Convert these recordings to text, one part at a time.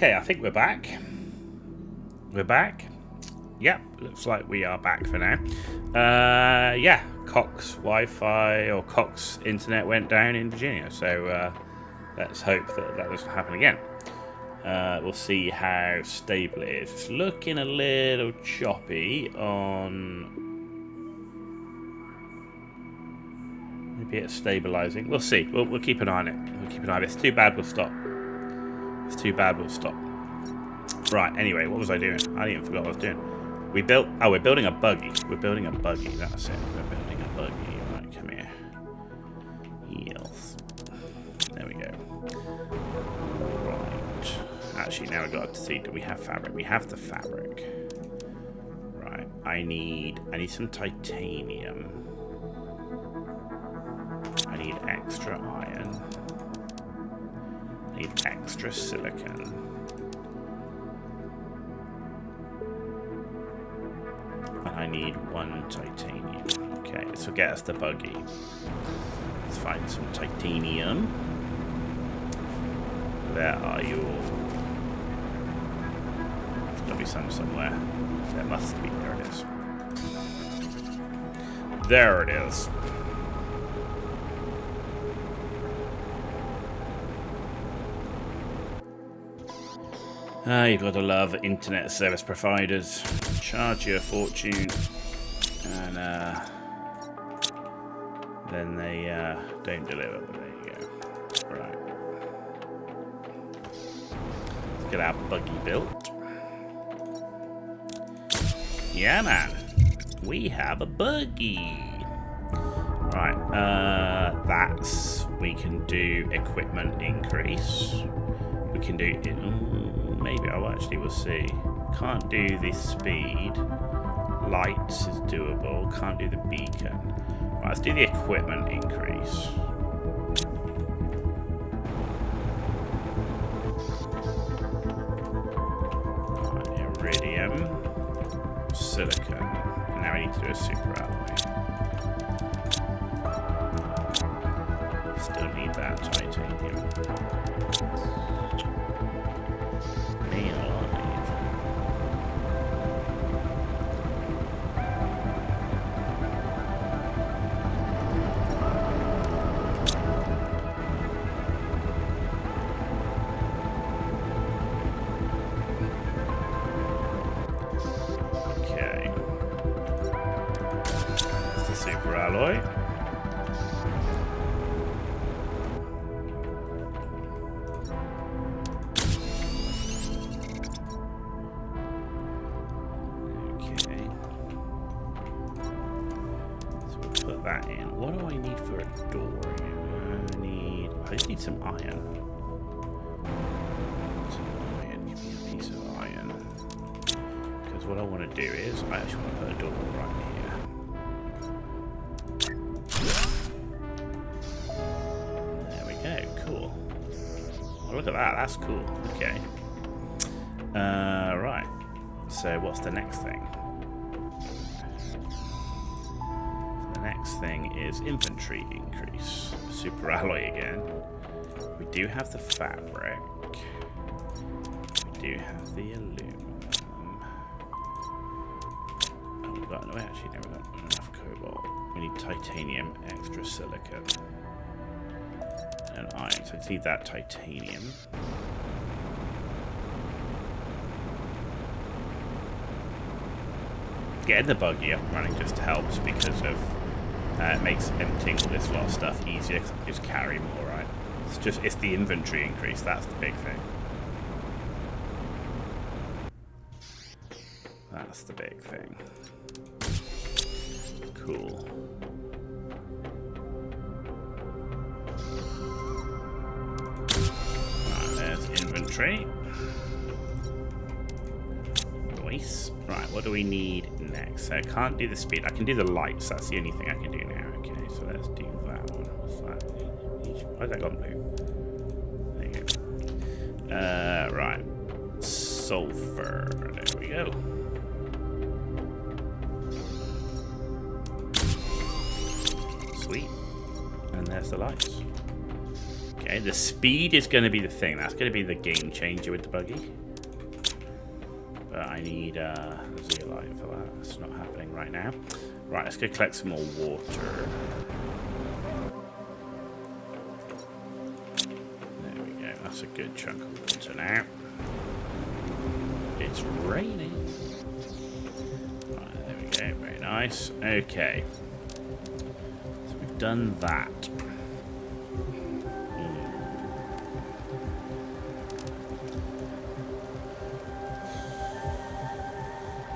Okay, I think we're back. We're back. Yep, looks like we are back for now. Yeah, Cox Wi-Fi or Cox Internet went down in Virginia, so let's hope that doesn't happen again. We'll see how stable it is. It's looking a little choppy on... Maybe it's stabilising. We'll see. We'll keep an eye on it. We'll keep an eye on it. If it's too bad, we'll stop. If it's too bad, we'll stop. Right, anyway, what was I doing? I didn't even forget what I was doing. We're building a buggy. We're building a buggy, that's it. We're building a buggy. Right, come here. Yes. There we go. Right. Actually, now we've got to see, do we have fabric? We have the fabric. Right, I need some titanium. I need extra iron. I need extra silicon. I need 1 titanium. Okay, this will get us the buggy. Let's find some titanium. Where are you? There's got to be some somewhere. There must be. There it is. There it is. You've got to love internet service providers. Charge you a fortune, and then they don't deliver. But there you go. Right. Let's get our buggy built. Yeah, man. We have a buggy. Right. We can do equipment increase. We can do... maybe we'll see. Can't do the speed. Lights is doable. Can't do the beacon. Right, let's do the equipment increase. Right, iridium. Silicon. And now we need to do a super alloy. Still need that titanium. Super alloy. Okay. So we'll put that in. What do I need for a door? I just need some iron. Give me a piece of iron. Because what I want to do is I actually want to put a door right here. Cool. Oh, look at that. That's cool. Okay. Right. So what's the next thing? The next thing is inventory increase. Super alloy again. We do have the fabric. We do have the aluminum. Oh, we've got... No, actually, no, we've got enough cobalt. We need titanium, extra silicon. And iron, so I need that titanium. Getting the buggy up and running just helps because of it makes emptying all this lot of stuff easier because I can just carry more, right? It's the inventory increase, that's the big thing. That's the big thing. Cool. Inventory. Nice. Right, what do we need next? So I can't do the speed. I can do the lights. That's the only thing I can do now. Okay, so let's do that one. What's that? Why's that gone blue? There you go. Right. Sulfur. There we go. Sweet. And there's the lights. Okay. Okay, the speed is going to be the thing. That's going to be the game changer with the buggy. But I need a zeolite for that. That's not happening right now. Right, let's go collect some more water. There we go. That's a good chunk of water now. It's raining. Right, there we go. Very nice. Okay. So we've done that.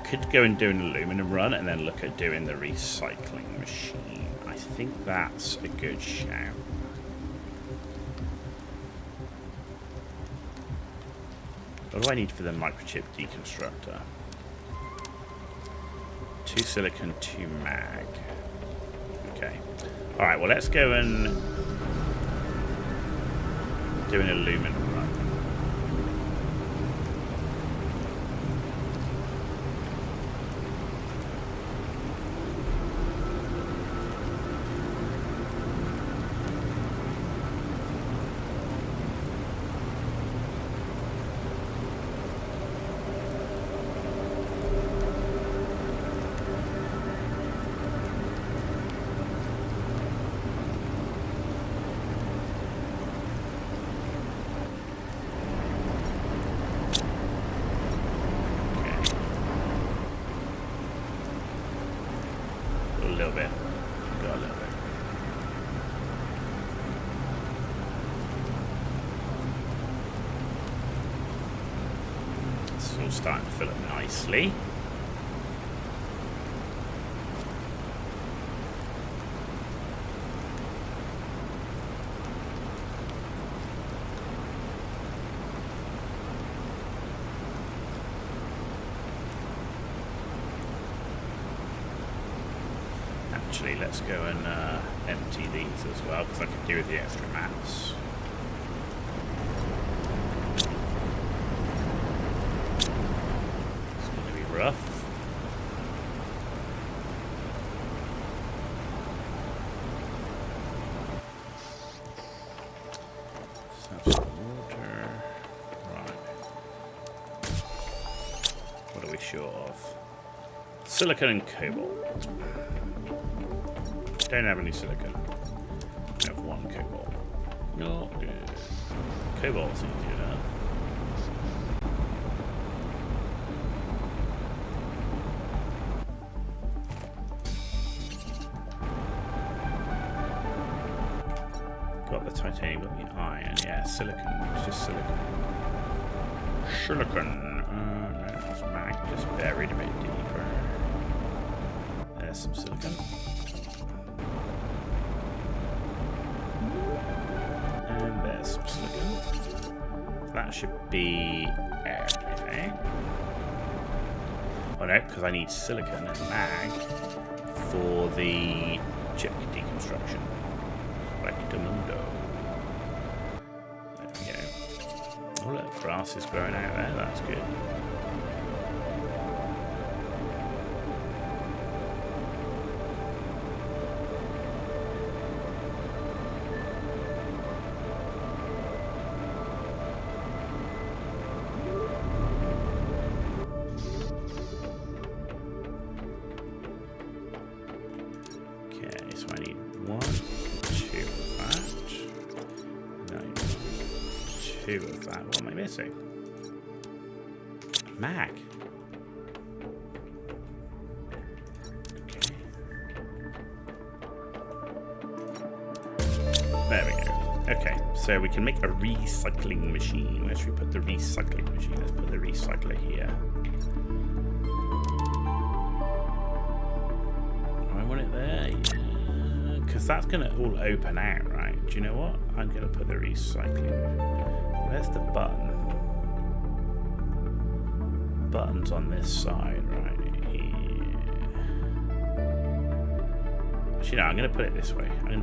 Could go and do an aluminum run and then look at doing the recycling machine. I think that's a good shout. What do I need for the microchip deconstructor? 2 silicon, 2 mag. Okay. Alright, well let's go and do an aluminum run. A little bit. Got a little bit. It's all starting to fill up nicely. Actually, let's go and empty these as well, because I could do with the extra mats. It's going to be rough. Let's have some water. Right. What are we short of? Silicon and cobalt. Don't have any silicon. I have 1 cobalt. No, cobalt's easier now. Got the titanium, got the iron. Yeah, silicon. It's just silicon. Silicon. No, it's mag. Just buried a bit deeper. There's some silicon. And there's some silicon. That should be everything. Oh no, because I need silicon and mag for the chip deconstruction. Rectamundo. There we go. Oh look, grass is growing out there, that's good. So I need 1, 2 of that. No, 2 of that. What am I missing? Mag. Okay. There we go. Okay, so we can make a recycling machine. Where should we put the recycling machine? Let's put the recycler here. Do I want it there? Yeah. Because that's going to all open out, right? Do you know what? I'm going to put the recycling. Where's the button? Button's on this side, right? Here. Actually, no, I'm going to put it this way. Let's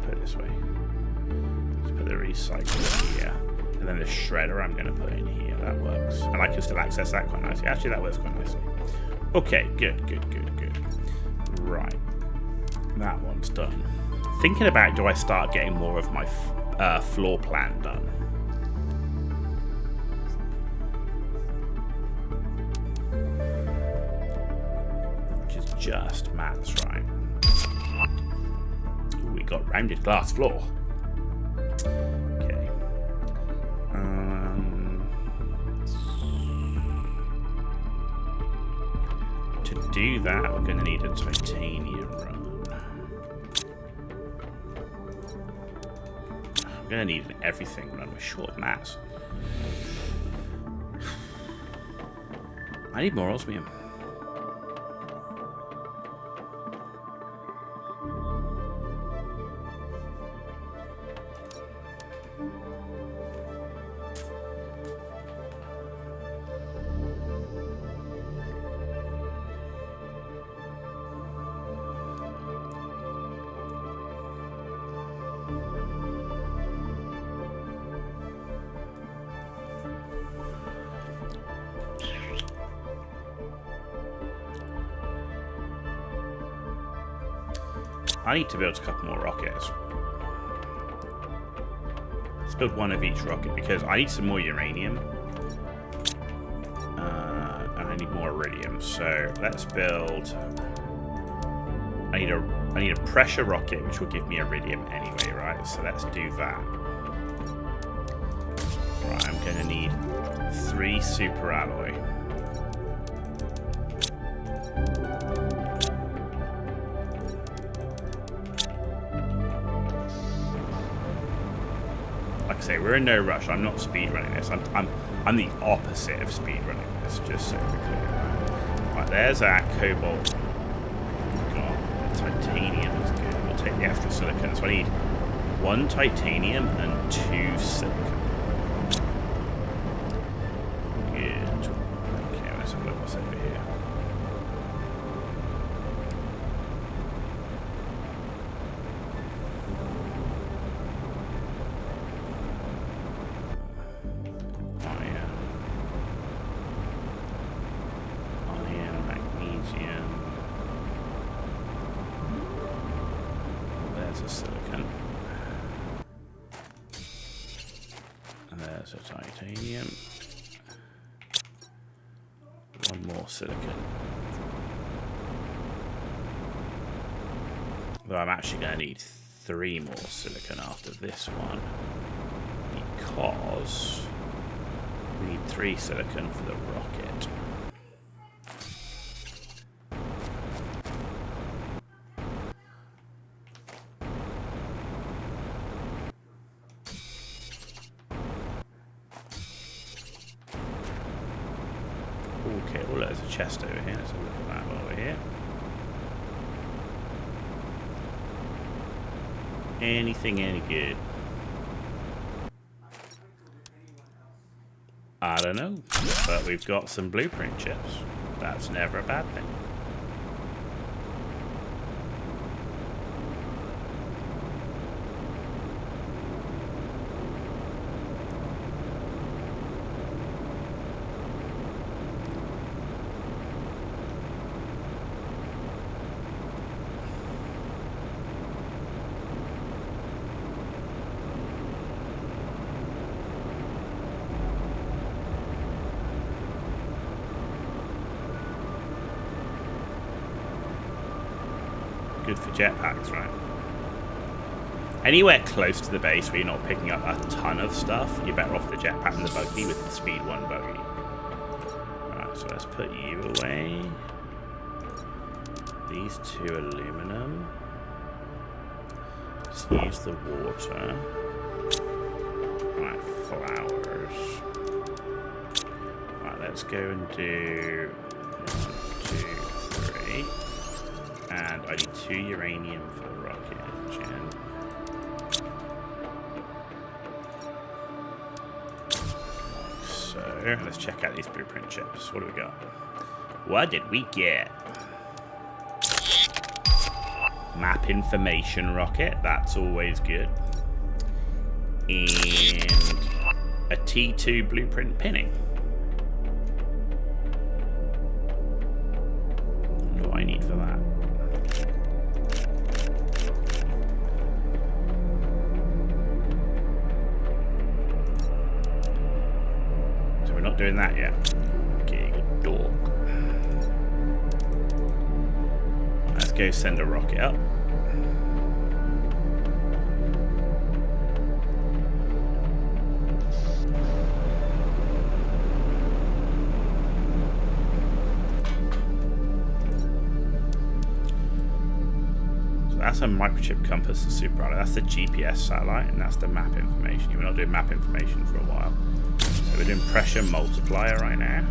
put the recycler here. And then the shredder I'm going to put in here. That works. And I can still access that quite nicely. Actually, that works quite nicely. Okay, good. Right. That one's done. Thinking about, do I start getting more of my floor plan done. Which is just maths, right? Ooh, we got rounded glass floor. Okay. To do that, we're going to need a titanium run. I'm going to need an everything run. We're short of mass. I need more osmium. I need to build a couple more rockets. Let's build one of each rocket because I need some more uranium. And I need more iridium. So let's build... I need a pressure rocket which will give me iridium anyway, right? So let's do that. Right, I'm going to need 3 super alloy. Like I say, we're in no rush. I'm not speedrunning this. I'm the opposite of speedrunning this, just so we're clear. Right, there's our cobalt. God, titanium is good. We'll take the extra silicon. So I need 1 titanium and 2 silicon. Good. Okay, let's have a look what's over here. Titanium. 1 more silicon. Though I'm actually going to need 3 more silicon after this one. Because we need 3 silicon for the rocket. Okay, well there's a chest over here. Let's have a look at that over here. Anything any good? I don't know, but we've got some blueprint chips. That's never a bad thing. Good for jetpacks, right? Anywhere close to the base where you're not picking up a ton of stuff, you're better off the jetpack and the buggy with the speed 1 buggy. Alright, so let's put you away. These 2 aluminum. Let's use the water. Alright, flowers. Alright, let's go and do 1, 2, 3. And I need 2 uranium for the rocket engine. So, let's check out these blueprint chips. What do we got? What did we get? Map information rocket. That's always good. And a T2 blueprint pinning. What do I need for that? not doing that yet. Okay, good dog. Let's go send a rocket up. That's a microchip compass and super radar. That's the GPS satellite, and that's the map information. We're not doing map information for a while. So we're doing pressure multiplier right now.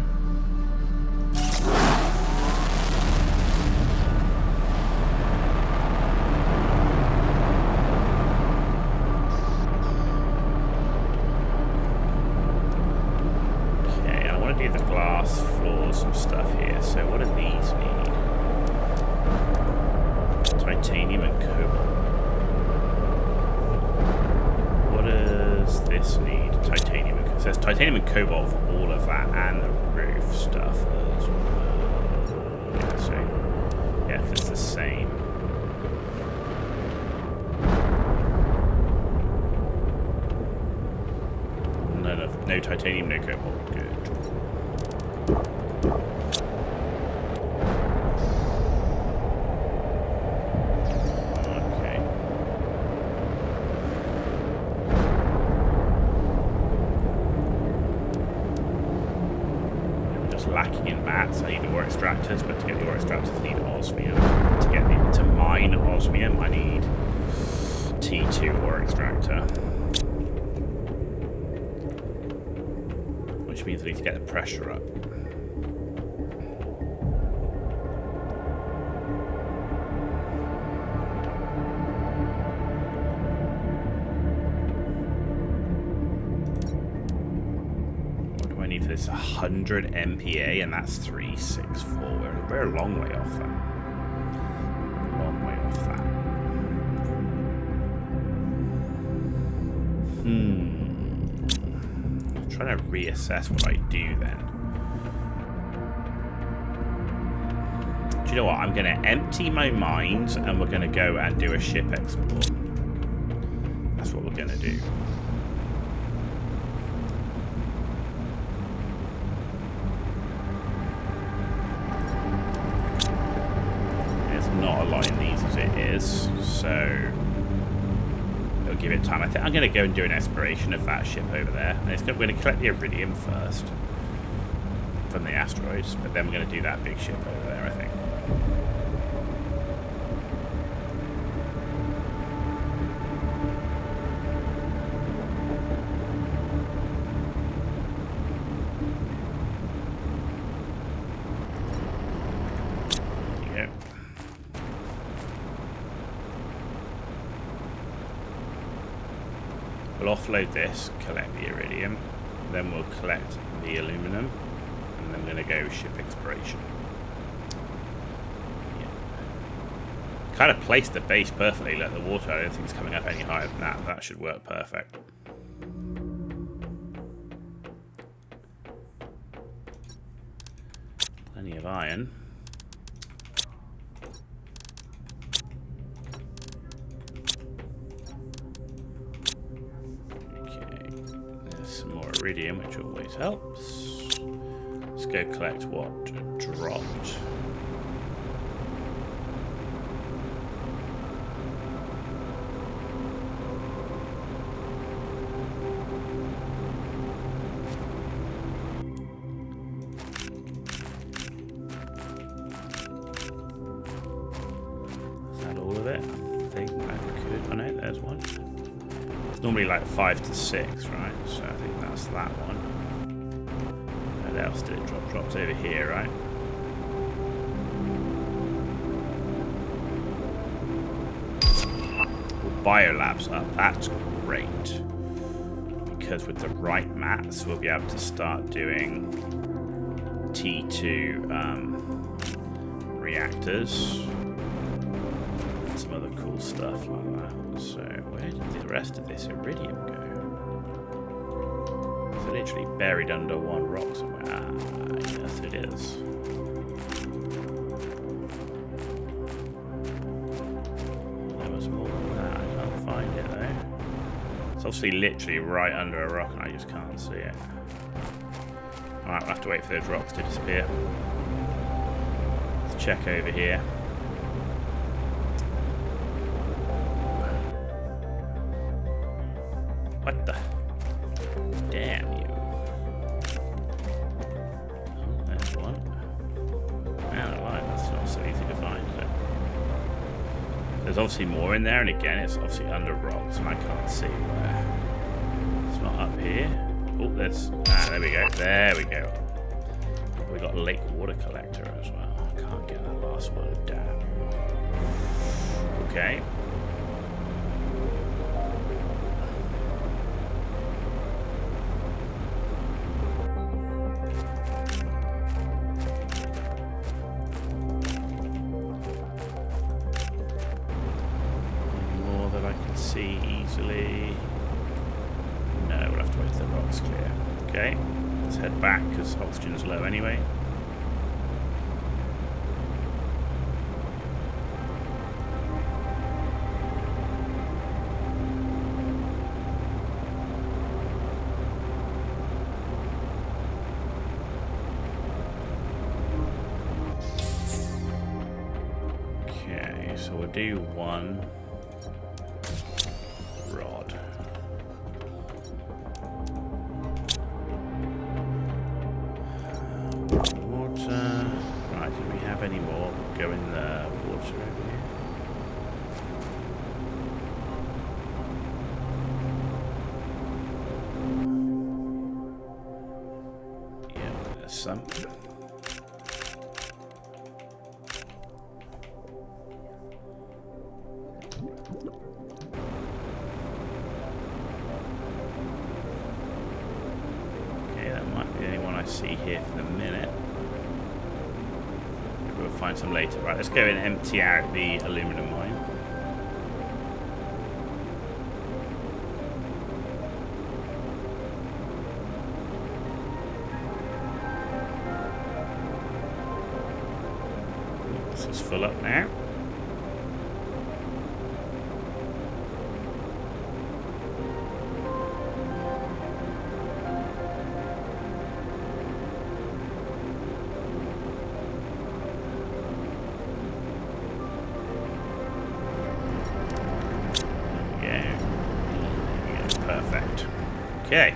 Okay, I want to do the glass floors and stuff here. So what do these need? Titanium and cobalt. What does this need? Titanium. It says titanium and cobalt for all of that and the roof stuff as well. Yeah, so yeah, it's the same. No titanium, no cobalt. Good. Lacking in mats. I need ore extractors, but to get the ore extractors I need osmium. To mine osmium I need T2 ore extractor. Which means I need to get the pressure up. It's 100 MPa, and that's 364. We're a long way off that. Long way off that. I'm trying to reassess what I do then. Do you know what? I'm going to empty my mines, and we're going to go and do a ship export. That's what we're going to do. Not a lot in these as it is, so it'll give it time. I think I'm going to go and do an exploration of that ship over there. And we're going to collect the iridium first from the asteroids, but then we're going to do that big ship over there, I think. We'll offload this, collect the iridium, then we'll collect the aluminum, and then we're going to go ship exploration. Yeah. Kind of placed the base perfectly. Look, the water, I don't think it's coming up any higher than that. That should work perfect. Plenty of iron. Iridium, which always helps. Let's go collect what dropped. Is that all of it? I think I could. Oh no, there's one. It's normally like 5 to 6, right? So I think that's that one. Where else did it drop? Dropped over here, right? Biolab's up. That's great. Because with the right mats, we'll be able to start doing T2 reactors. And some other cool stuff like that. So where did the rest of this iridium go? It's literally buried under one rock somewhere. Ah, yes it is. There was more than that. I can't find it though. It's obviously literally right under a rock and I just can't see it. Alright, we'll have to wait for those rocks to disappear. Let's check over here. What the? Damn you. Oh, there's one. Alright, that's not so easy to find, is it? There's obviously more in there, and again, it's obviously under rocks, and I can't see where. It's not up here. Oh, there's... Ah, there we go. There we go. We got a lake water collector as well. I can't get that last one down. Okay. More that I can see easily. No, we'll have to wait till the rock's clear. Okay, let's head back because oxygen's low anyway. Okay, so we'll do one rod. Water. Right, do we have any more? We'll go in the water over here. Yeah, there's some. Okay, that might be the only one I see here for the minute. Maybe we'll find some later. Right, let's go and empty out the aluminum mine. This is full up now. Perfect. Okay.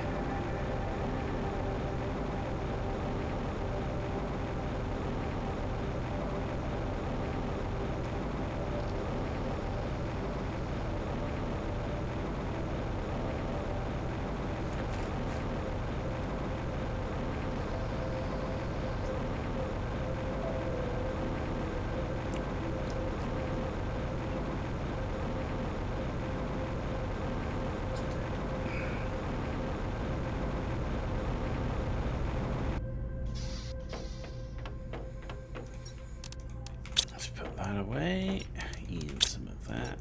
That away, in some of that.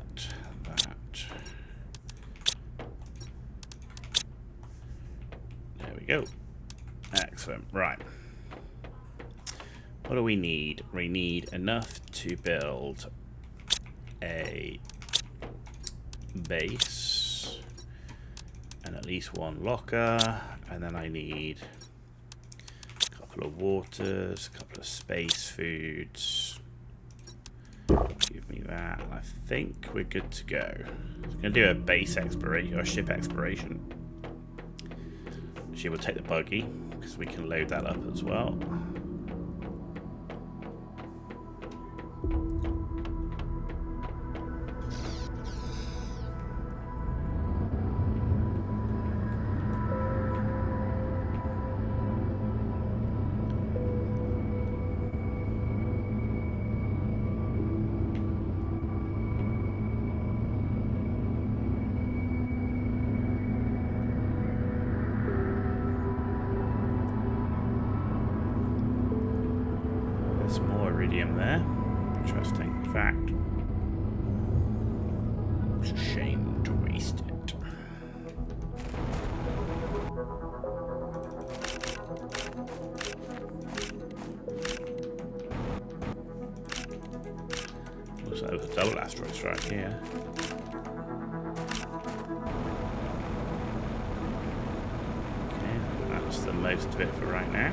There we go. Excellent. Right. What do we need? We need enough to build a base and at least one locker, and then I need a couple of waters, a couple of space foods. Give me that. I think we're good to go. I'm going to do a base exploration or ship exploration. She will take the buggy because we can load that up as well. More iridium there. Interesting fact. It's a shame to waste it. Looks like there was a double asteroid strike here. Okay, that's the most of it for right now.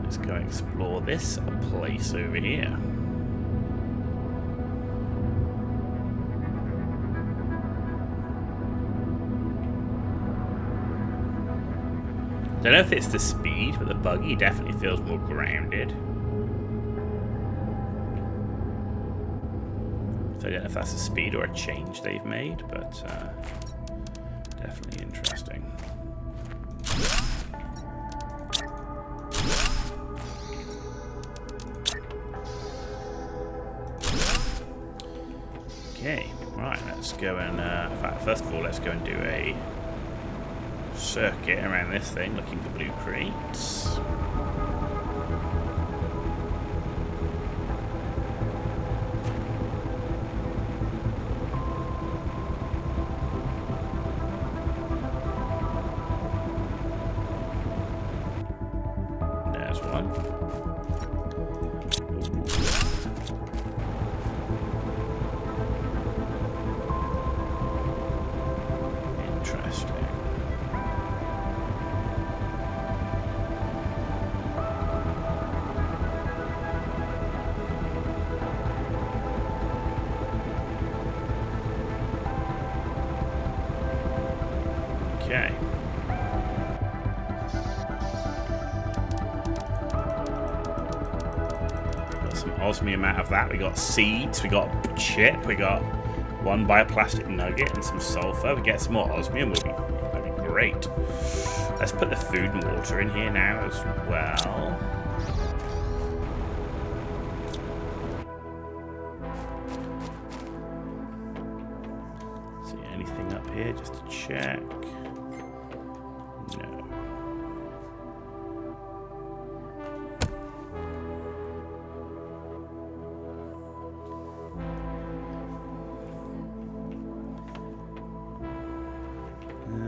Let's go explore this place over here. Don't know if it's the speed, but the buggy definitely feels more grounded. So I don't know if that's a speed or a change they've made, but definitely interesting. Okay, right, let's go and, in fact, first of all, let's go and do a circuit around this thing, looking for blue crates. There's one. Interesting. Okay. Got some osmium out of that. We got seeds, we got a chip, we got one bioplastic nugget and some sulfur. We get some more osmium, that'd be great. Let's put the food and water in here now as well. See anything up here just to check? No.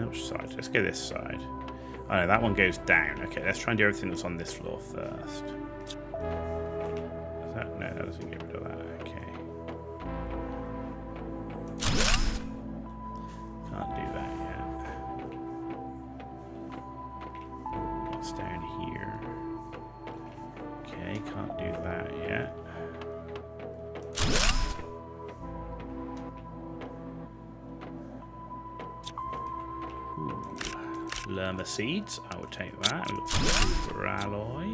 Which side? Let's go this side. Oh no, that one goes down. Okay, let's try and do everything that's on this floor first. Is that, no, that doesn't get rid of that. Okay. Can't do that yet. What's down here? Okay, can't do that yet. Lerma seeds, I would take that. We've got some super alloy.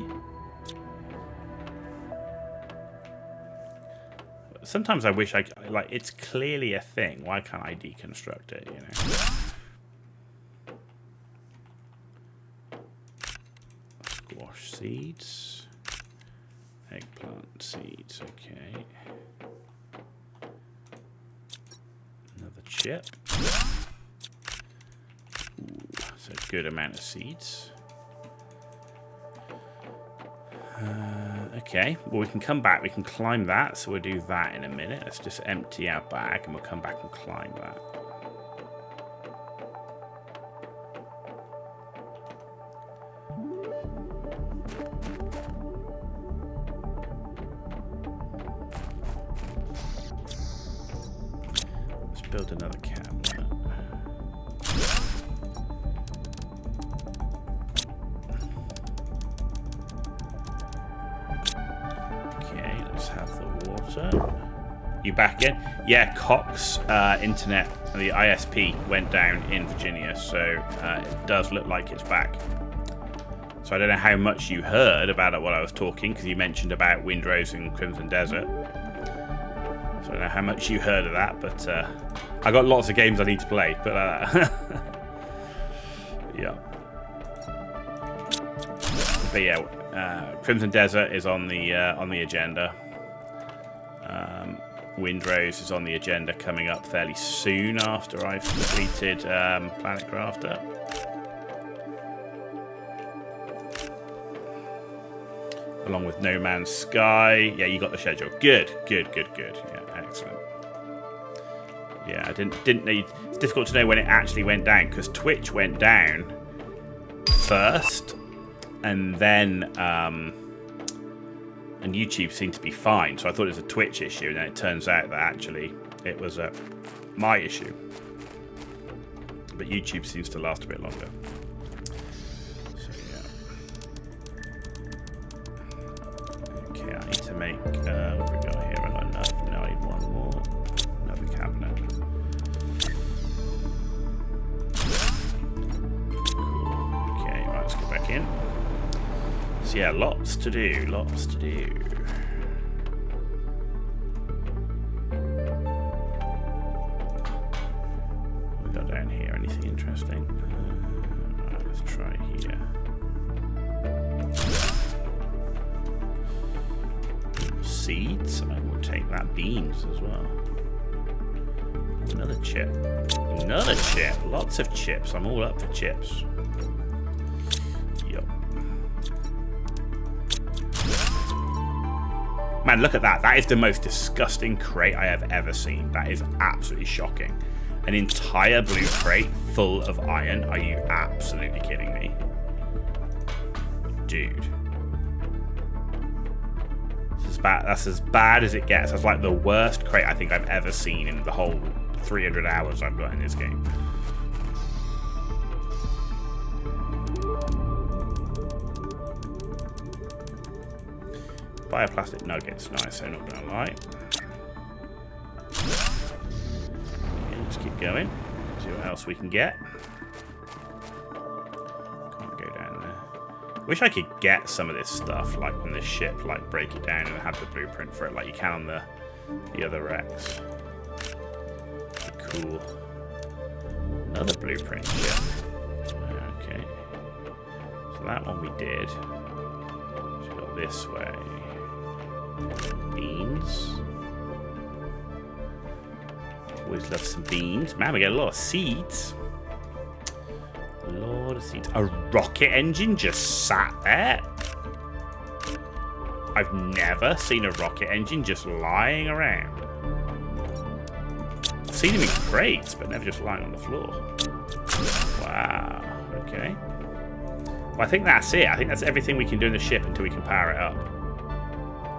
Sometimes I wish I like. It's clearly a thing. Why can't I deconstruct it? You know. Squash seeds, eggplant seeds. Okay. Another chip. It's a good amount of seeds. Okay, well we can come back, we can climb that, so we'll do that in a minute. Let's just empty our bag and we'll come back and climb that. Let's build another cabinet. You back in? Yeah, Cox Internet, the ISP, went down in Virginia, so it does look like it's back. So I don't know how much you heard about it while I was talking, because you mentioned about Windrose and Crimson Desert. So I don't know how much you heard of that, but I got lots of games I need to play. But yeah. But yeah, Crimson Desert is on the agenda. Windrose is on the agenda coming up fairly soon after I've completed Planet Crafter. Along with No Man's Sky. Yeah, you got the schedule. Good. Yeah, excellent. Yeah, I didn't need. It's difficult to know when it actually went down because Twitch went down first, and then and YouTube seemed to be fine. So I thought it was a Twitch issue, and then it turns out that actually It was my issue. But YouTube seems to last a bit longer. So, yeah. Okay, I need to make... what have we got here? Not enough. No, I need one more. Another cabinet. Cool. Okay, right, let's go back in. So, yeah, lots to do. Lots to do. Interesting. Right, let's try here. Seeds. I will take that. Beans as well. Another chip. Another chip. Lots of chips. I'm all up for chips. Yup. Man, look at that. That is the most disgusting crate I have ever seen. That is absolutely shocking. An entire blue crate full of iron? Are you absolutely kidding me? Dude. That's as bad as it gets. That's like the worst crate I think I've ever seen in the whole 300 hours I've got in this game. Bioplastic nuggets. Nice, I'm not gonna lie. Let's keep going. See what else we can get. Can't go down there. Wish I could get some of this stuff, like on this ship, like break it down and have the blueprint for it, like you can on the other wrecks. Cool. Another blueprint ship. Okay. So that one we did. Let's go this way. Beans. Always love some beans. Man, we get a lot of seeds. A lot of seeds. A rocket engine just sat there. I've never seen a rocket engine just lying around. I've seen them in crates, but never just lying on the floor. Wow. Okay. Well, I think that's it. I think that's everything we can do in the ship until we can power it up.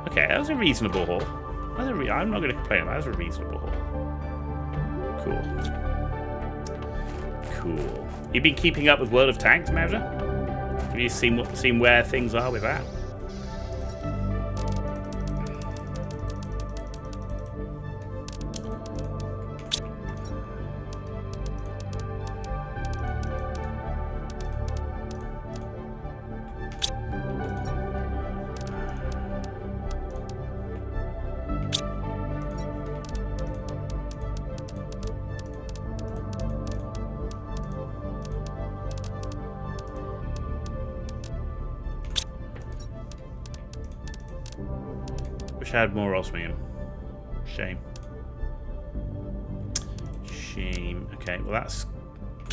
Okay, that was a reasonable haul. I'm not going to complain about it. That was a reasonable haul. Cool. Cool. You've been keeping up with World of Tanks, Mauser? Have you seen where things are with that? Wish I had more osmium. Shame. Shame. Okay, well that's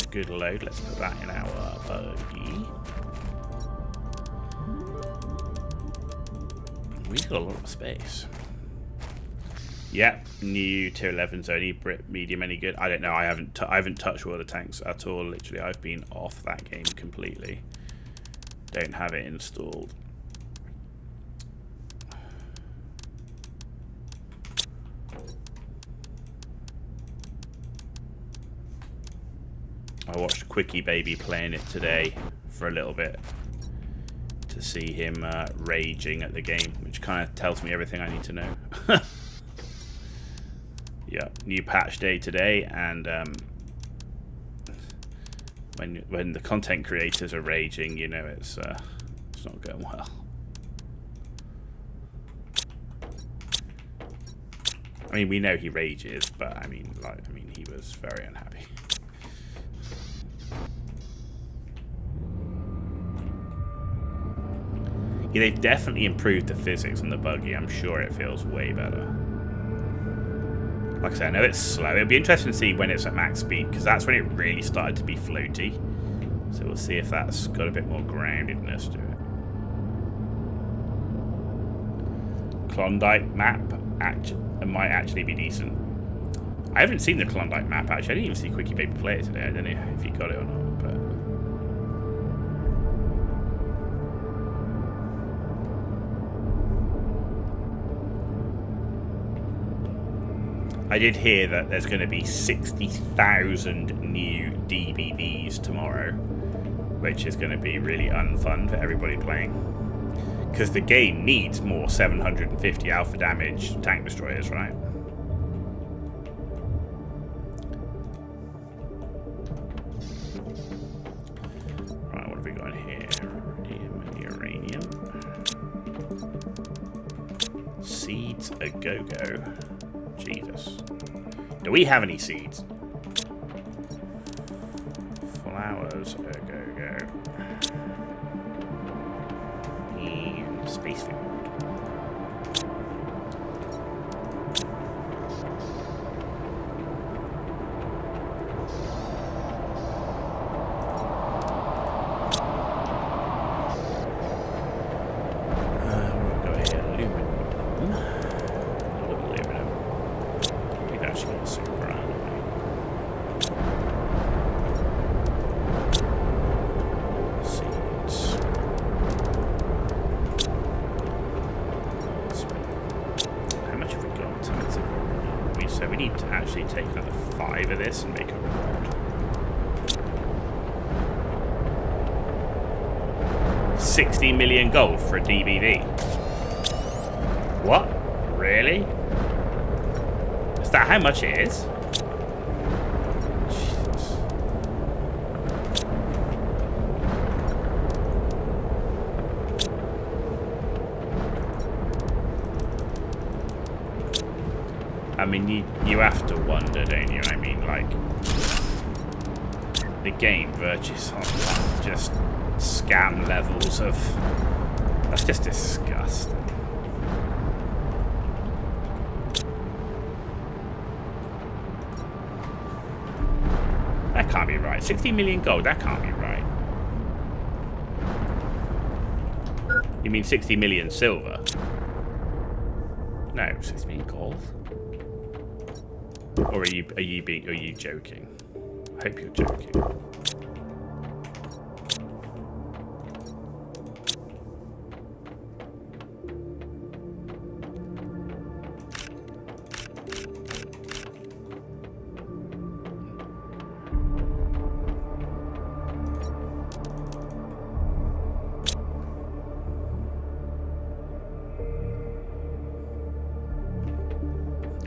a good load. Let's put that in our buggy. We've got a lot of space. Yep, new tier 11s only. Brit medium any good? I don't know. I haven't touched World of Tanks at all. Literally, I've been off that game completely. Don't have it installed. I watched Quickie Baby playing it today for a little bit to see him raging at the game, which kind of tells me everything I need to know. Yeah, new patch day today, and when the content creators are raging, you know it's not going well. I mean, we know he rages, but I mean, he was very unhappy. Yeah, they've definitely improved the physics in the buggy. I'm sure it feels way better. Like I said, I know it's slow. It'll be interesting to see when it's at max speed, because that's when it really started to be floaty. So we'll see if that's got a bit more groundedness to it. Klondike map might actually be decent. I haven't seen the Klondike map, actually. I didn't even see Quickie Baby play it today. I don't know if he got it or not, but... I did hear that there's going to be 60,000 new DBVs tomorrow, which is going to be really unfun for everybody playing. Because the game needs more 750 alpha damage tank destroyers, right? Right, what have we got here? Uranium. Seeds a go-go. Jesus. Do we have any seeds? Flowers a go-go. And space food. So we need to actually take another 5 of this and make a reward. 60 million gold for a DBV. What? Really? Is that how much it is? Jesus. I mean, you have to wonder, don't you? I mean, like, the game verges on just scam levels of... That's just disgusting. That can't be right. 60 million gold, that can't be right. You mean 60 million silver? No, 60 million gold. Or are you joking? I hope you're joking.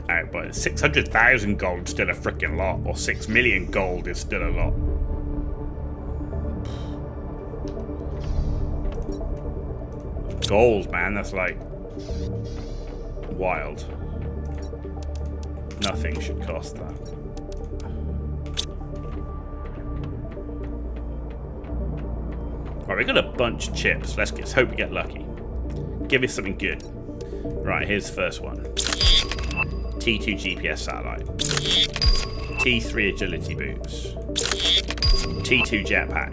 Alright, but 600,000 gold is still a freaking lot, or 6 million gold is still a lot. Gold, man, that's like wild. Nothing should cost that. Alright, we got a bunch of chips. Let's hope we get lucky. Give us something good. Right, here's the first one. T2 GPS satellite. T3 agility boots. T2 jetpack.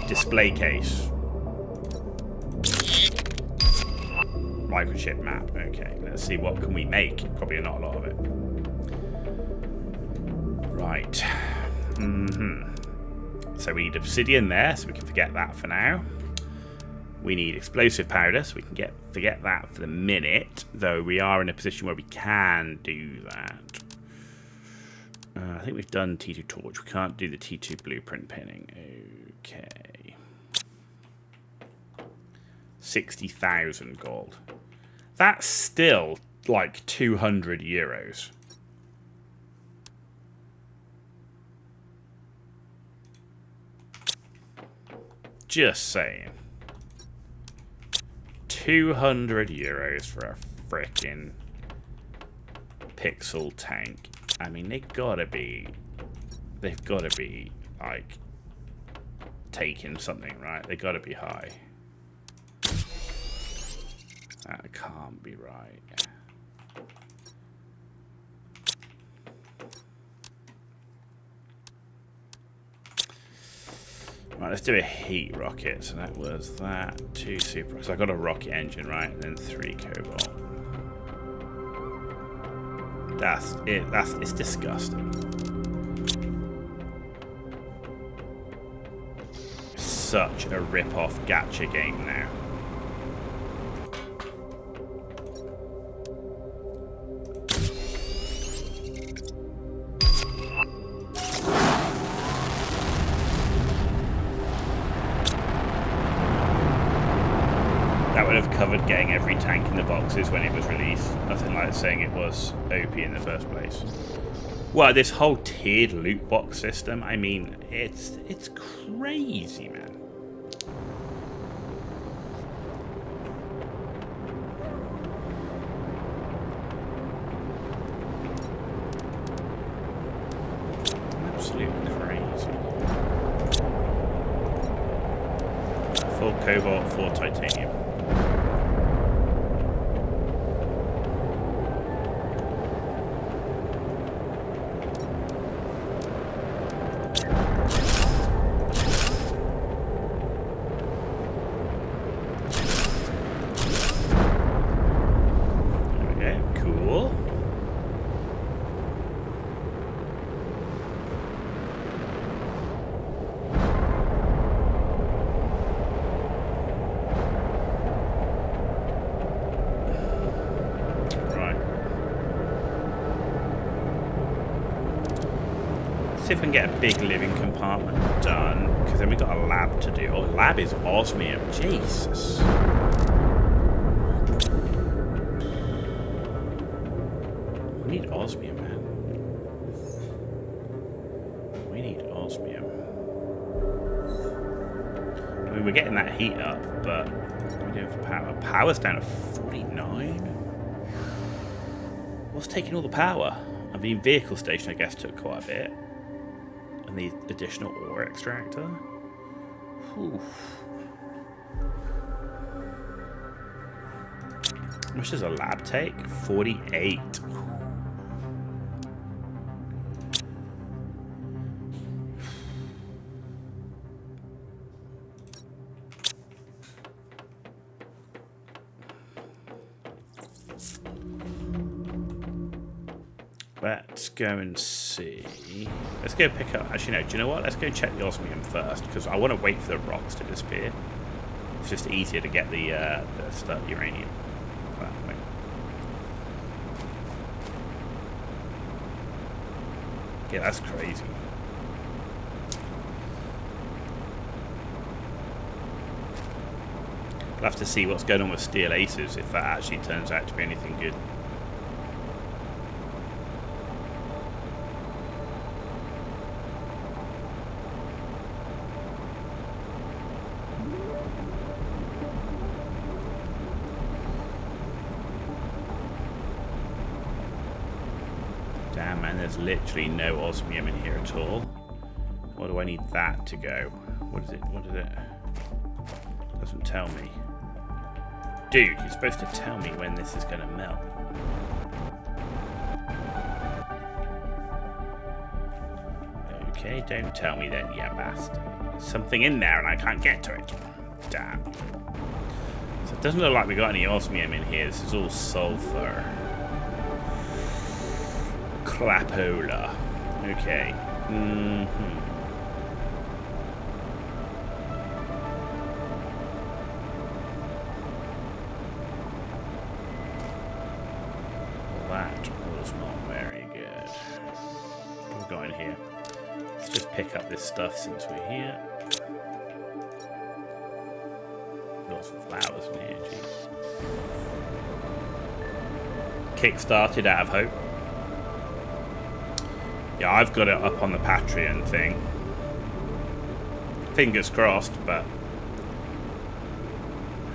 Display case. Microchip map. Okay, let's see what can we make. Probably not a lot of it. Right. So we need obsidian there, so we can forget that for now. We need explosive powder, so we can forget that for the minute. Though we are in a position where we can do that. I think we've done T2 torch. We can't do the T2 blueprint pinning. Okay. 60,000 gold. That's still like 200 euros. Just saying. 200 euros for a frickin' pixel tank. I mean, they've got to be like taking something, right? They got to be high. That can't be right. Right, let's do a heat rocket. So that was that. 2 super. So I got a rocket engine, right? And then 3 cobalt. That's it. It's disgusting. Such a rip-off gacha game now. covered getting every tank in the boxes when it was released. Nothing like saying it was OP in the first place. Well, this whole tiered loot box system, I mean, it's crazy, man. Absolutely crazy. Full cobalt, 4 titanium. See if we can get a big living compartment done, because then we've got a lab to do. Oh, lab is osmium. Jesus. We need osmium, man. We need osmium. I mean, we're getting that heat up, but what are we doing for power? Power's down to 49? What's taking all the power? I mean, vehicle station, I guess, took quite a bit. And the additional ore extractor. Whew. How much does a lab take? 48. Let's go and see. Let's go pick up. Actually, no. Do you know what? Let's go check the osmium first, because I want to wait for the rocks to disappear. It's just easier to get the uranium that way. Yeah, that's crazy. We'll have to see what's going on with Steel Aces if that actually turns out to be anything good. Damn, man, there's literally no osmium in here at all. What do I need that to go? What is it? What is it? Doesn't tell me. Dude, you're supposed to tell me when this is going to melt. Okay, don't tell me then, you bastard. There's something in there and I can't get to it. Damn. So it doesn't look like we got any osmium in here. This is all sulfur. Crapola. Okay. That was not very good. We'll go in here. Let's just pick up this stuff since we're here. Got some flowers in here, jeez. Kick-started out of hope. Yeah, I've got it up on the Patreon thing. Fingers crossed, but...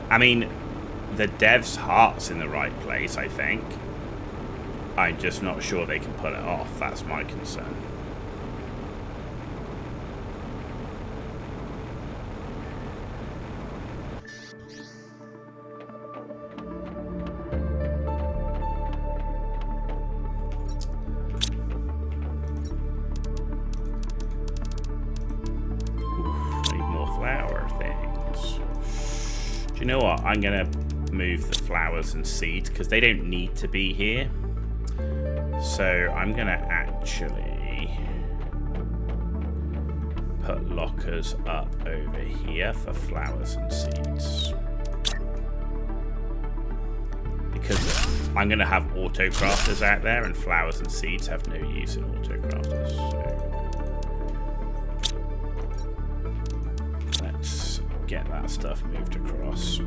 I mean, the dev's heart's in the right place, I think. I'm just not sure they can pull it off. That's my concern. You know what? I'm gonna move the flowers and seeds because they don't need to be here. So I'm gonna actually put lockers up over here for flowers and seeds. Because I'm gonna have auto crafters out there and flowers and seeds have no use in auto crafters. So let's get that stuff moved across.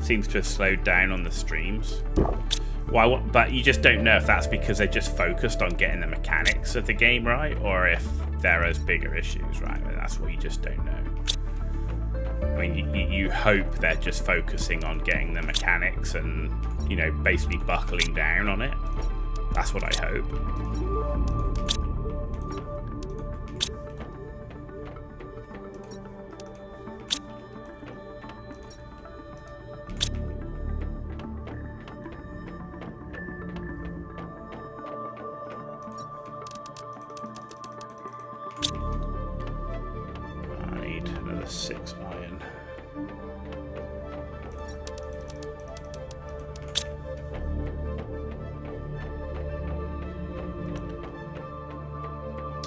seems to have slowed down on the streams. Why? But you just don't know if that's because they're just focused on getting the mechanics of the game right, or if there is bigger issues, right? And that's what you just don't know. I mean, you hope they're just focusing on getting the mechanics and, you know, basically buckling down on it. That's what I hope. I need another 6 iron.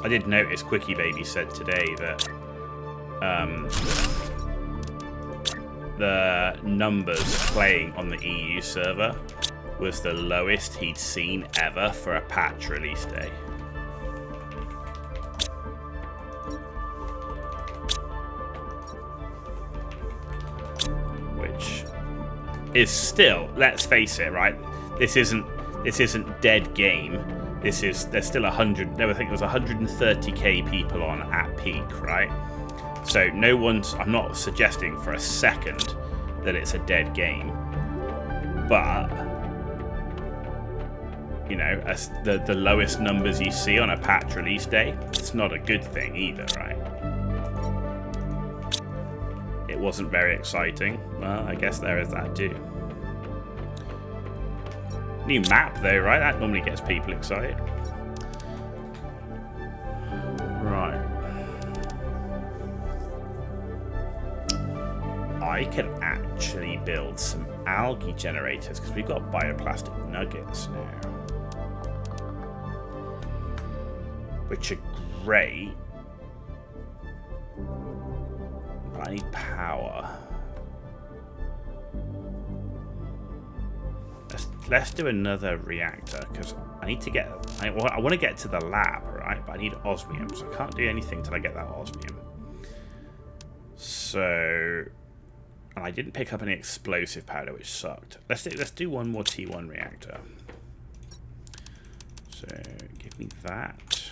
I did notice Quickie Baby said today that the numbers playing on the EU server was the lowest he'd seen ever for a patch release day. Which is still, let's face it, right? This isn't dead game. There's still 100. No, I think there was 130k people on at peak, right? So no one's. I'm not suggesting for a second that it's a dead game, but you know, as the lowest numbers you see on a patch release day, it's not a good thing either, right? It wasn't very exciting. Well, I guess there is that too. New map though, right? That normally gets people excited. Right. I can actually build some algae generators because we've got bioplastic nuggets now, which are great. But I need power. Let's do another reactor because I need to get. I want to get to the lab, right? But I need osmium, so I can't do anything till I get that osmium. So, and I didn't pick up any explosive powder, which sucked. Let's do one more T1 reactor. So give me that,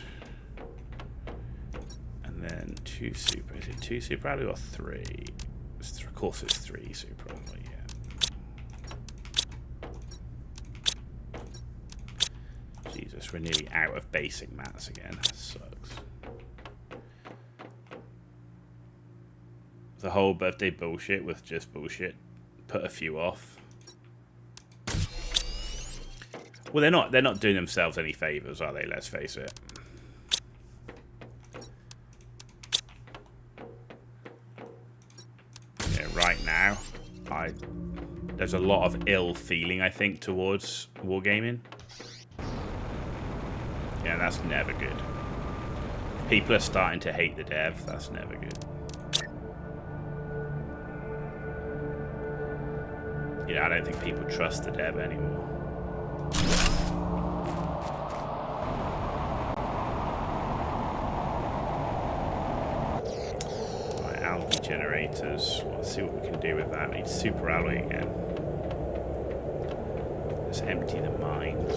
and then 2 super. Is it 2 super alloy or 3? Of course, it's 3 super alloy. Yeah. Jesus, we're nearly out of basic mats again. That sucks. The whole birthday bullshit was just bullshit. Put a few off. Well, they're not doing themselves any favors, are they? Let's face it. Yeah, right now, there's a lot of ill feeling, I think, towards Wargaming. Yeah, that's never good. People are starting to hate the dev. That's never good. You know, I don't think people trust the dev anymore. Right, algae generators. Let's see what we can do with that. We need super alloy again. Let's empty the mines.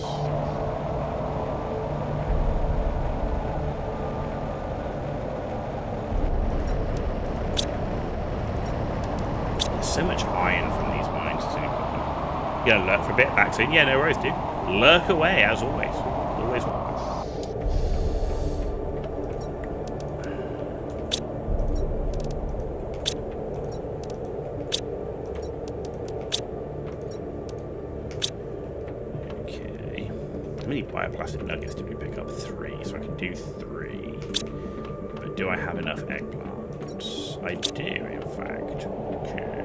So much iron from these mines too. You gonna lurk for a bit back soon? Yeah, no worries, dude. Lurk away as always. Always welcome. Okay. How many bioplastic nuggets did we pick up? 3, so I can do 3. But do I have enough eggplants? I do, in fact. Okay.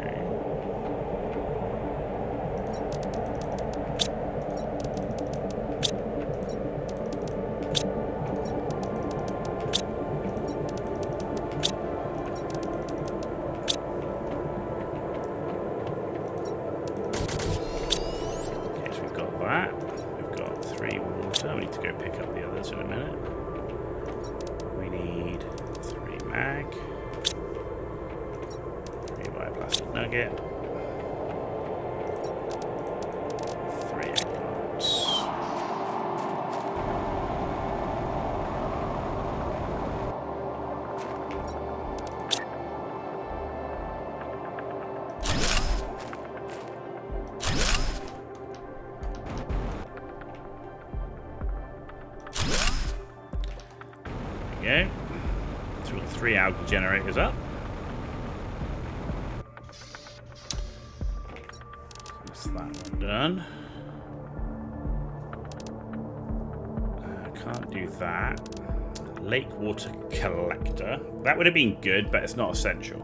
go. So we've got 3 algae generators up. That's that one done. Can't do that. Lake water collector. That would have been good, but it's not essential.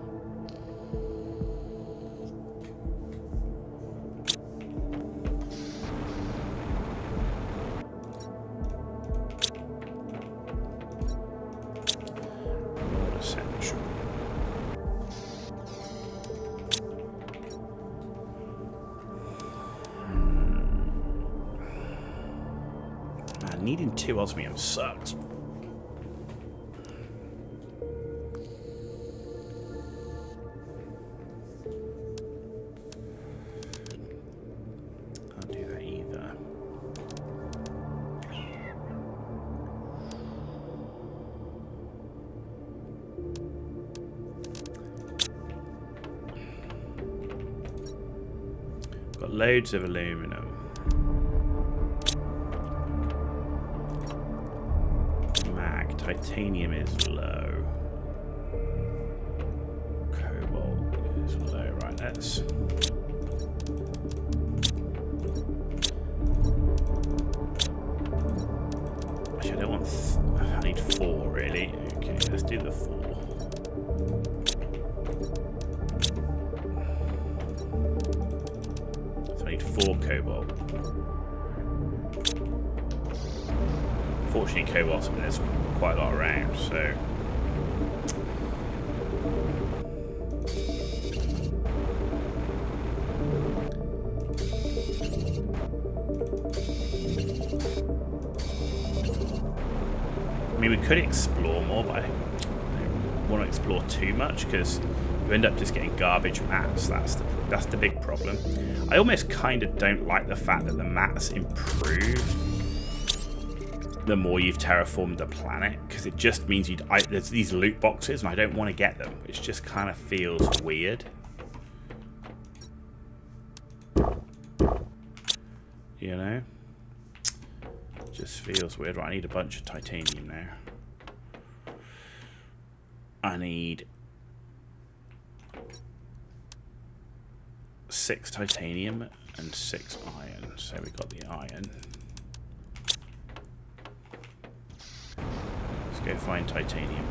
Not essential. Man, needing 2 osmium sucks. Got loads of aluminum. Mag, titanium is low. Cobalt is low. Right, let's... Actually, I don't want... I need 4, really. Okay, let's do the 4. So I need 4 cobalt. Fortunately, cobalt, I mean, there's quite a lot around, so... I mean, we could explore more, but I don't want to explore too much because you end up just getting garbage mats. That's the big problem. I almost kind of don't like the fact that the mats improve the more you've terraformed the planet, because it just means there's these loot boxes and I don't want to get them. It just kind of feels weird. You know? Just feels weird. Right, I need a bunch of titanium now. I need 6 titanium and 6 iron. So we got the iron. Let's go find titanium.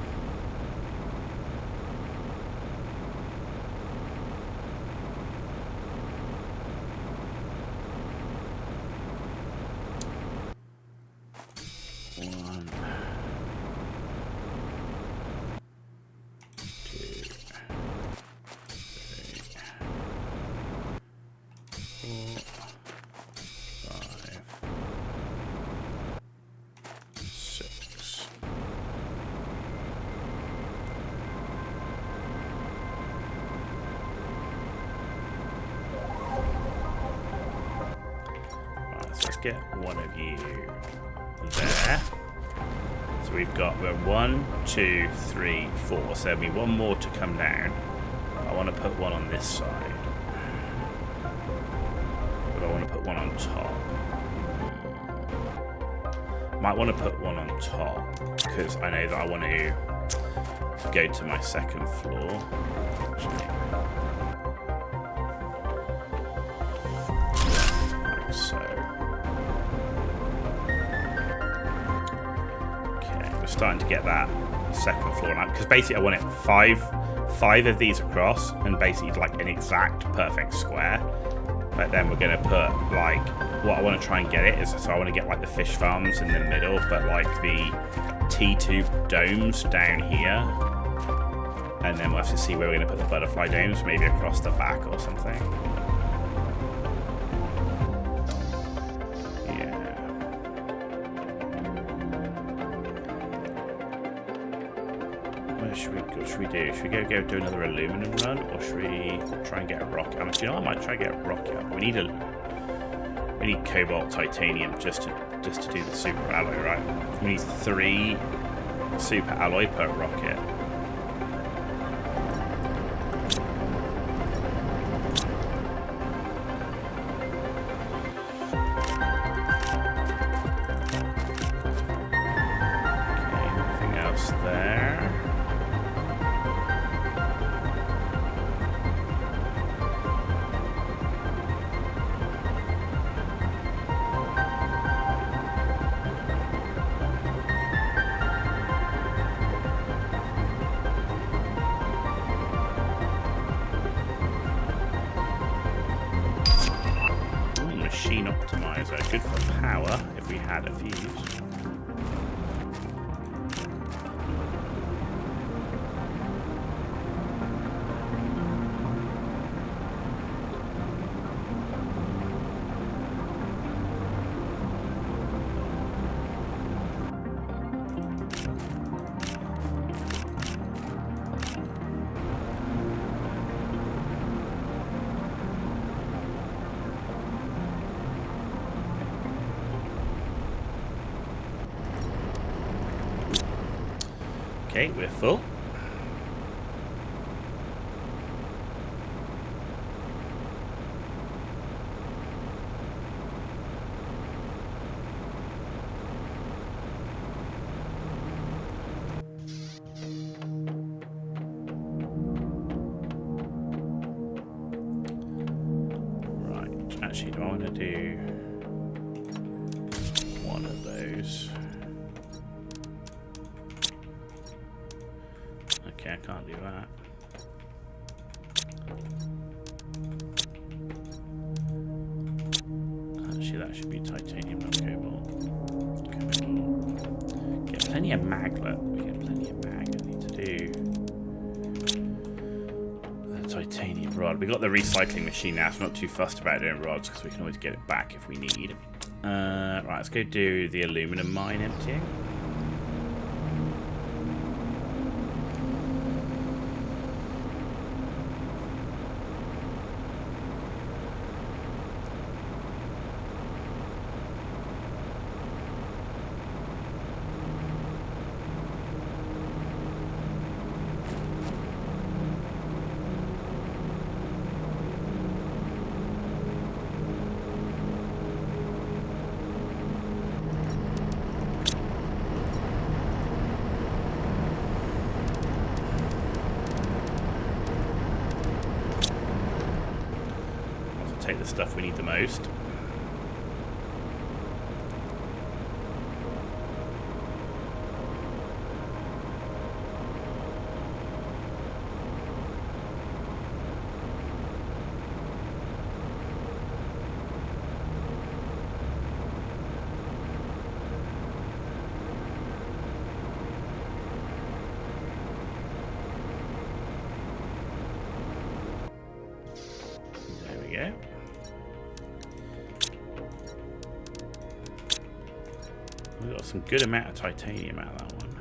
Get one of you there. So we're 1, 2, 3, 4. So there'll be one more to come down. I want to put one on this side, but I want to put one on top. Might want to put one on top because I know that I want to go to my second floor. Actually. Like so. Starting to get that second floor now because basically I want it five of these across and basically like an exact perfect square, but then we're going to put like what I want to try and get it is, so I want to get like the fish farms in the middle, but like the T2 domes down here, and then we'll have to see where we're going to put the butterfly domes, maybe across the back or something. Should we do? Should we go do another aluminum run, or should we try and get a rocket? I mean, you know, I might try and get a rocket. We need cobalt titanium just to do the super alloy, right? We need 3 super alloy per rocket. Okay, nothing else there. machine optimizer. Good for power if we had a fuse. Okay, we're full. Right, actually, do I want to do one of those? Okay, I can't do that. Actually, that should be titanium, not cobalt. Get plenty of maglet. We get plenty of mag. I need to do the titanium rod. We got the recycling machine now, so I'm not too fussed about doing rods because we can always get it back if we need. Right, let's go do the aluminum mine emptying. Take the stuff we need the most. There we go. We got some good amount of titanium out of that one.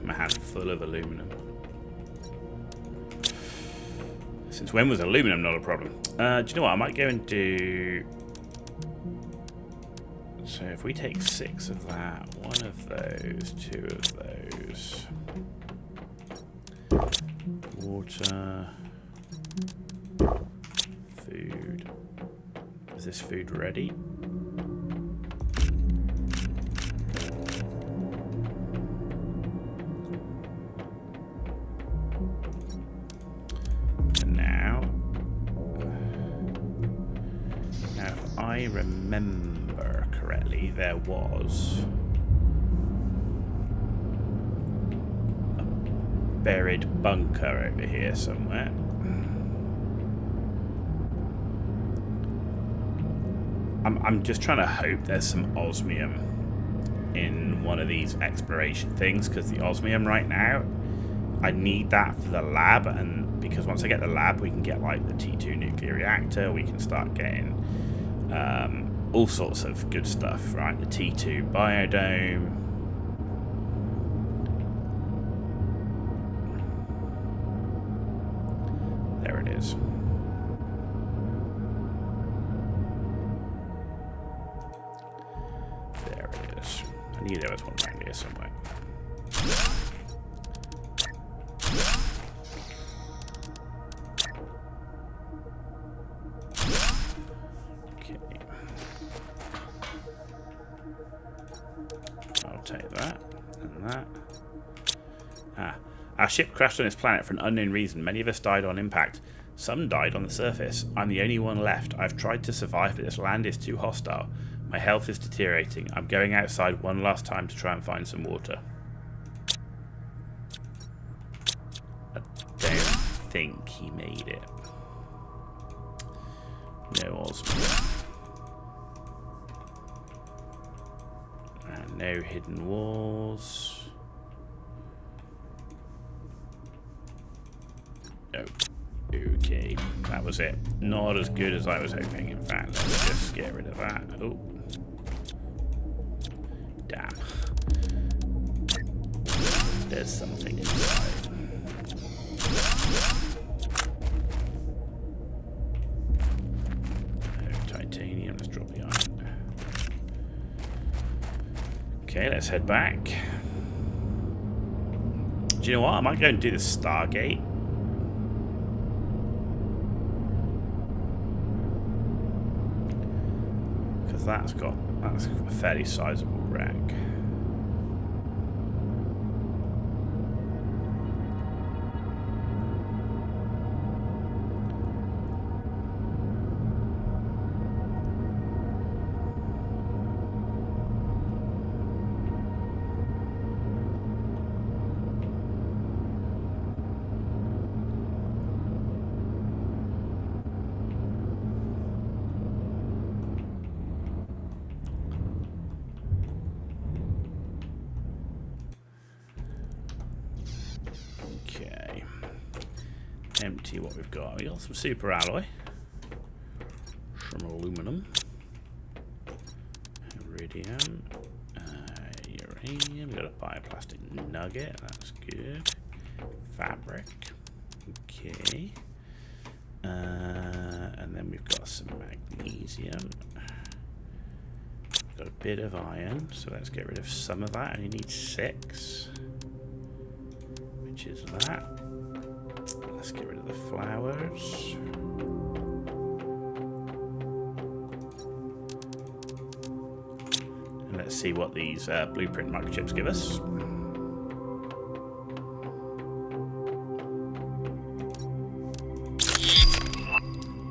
My hand's full of aluminum. Since when was aluminum not a problem? Do you know what? I might go and do... So if we take 6 of that, 1 of those, 2 of those... Water... Food... Is this food ready? And now if I remember correctly, there was a buried bunker over here somewhere. I'm just trying to hope there's some osmium in one of these exploration things, because the osmium right now, I need that for the lab, and because once I get the lab, we can get like the T2 nuclear reactor, we can start getting all sorts of good stuff, right? The T2 biodome. There it is. I knew there was one around here somewhere. Okay. I'll take that and that. Our ship crashed on this planet for an unknown reason. Many of us died on impact. Some died on the surface. I'm the only one left. I've tried to survive, but this land is too hostile. My health is deteriorating. I'm going outside one last time to try and find some water. I don't think he made it. No Osmium. And no hidden walls. No. Okay, that was it. Not as good as I was hoping. In fact, let's just get rid of that. Oh. Damn. There's something inside. No titanium. Let's drop the iron. Okay, let's head back. Do you know what? I might go and do the Stargate. Because that's a fairly sizable wreck. Empty what we've got. We got some super alloy, some aluminum, iridium, uranium. We got a bioplastic nugget. That's good. Fabric. Okay. And then we've got some magnesium. We've got a bit of iron, so let's get rid of some of that. I only need 6, which is that. Let's get rid of the flowers. And let's see what these blueprint microchips give us.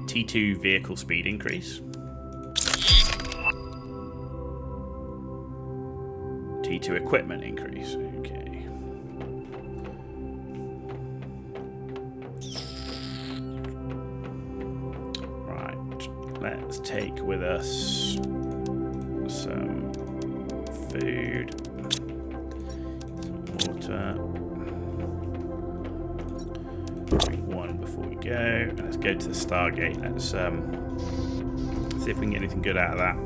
T2 vehicle speed increase. T2 equipment increase. Okay. Let's take with us some food, some water. Drink one before we go. Let's go to the Stargate. Let's see if we can get anything good out of that.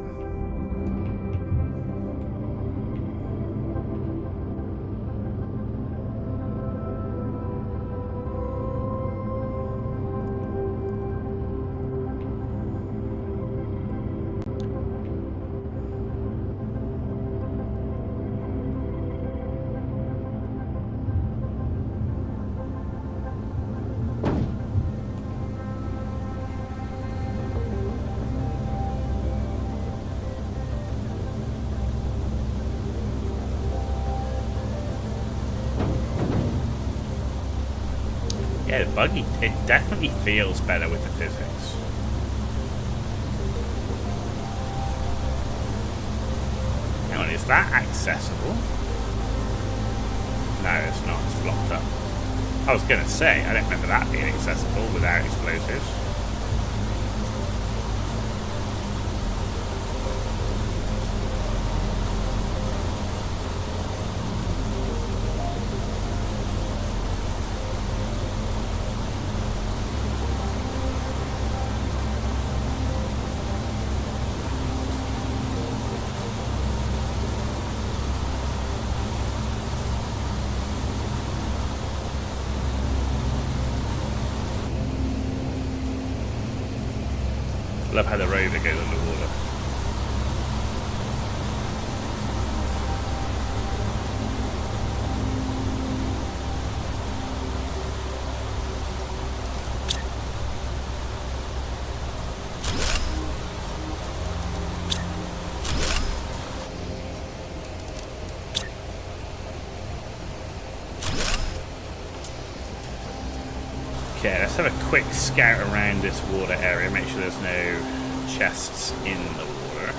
Yeah, the buggy, it definitely feels better with the physics. Hang on, is that accessible? No, it's not. It's blocked up. I was going to say, I don't remember that being accessible without explosives. I love how the rover goes underwater. Okay, let's have a quick scout around this water area, make sure there's no chests in the water.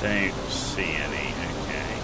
Don't see any. Okay.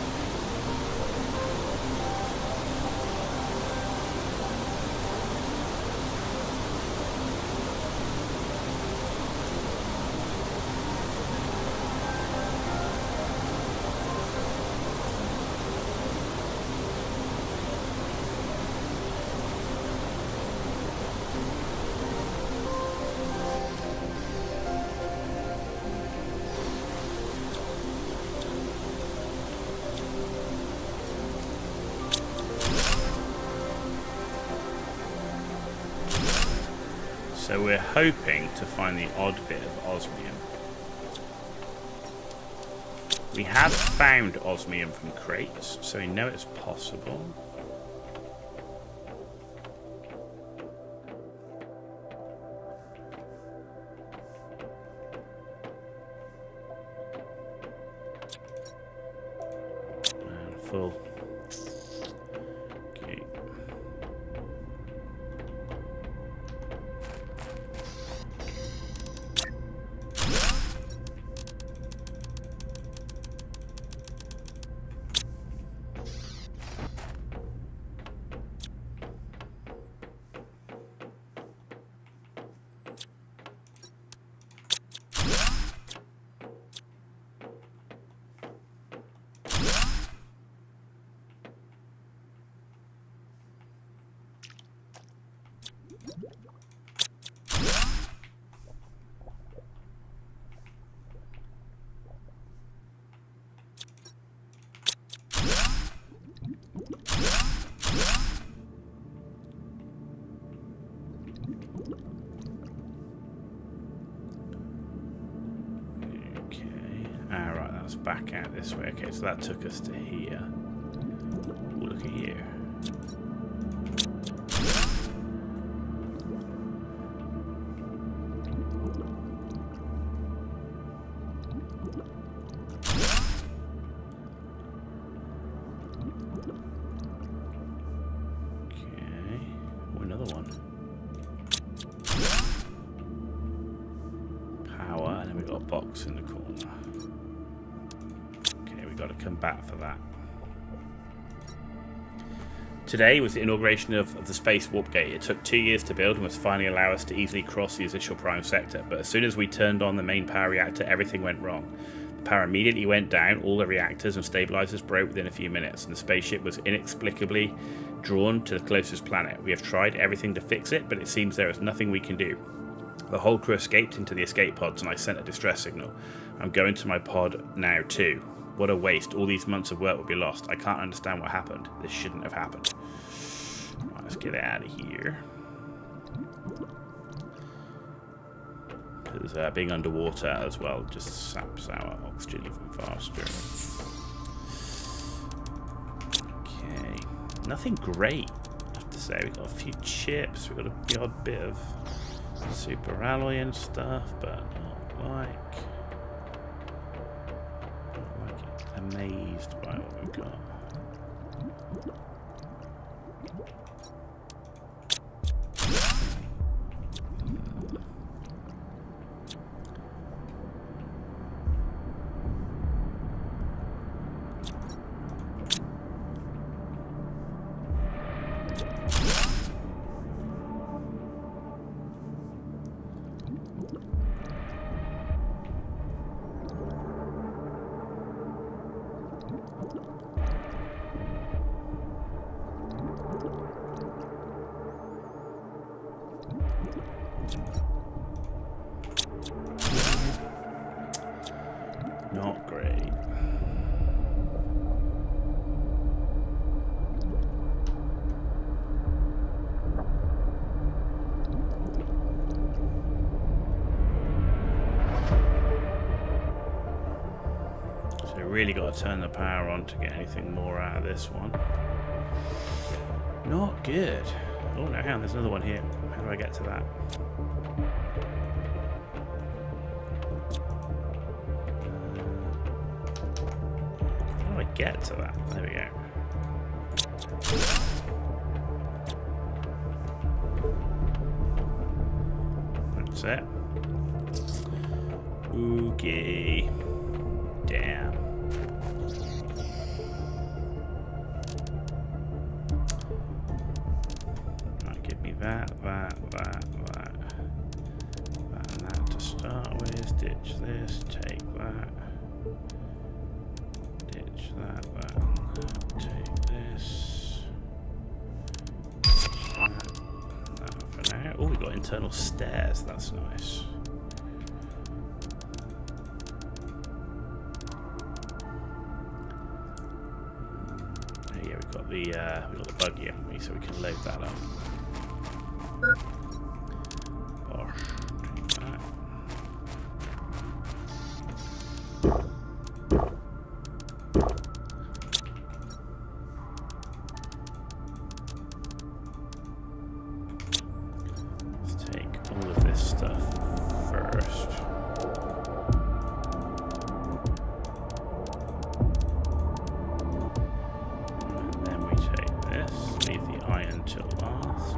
So we're hoping to find the odd bit of osmium. We have found osmium from crates, so we know it's possible. And full. Okay. Back out this way. Okay, so that took us to here. Ooh, look at you. Okay, oh, another one. Power, and then we've got a box in the corner. Got to come back for that. Today was the inauguration of the Space Warp Gate. It took 2 years to build and was finally allow us to easily cross the initial prime sector, but as soon as we turned on the main power reactor, everything went wrong. The power immediately went down, all the reactors and stabilizers broke within a few minutes, and the spaceship was inexplicably drawn to the closest planet. We have tried everything to fix it, but it seems there is nothing we can do. The whole crew escaped into the escape pods and I sent a distress signal. I'm going to my pod now too. What a waste. All these months of work will be lost. I can't understand what happened. This shouldn't have happened. Right, let's get out of here. Because being underwater as well just saps our oxygen even faster. Okay. Nothing great, I have to say. We've got a few chips. We've got the odd bit of super alloy and stuff, but not like... amazed by what we've got. Not great. So we really got to turn the power on to get anything more out of this one. Not good. Oh no, hang on, there's another one here. How do I get to that? Get to that. There we go. That's it. Okay. Damn. Take that. Ditch that. Take this. That for now. Oh, we got internal stairs. That's nice. Yeah, we got the buggy, haven't we? So we can load that up. Bosh. Take that. Let's take all of this stuff first. Till last.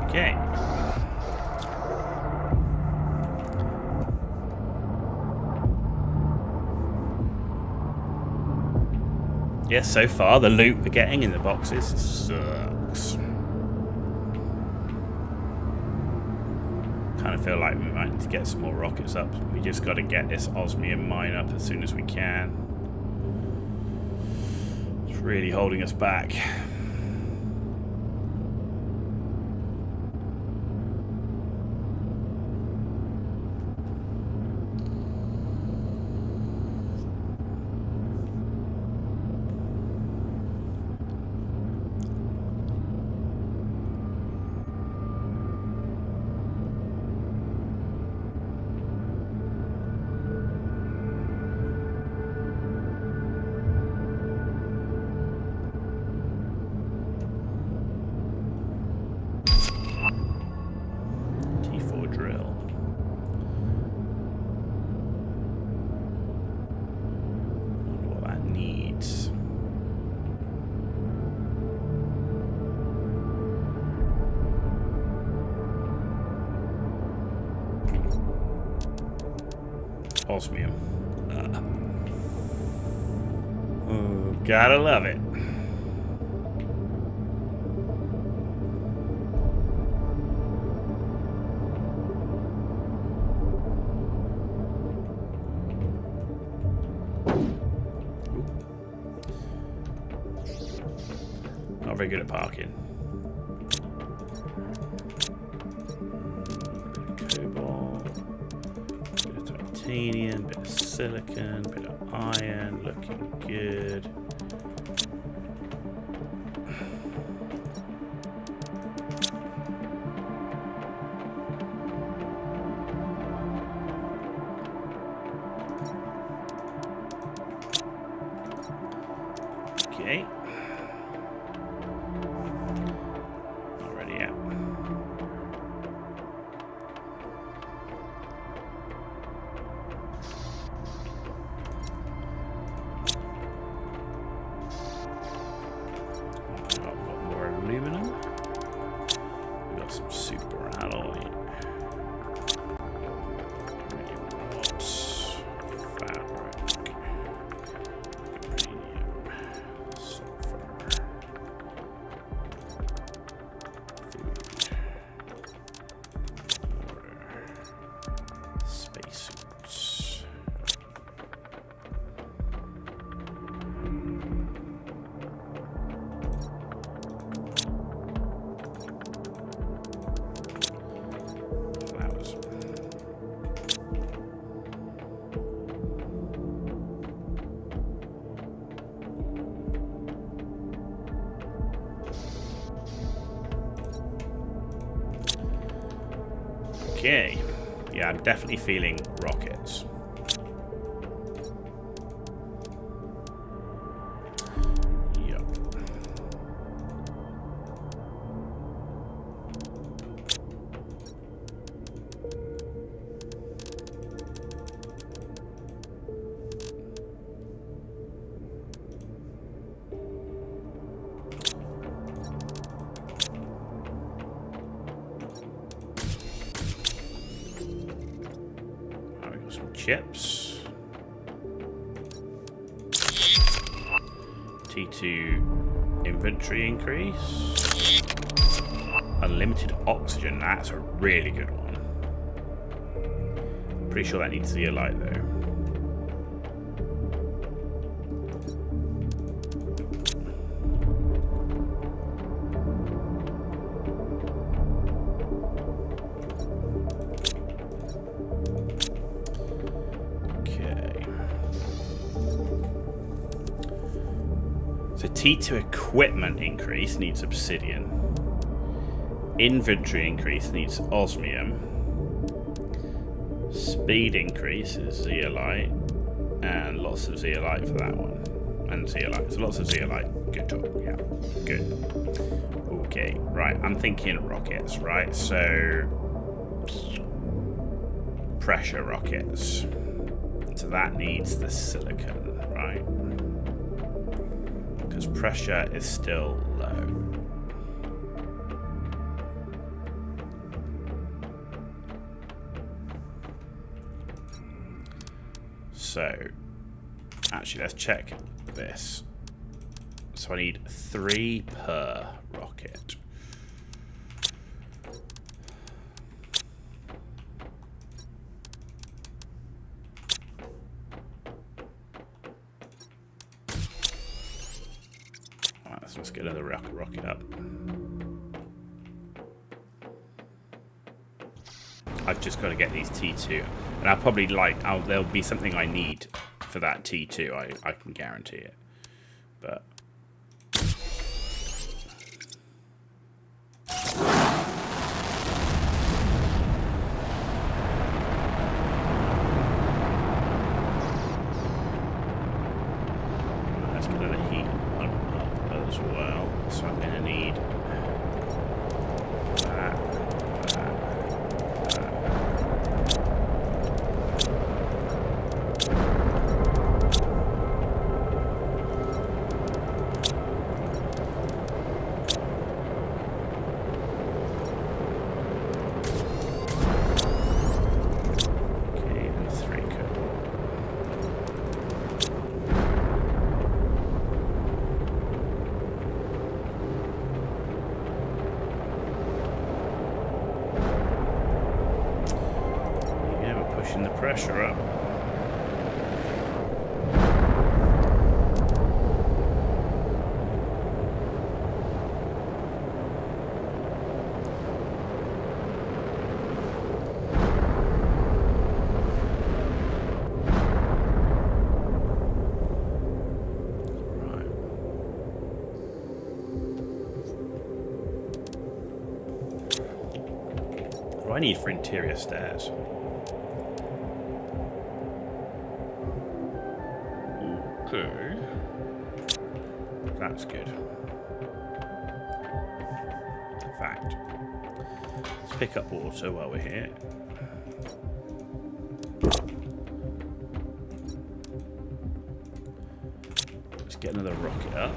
Okay. Yes, so far the loot we're getting in the boxes sucks. Kind of feel like we might need to get some more rockets up. We just got to get this osmium mine up as soon as we can. It's really holding us back. Osmium. Oh, gotta love it. Not very good at parking. Titanium, bit of silicon, bit of iron, looking good. Okay. Not ready yet. Aluminum. We got some super alloy. Rocks. Fabric. Uranium. Sulfur. Food. Water. Spacesuits. Okay, yeah, I'm definitely feeling rockets. Yep. Chips. T2 inventory increase. Unlimited oxygen. That's a really good one. Pretty sure that needs zeolite though. So T2 equipment increase needs obsidian. Inventory increase needs osmium. Speed increase is zeolite. And lots of zeolite for that one. And zeolite. So lots of zeolite. Good talk. Yeah. Good. Okay. Right. I'm thinking rockets, right? So pressure rockets. So that needs the silicon, right? Because pressure is still low. So, actually, let's check this. So I need 3 per rocket. Let's get another rocket up. I've just got to get these T2, and I'll probably there'll be something I need for that T2. I can guarantee it, but. Let's get another heat one up as well. So I'm going to need that. Okay, and 3 code. Pushing the pressure up. Right. What do I need for interior stairs? Okay. That's good. In fact, let's pick up water while we're here. Let's get another rocket up.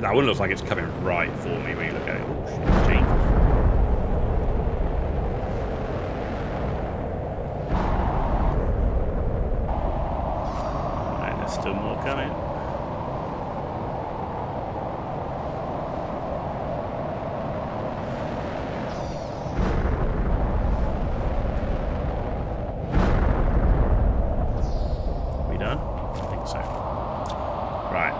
That one looks like it's coming right for me when you look at it. Oh, shit, it changes. Right, there's still more coming. Are we done? I think so. Right.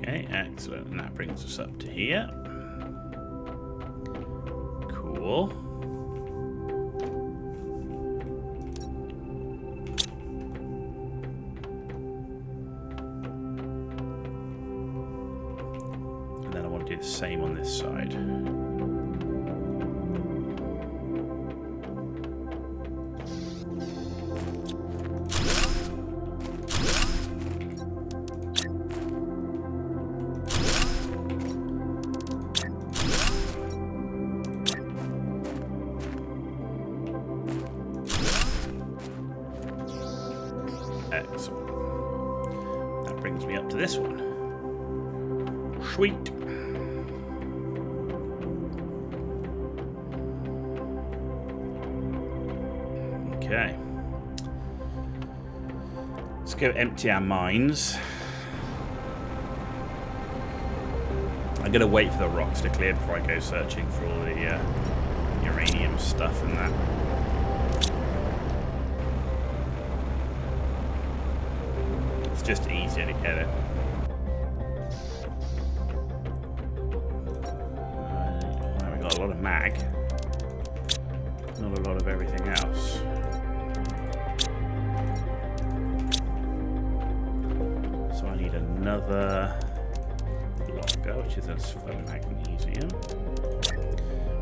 Okay, excellent. And that brings us up to here. Cool. And then I want to do the same on this side. Excellent. That brings me up to this one. Sweet. Okay. Let's go empty our mines. I'm going to wait for the rocks to clear before I go searching for all the uranium stuff and that. Just easier to get it. We got a lot of mag, not a lot of everything else. So I need another locker, which is as for magnesium.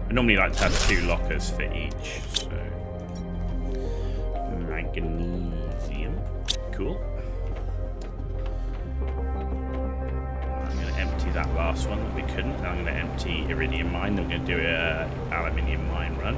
I normally like to have 2 lockers for each, so magnesium, cool. That last one that we couldn't. Then I'm going to empty iridium mine. Then we're going to do a aluminium mine run.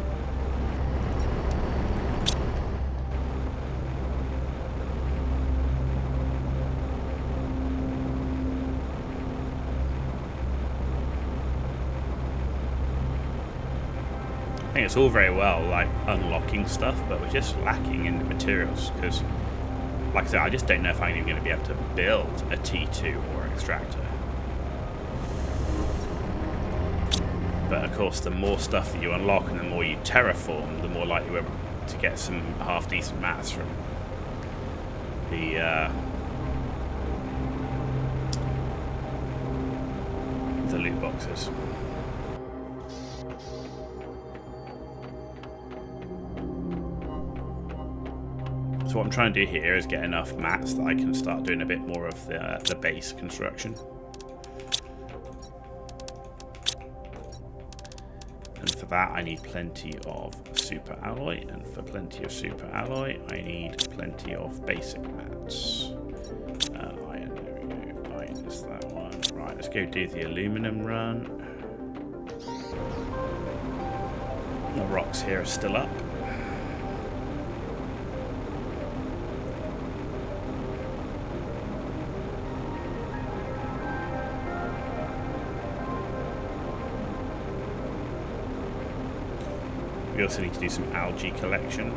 I think it's all very well like unlocking stuff, but we're just lacking in the materials because, like I said, I just don't know if I'm even going to be able to build a T2 or extractor. But of course, the more stuff that you unlock and the more you terraform, the more likely we're to get some half-decent mats from the loot boxes. So what I'm trying to do here is get enough mats that I can start doing a bit more of the base construction. That I need plenty of super alloy, and for plenty of super alloy I need plenty of basic mats. Iron, there we go. Iron is that one. Right, let's go do the aluminum run. The rocks here are still up. We also need to do some algae collection.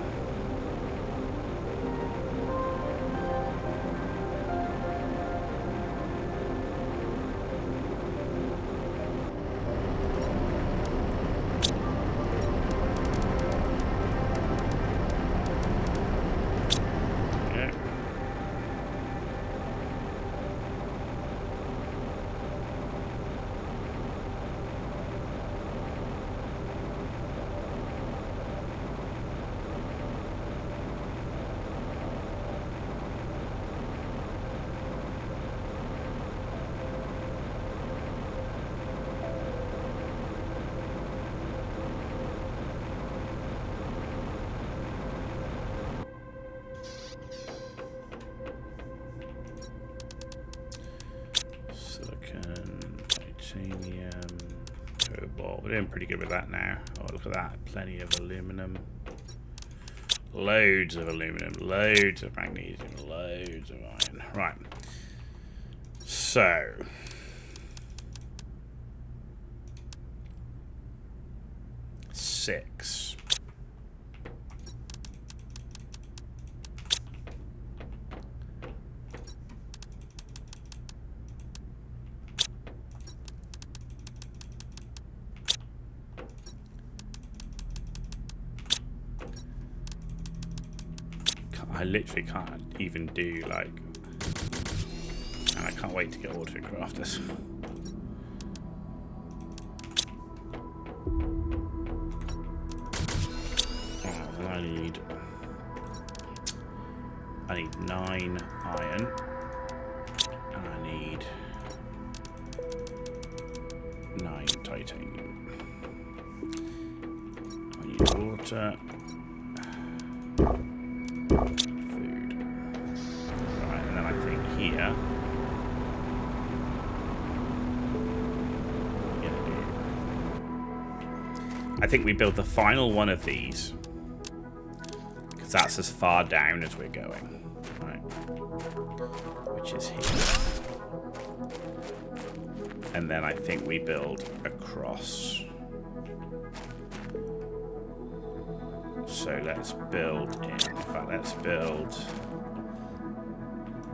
Cobalt. We're doing pretty good with that now. Oh, look at that. Plenty of aluminum. Loads of aluminum. Loads of magnesium. Loads of iron. Right. So. Six. I literally can't even do like, and I can't can't wait to get auto-crafters. Oh, I need 9 iron. And I need 9 titanium. I need water. Food. Right, and then I think here. I think we build the final one of these. Because that's as far down as we're going. Right. Which is here. And then I think we build across. So let's build in fact, let's build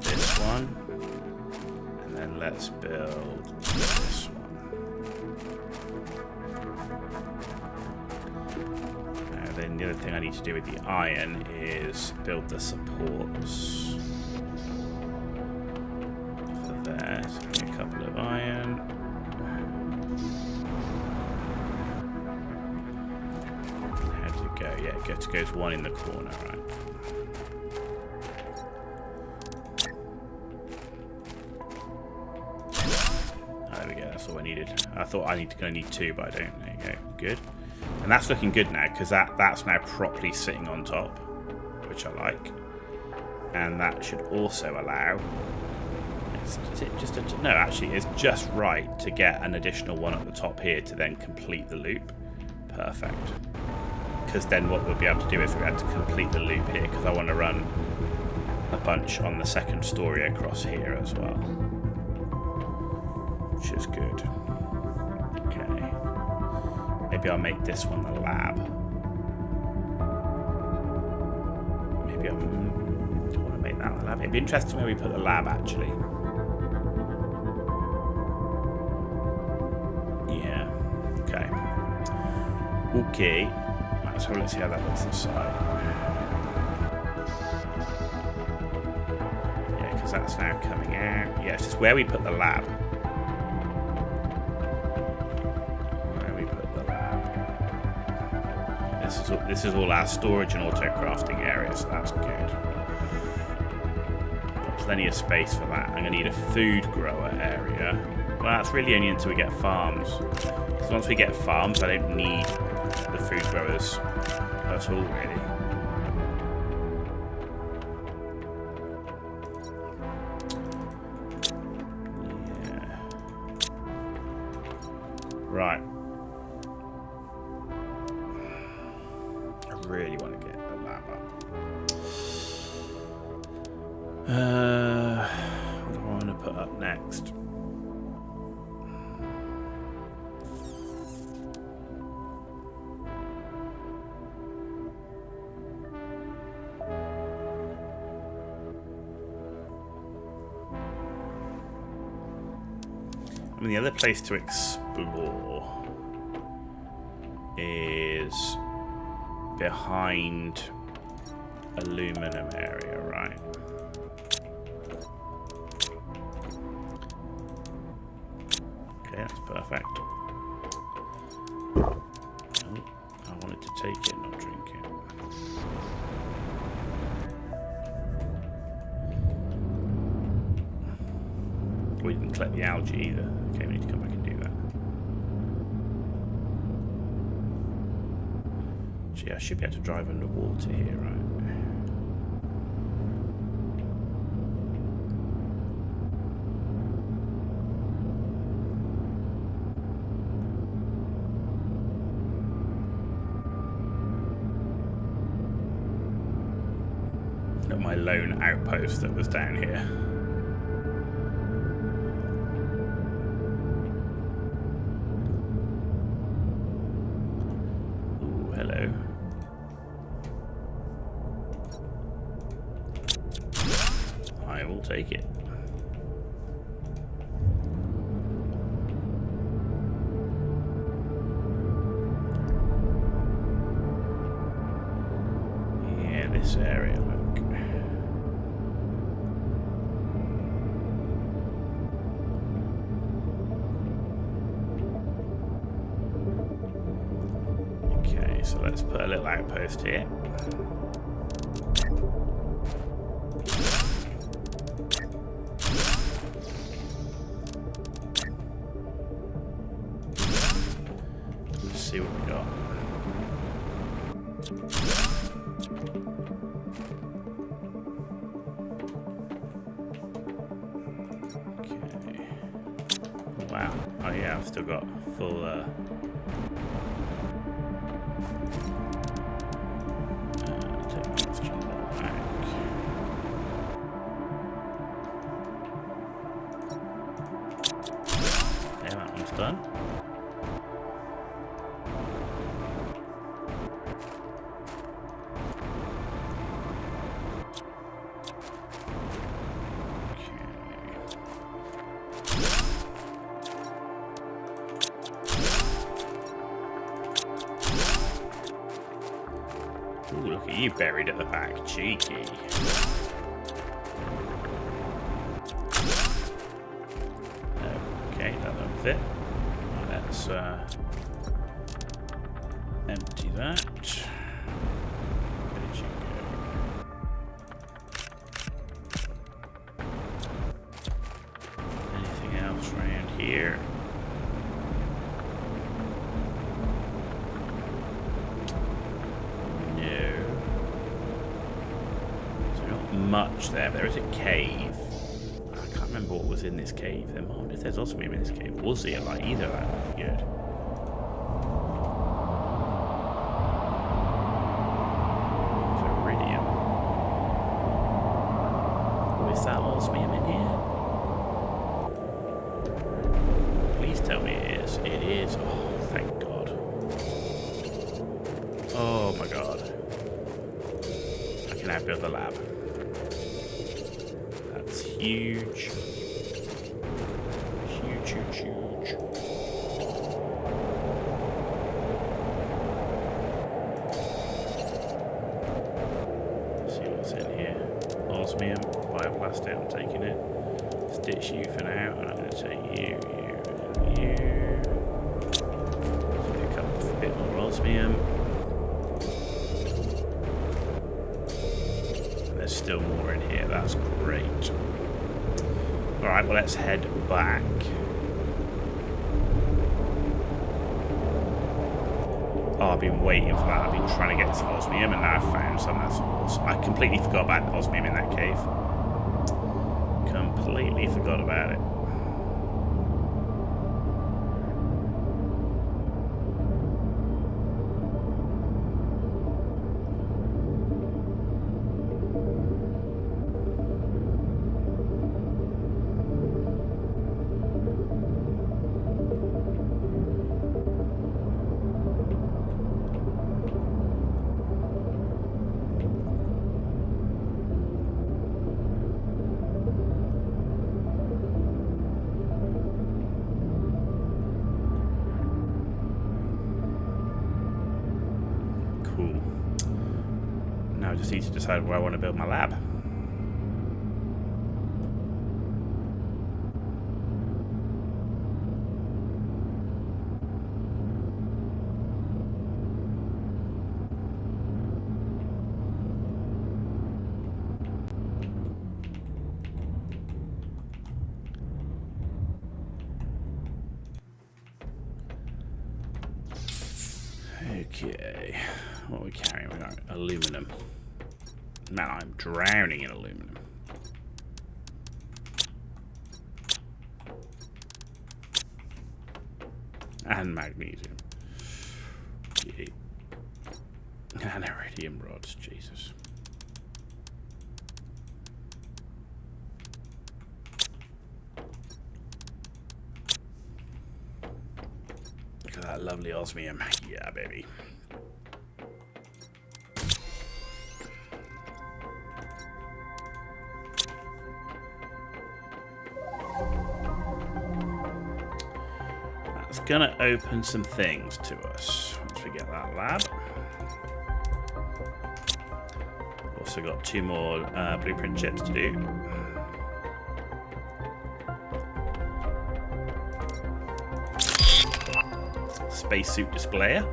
this one. And then let's build this one. Then the other thing I need to do with the iron is build the supports for there. So give me a couple of iron. How'd it go? Yeah, it goes one in the corner, right? Oh, there we go. That's all I needed. I thought gonna need 2, but I don't. There you go. Good. And that's looking good now, because that's now properly sitting on top, which I like. And that should also allow... Is it just a... No, actually, it's just right to get an additional one at the top here to then complete the loop. Perfect. Because then what we'll be able to do is we'll be able to complete the loop here, because I want to run a bunch on the second story across here as well. Which is good. Okay. Maybe I'll make this one the lab. Maybe I don't want to make that the lab. It'd be interesting where we put the lab, actually. Yeah. Okay. Okay. Right, so let's see how that looks inside. Yeah, because that's now coming out. Yeah, it's just where we put the lab. This is all our storage and auto-crafting areas, so that's good. Got plenty of space for that. I'm going to need a food grower area. Well, that's really only until we get farms. Because once we get farms, I don't need the food growers at all, really. Yeah. Right. Really want to get the lab up. What do I want to put up next? I mean, the other place to explore is behind aluminum area, right? Okay, that's perfect. Oh, I wanted to take it, not drink it. We didn't collect the algae either. Okay, we need to come back and do that. Yeah, I should be able to drive underwater here, right? At my lone outpost that was down here. Ooh, hello. I will take it. Yeah, this area, look. so let's put a little outpost here. Let's see what we got. Wow. Oh yeah, I've still got full yeah, that one's done. Ooh, look at you buried at the back. Cheeky. Okay, that don't fit. Right, let's empty that. Where did you go? Anything else around here? Much there, but there is a cave. I can't remember what was in this cave. I wonder if there's osmium in this cave. We'll see a lot either. That would be good. Iridium. Oh, is that osmium in here? Please tell me it is. It is. Oh, thank God. Oh my God. I can now build the lab. Huge. Huge, huge, huge. Let's see what's in here. Osmium, bioplastic, I'm taking it. Stitch you for now, and I'm going to take you, and you. Let's pick up a bit more osmium. And there's still more in here, that's great. Alright, well, let's head back. Oh, I've been waiting for that. I've been trying to get some osmium, and now I've found some. That's awesome. I completely forgot about the osmium in that cave. Completely forgot about it. Now I just need to decide where I want to build my lab. Okay, what are we carrying? We got aluminum. Man, I'm drowning in aluminum. And magnesium. Okay. And iridium rods, Jesus. Look at that lovely osmium. Yeah, baby. That's gonna open some things to us once we get that lab. Also got 2 more blueprint chips to do. Spacesuit displayer.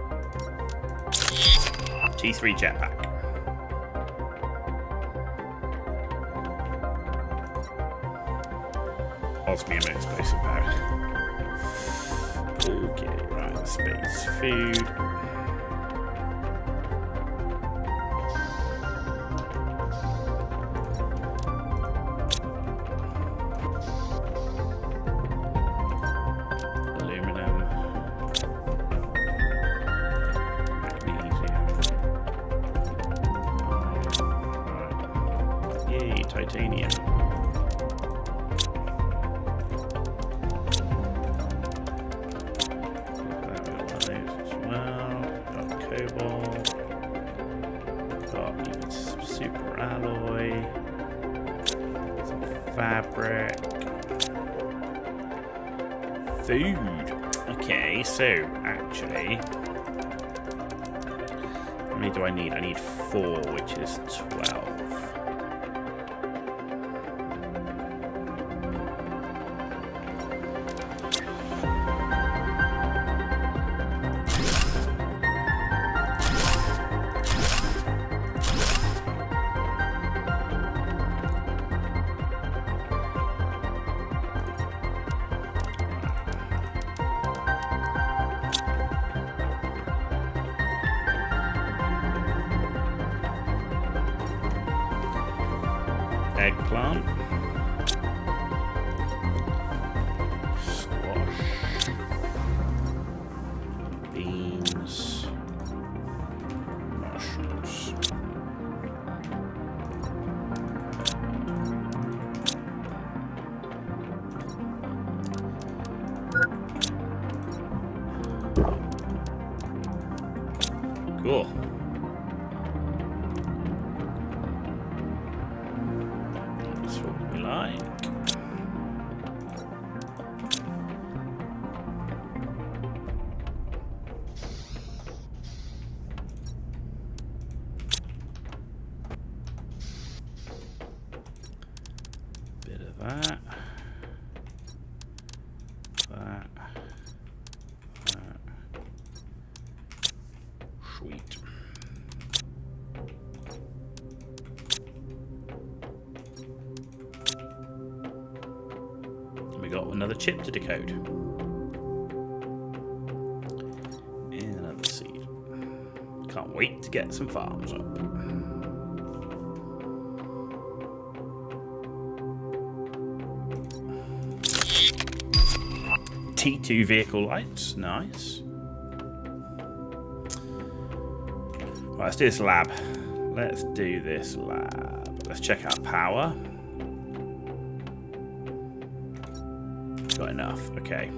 T3 jetpack. Osmium explosive power. Okay, right, space, food. Aluminum. Magnesium. Right. Yay, titanium. Super alloy, some fabric, food. Okay, so actually, how many do I need? I need 4, which is 12. Eggplant, squash, beans, mushrooms. Cool. That's what we like. Bit of that. That. That. Sweet. We got another chip to decode. And another seed. Can't wait to get some farms up. T2 vehicle lights, nice. Right, let's do this lab. Let's do this lab. Let's check out power. Got enough, okay.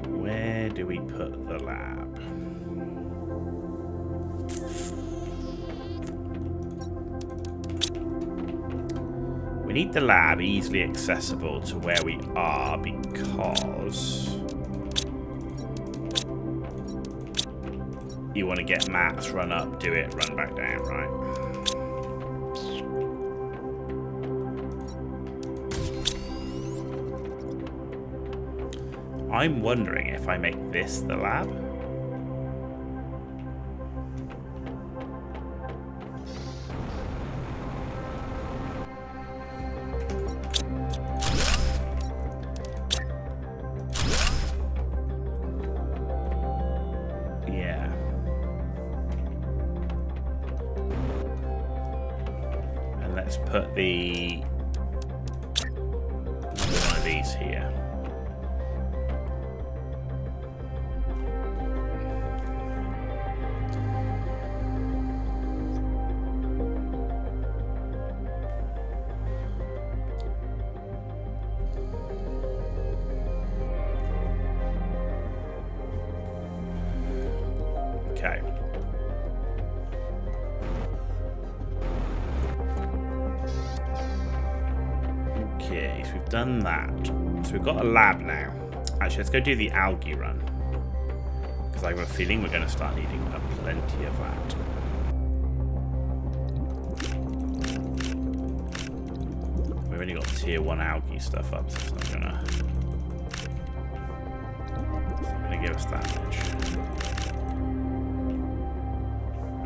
Where do we put the lab? We need the lab easily accessible to where we are because you want to get maps, run up, do it, run back down, right? I'm wondering if I make this the lab. Yeah. And let's put the one of these here. Okay. Okay, so we've done that. So we've got a lab now. Actually, let's go do the algae run. Because I have a feeling we're going to start needing plenty of that. We've only got tier 1 algae stuff up, so it's not going to to give us that much.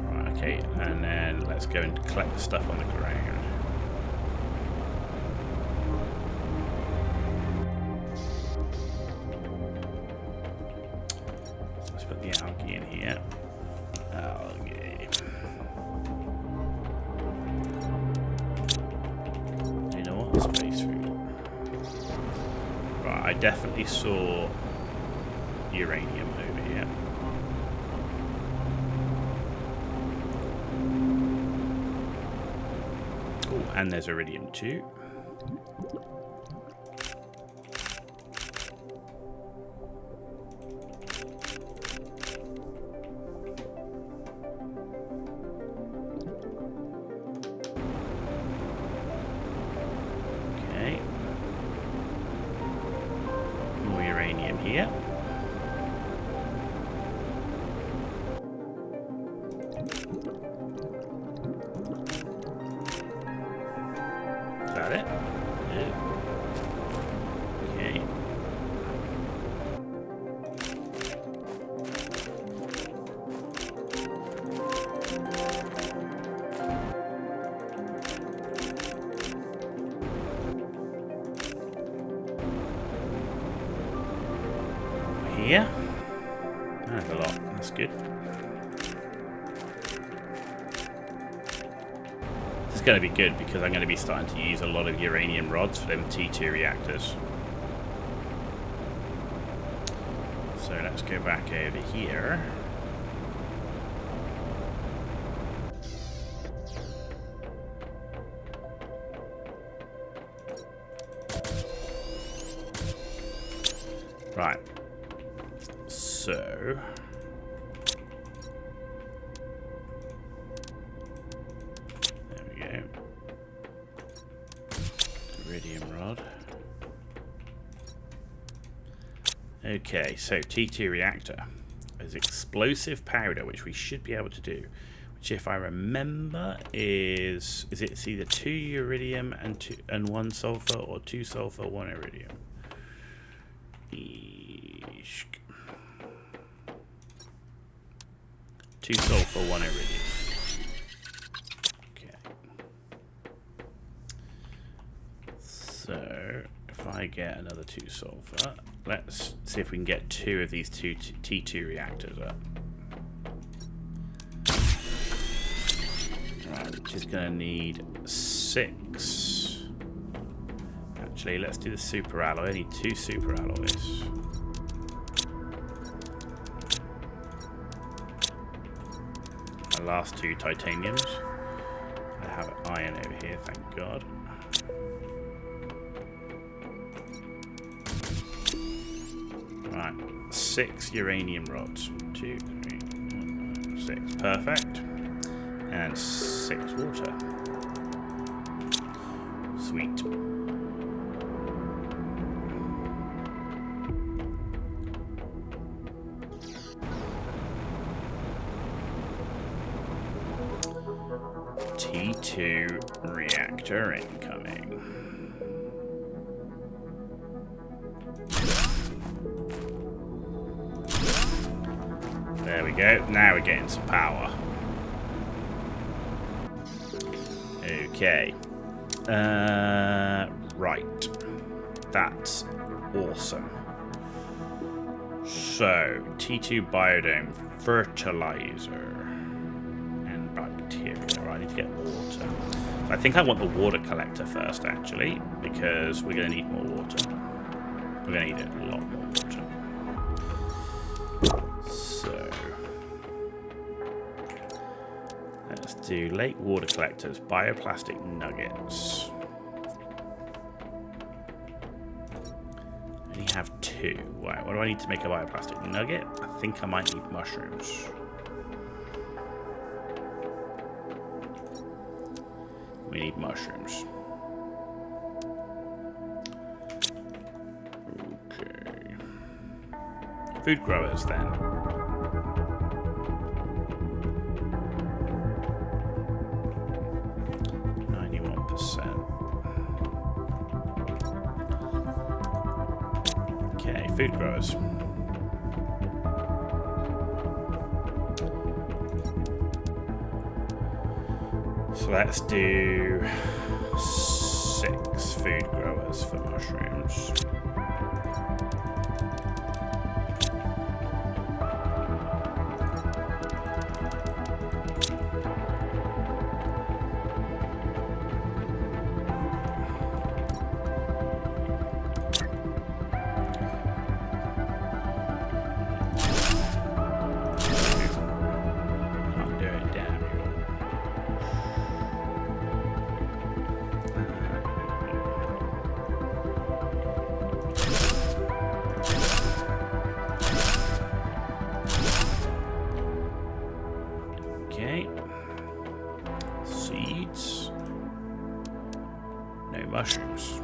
Alright, okay, and then let's go and collect the stuff on the ground. So let's put the algae in here. Algae. You know what? Space food. Right, I definitely saw uranium over here. Oh, and there's iridium too. Okay. More uranium here. Is that it? Yeah. Okay. Here. That's a lot. That's good. This is going to be good because I'm going to be starting to use a lot of uranium rods for them T2 reactors. So let's go back over here. Right. So there we go. Iridium rod. Okay, so T2 reactor is explosive powder, which we should be able to do. Which, if I remember, is it's either 2 uridium and 1 sulfur, or 2 sulfur, 1 iridium. 2 sulfur, 1 iridium. Okay. So if I get another 2 sulfur, let's see if we can get 2 of these T2 reactors up. Right, which is going to need 6. Actually, let's do the super alloy. I need 2 super alloys. My last 2 titaniums. I have iron over here, thank God. Right, 6 uranium rods. 2, 3, 6. Perfect. And 6 water. Sweet. T2 reactor incoming. There we go. Now we're getting some power. Okay. Right. That's awesome. So, T2 biodome, fertilizer, and bacteria. Right, I need to get water. I think I want the water collector first, actually, because we're going to need more water. We're going to need a lot more water. So, let's do lake water collectors, bioplastic nuggets. I only have 2. Right, what do I need to make a bioplastic nugget? I think I might need mushrooms. We need mushrooms. Okay. Food growers then. Okay, food growers. let's do 6 food growers for mushrooms. Seeds. No mushrooms.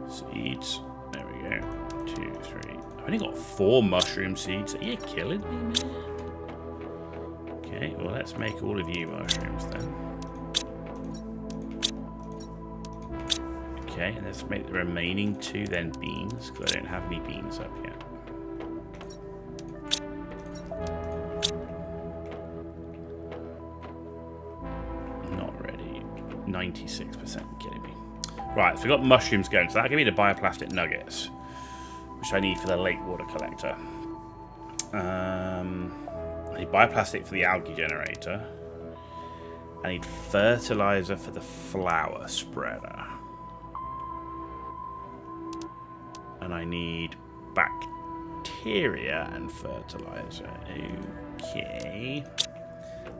Seeds. There we go. 2, 3. I've only got 4 mushroom seeds. Are you killing me, man? Okay, well, let's make all of you mushrooms then. Okay, and let's make the remaining 2 then beans, because I don't have any beans up yet. Not ready. 96% kidding me. Right, so we've got mushrooms going, so that'll give me the bioplastic nuggets, which I need for the lake water collector. I need bioplastic for the algae generator. I need fertilizer for the flower spreader. And I need bacteria and fertilizer. Okay.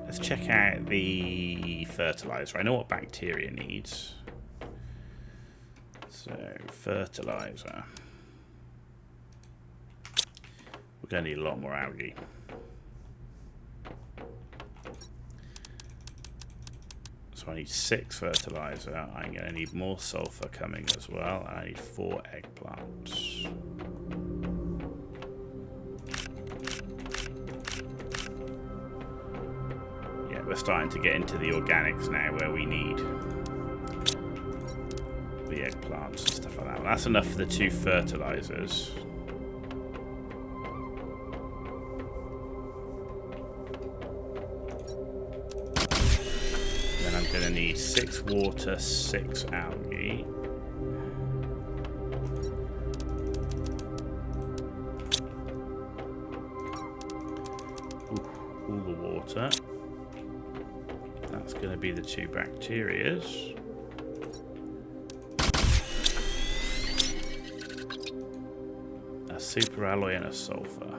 Let's check out the fertilizer. I know what bacteria needs. So, fertilizer. We're going to need a lot more algae. So I need 6 fertilizer. I'm going to need more sulfur coming as well. I need 4 eggplants. Yeah, we're starting to get into the organics now where we need the eggplants and stuff like that. Well, that's enough for the 2 fertilizers. I'm going to need 6 water, 6 algae. Ooh, all the water. That's going to be the 2 bacterias. A super alloy and a sulfur.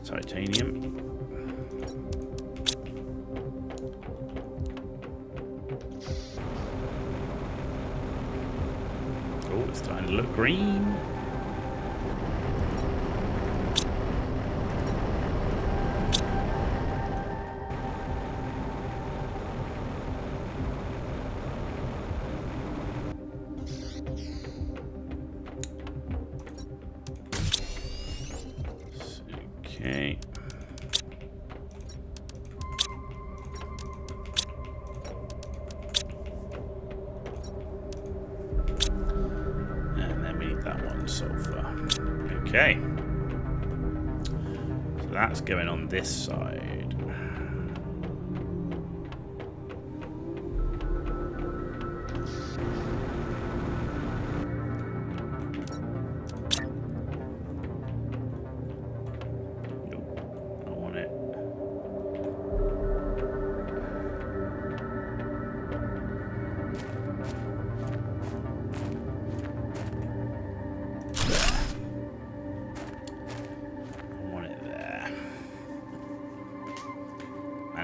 Titanium. Oh, it's starting to look green. Okay. And then we need that one sulfur. Okay. So that's going on this side.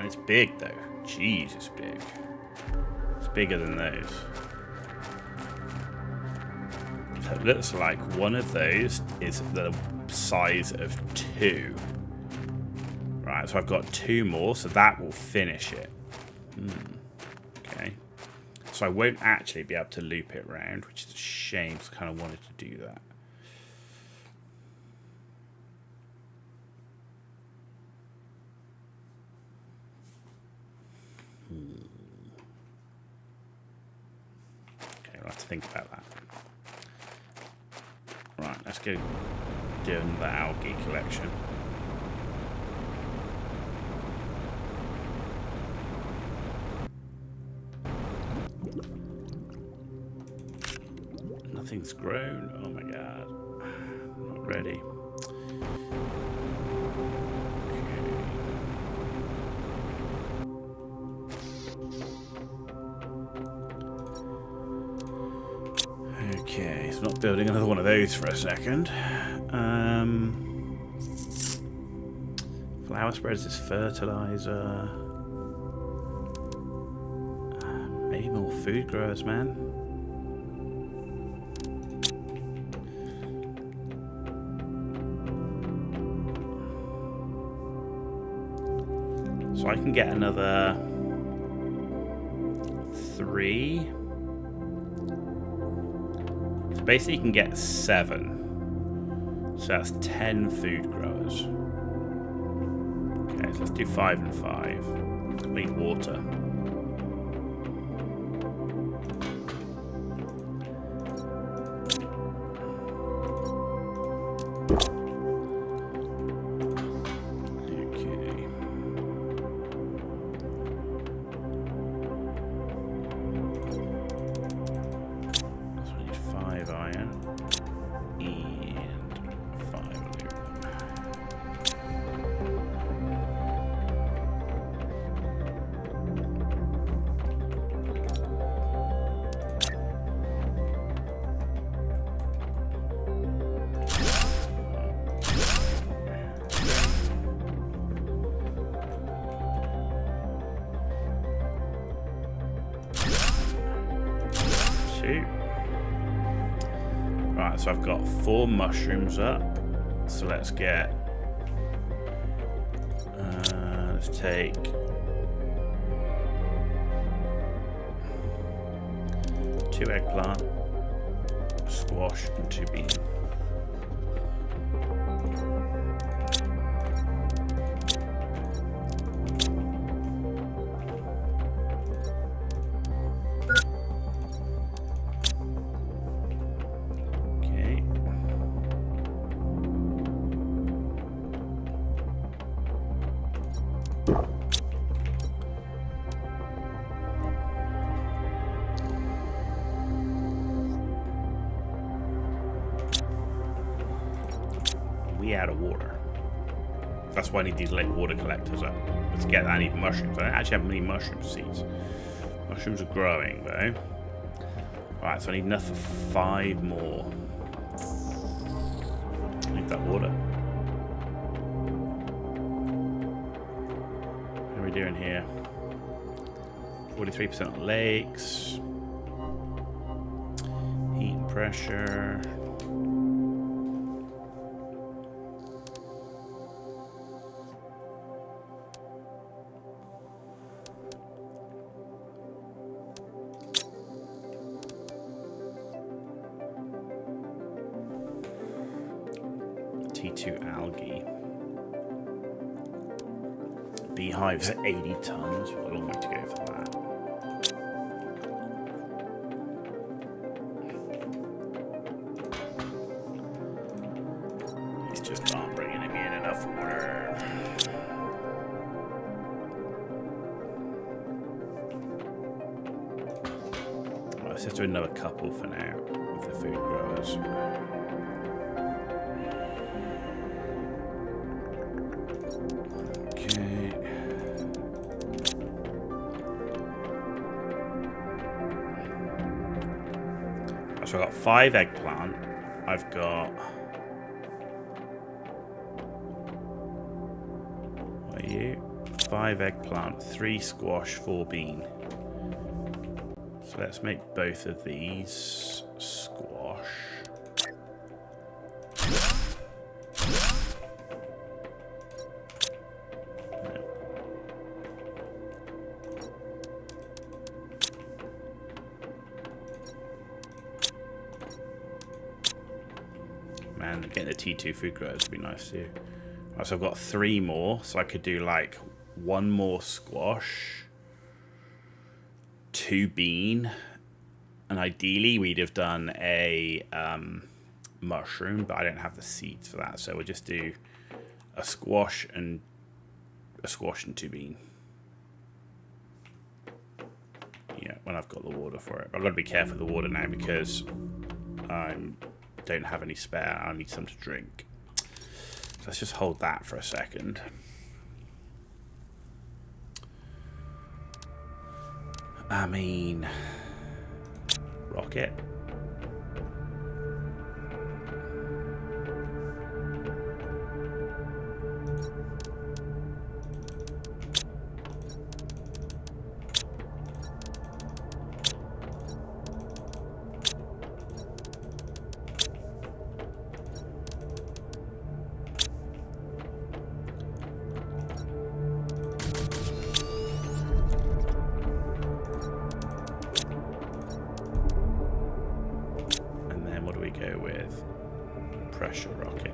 It's big though. Jeez, it's big. It's bigger than those. So it looks like one of those is the size of 2. Right, so I've got 2 more, so that will finish it. Okay. So I won't actually be able to loop it round, which is a shame, because I kind of wanted to do that. Okay, I'll have to think about that. Right. let's go doing the algae collection. Nothing's grown. Oh my god. Not ready. Okay, so not building another one of those for a second. Flower spreads is fertilizer. Maybe more food growers, man. So I can get another 3. So basically you can get 7. So that's 10 food growers. Okay, so let's do 5 and 5. We need water. Right, so I've got 4 mushrooms up. So let's get... let's take... 2 eggplant, squash, and 2 beans. We out of water. That's why I need these lake water collectors up. Let's get that. I need mushrooms. I don't actually have many mushroom seeds. Mushrooms are growing though. Alright, so I need enough for 5 more. I need that water. What are we doing here? 43% on lakes. Heat and pressure. T2 algae. Beehives at 80 tons. What a long way to go for that. He's just not bringing me in enough water. Let's just do another couple for now with the food growers. So I've got 5 eggplant. I've got... What are you? 5 eggplant, 3 squash, 4 bean. So let's make both of these squash. Man, getting the T2 food growers would be nice too. Right, so I've got 3 more, so I could do like 1 more squash, 2 bean, and ideally we'd have done a mushroom, but I don't have the seeds for that, so we'll just do a squash and two bean. Yeah, when I've got the water for it. But I've got to be careful with the water now because I don't have any spare. I need some to drink. So let's just hold that for a second. I mean, rocket. Go with pressure rocket.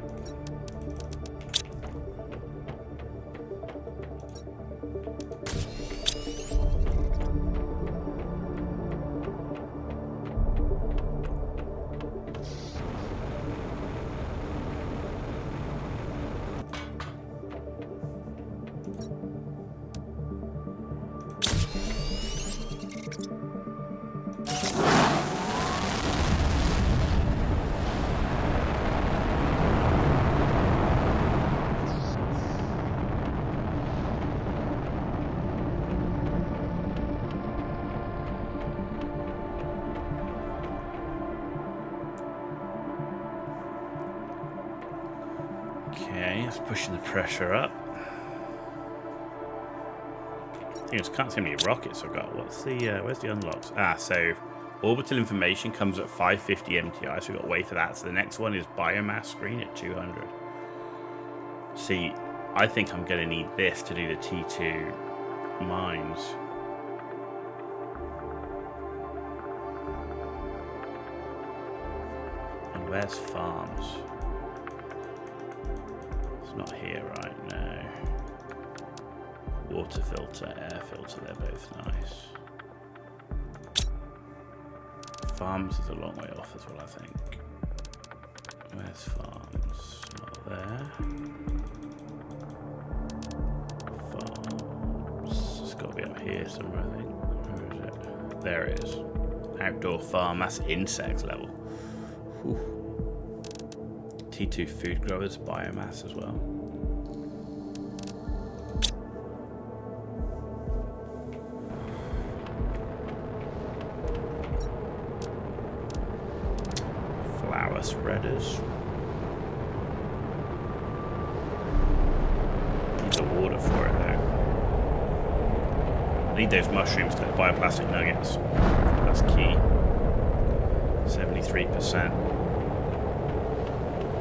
Okay, it's pushing the pressure up. I just can't see how many rockets I've got. What's the where's the unlocks? So orbital information comes at 550 MTI, so we've got to wait for that. So the next one is biomass screen at 200. See, I think I'm going to need this to do the T2 mines. And where's farms? Not here right now. Water filter, air filter, they're both nice. Farms is a long way off as well, I think. Where's farms? Not there. Farms. It's got to be up here somewhere, I think. Where is it? There it is. Outdoor farm, that's insect level. Whew. T2 food growers, biomass as well. Flower spreaders. Need the water for it though. I need those mushrooms to bioplastic nuggets. That's key. 73%.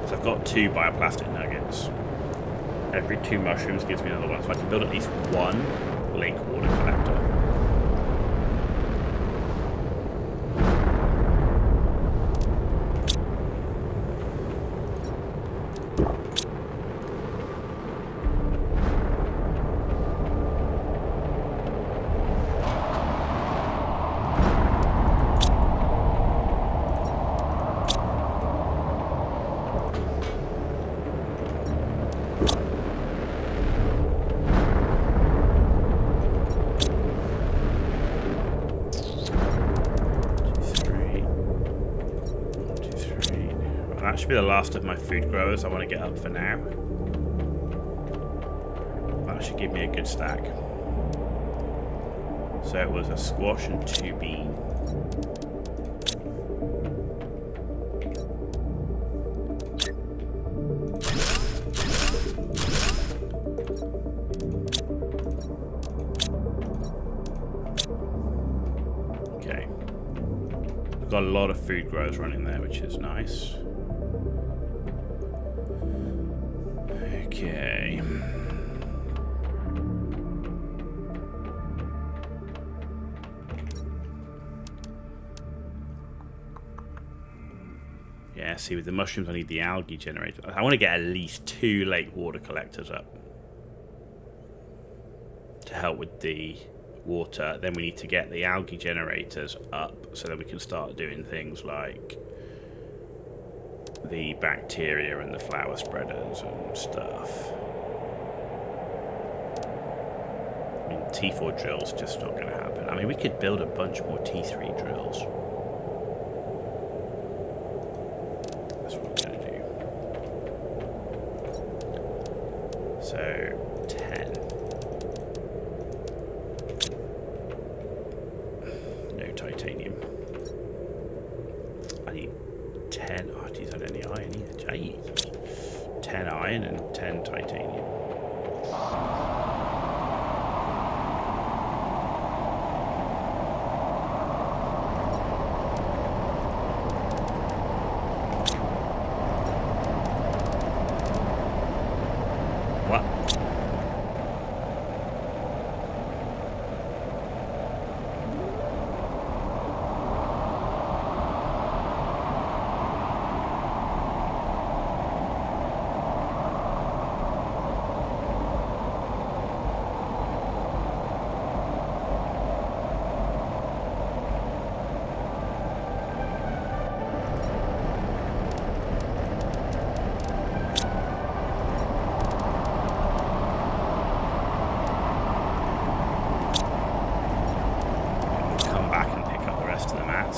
So I've got 2 bioplastic nuggets. Every 2 mushrooms gives me another one, so I can build at least 1 lake water collector. That should be the last of my food growers I want to get up for now. That should give me a good stack. So it was a squash and 2 bean. Okay. We've got a lot of food growers running there, which is nice. Okay. Yeah, see, with the mushrooms I need the algae generator. I want to get at least 2 lake water collectors up to help with the water. Then we need to get the algae generators up so that we can start doing things like the bacteria and the flower spreaders and stuff. I mean, T4 drills just not going to happen. I mean, we could build a bunch more T3 drills. That's what we're going to do. So, 10. No titanium. I need 10. Oh, geez, I don't need iron either. Jeez. 10 iron and 10 titanium.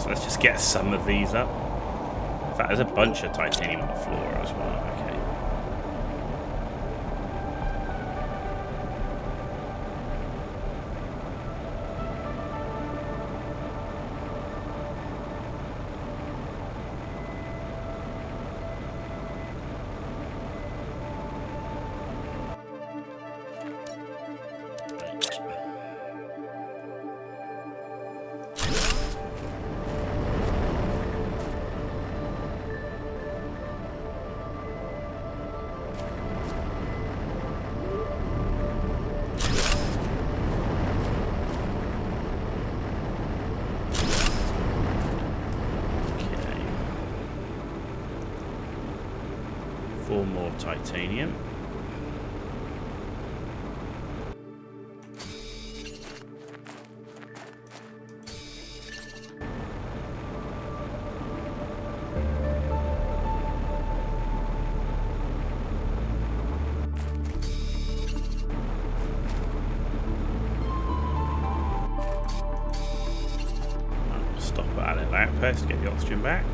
Let's just get some of these up. In fact, there's a bunch of titanium on the floor as well. Okay. Four more titanium. Stop at an outpost, get the oxygen back.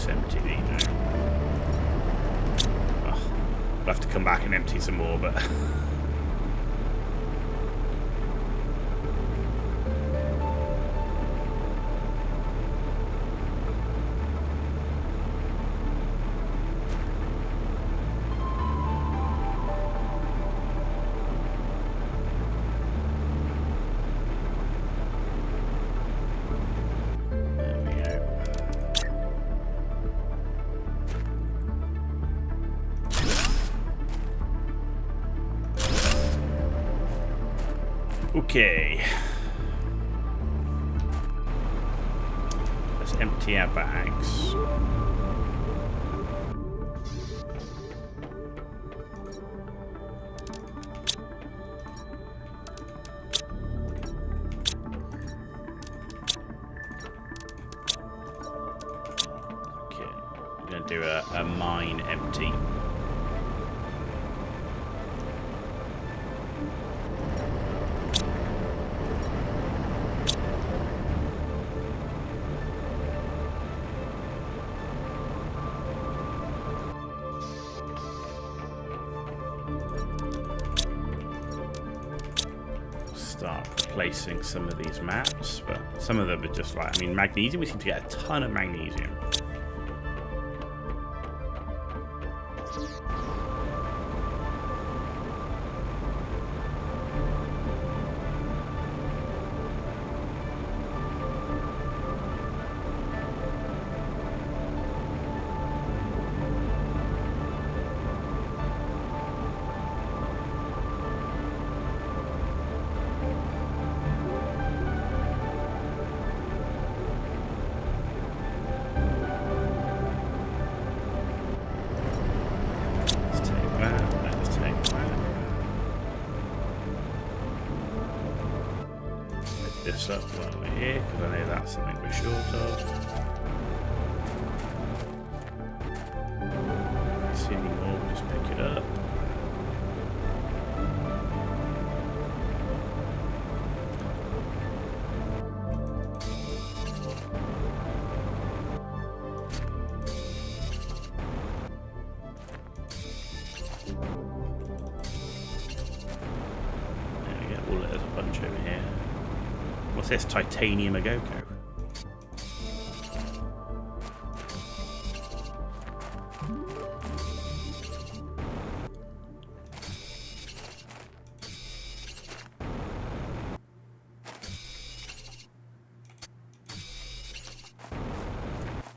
Empty these now. Oh, I'll have to come back and empty some more, but okay. Let's empty our bags. Okay, I'm going to do a mine empty. Start replacing some of these maps, but some of them are just like, I mean, magnesium, we seem to get a ton of magnesium. this up while we're here, because I know that's something we're short of. If I see any more, we'll just pick it up. Over here. What's this? Titanium Agoko.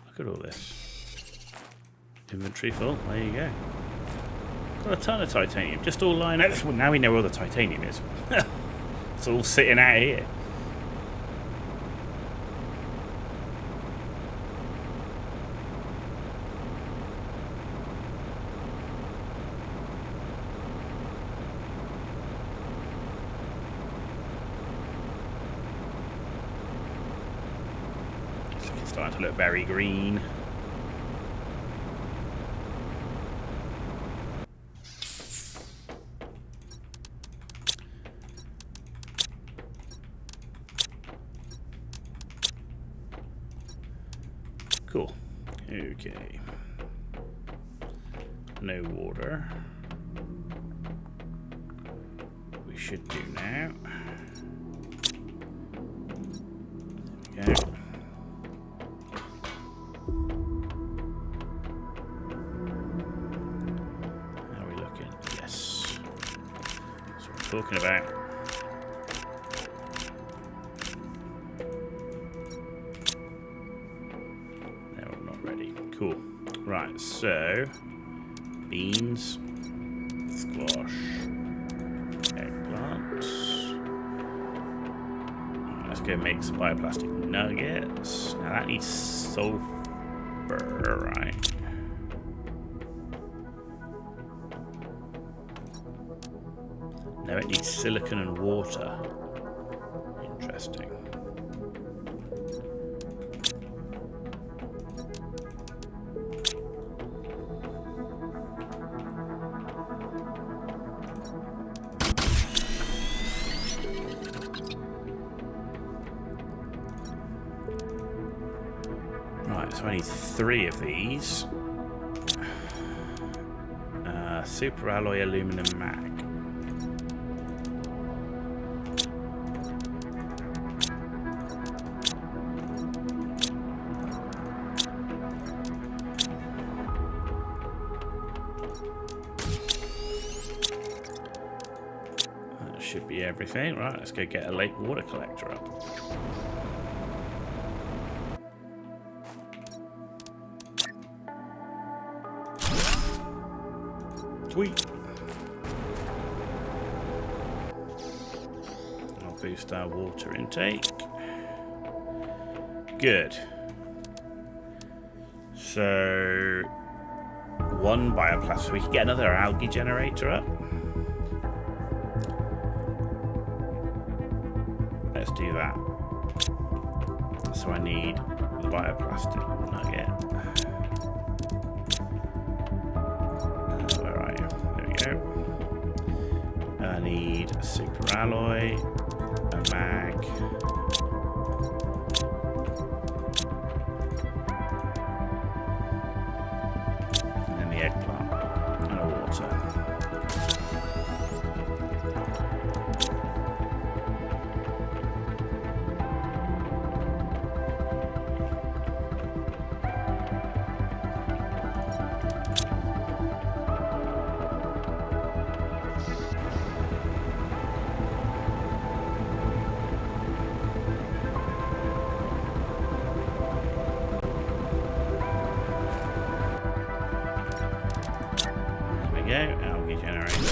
Look at all this. Inventory full. There you go. Got a ton of titanium. Just all lying out. Well, now we know where the titanium is. It's all sitting out here. It's starting to look very green. Cool. Okay. No water. We should do now. There we go. How are we looking? Yes. That's what I'm talking about. Cool. Right, so beans, squash, eggplant. Let's go make some bioplastic nuggets. Now that needs sulfur, right? No, it needs silicon and water. Interesting. Right, so I need 3 of these. Super alloy aluminum mag. That should be everything. Right, let's go get a lake water collector up. Sweet. I'll boost our water intake. Good. So 1 bioplastic. So we can get another algae generator up. Let's do that. So I need the bioplastic nugget. I need a super alloy, a mag, and then the eggplant, and a water. Go, algae generator.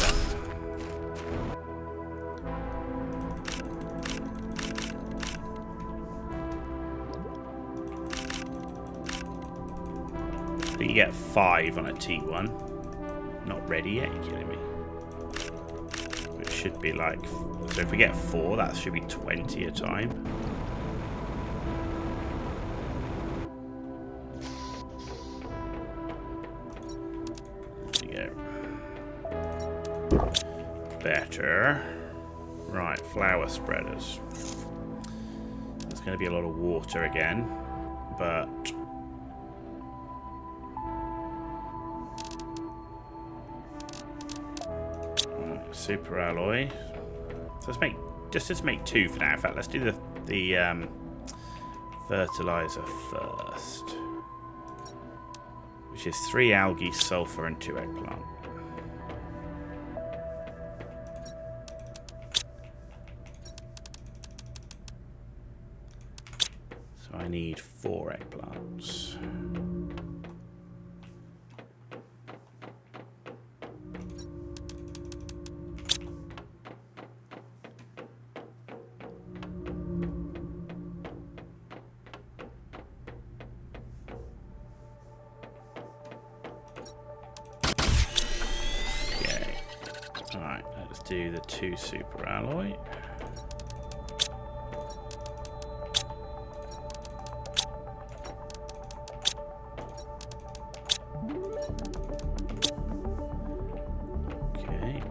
So you get 5 on a T1. Not ready yet, you're kidding me. It should be like So if we get 4, that should be 20 a time. There we go. Better. Right, flower spreaders. There's going to be a lot of water again, but super alloy. So let's make 2 for now. In fact, let's do the fertilizer first, which is 3 algae, sulfur, and 2 eggplant. So I need 4 eggplants. Alright, let's do the 2 super alloy. Okay.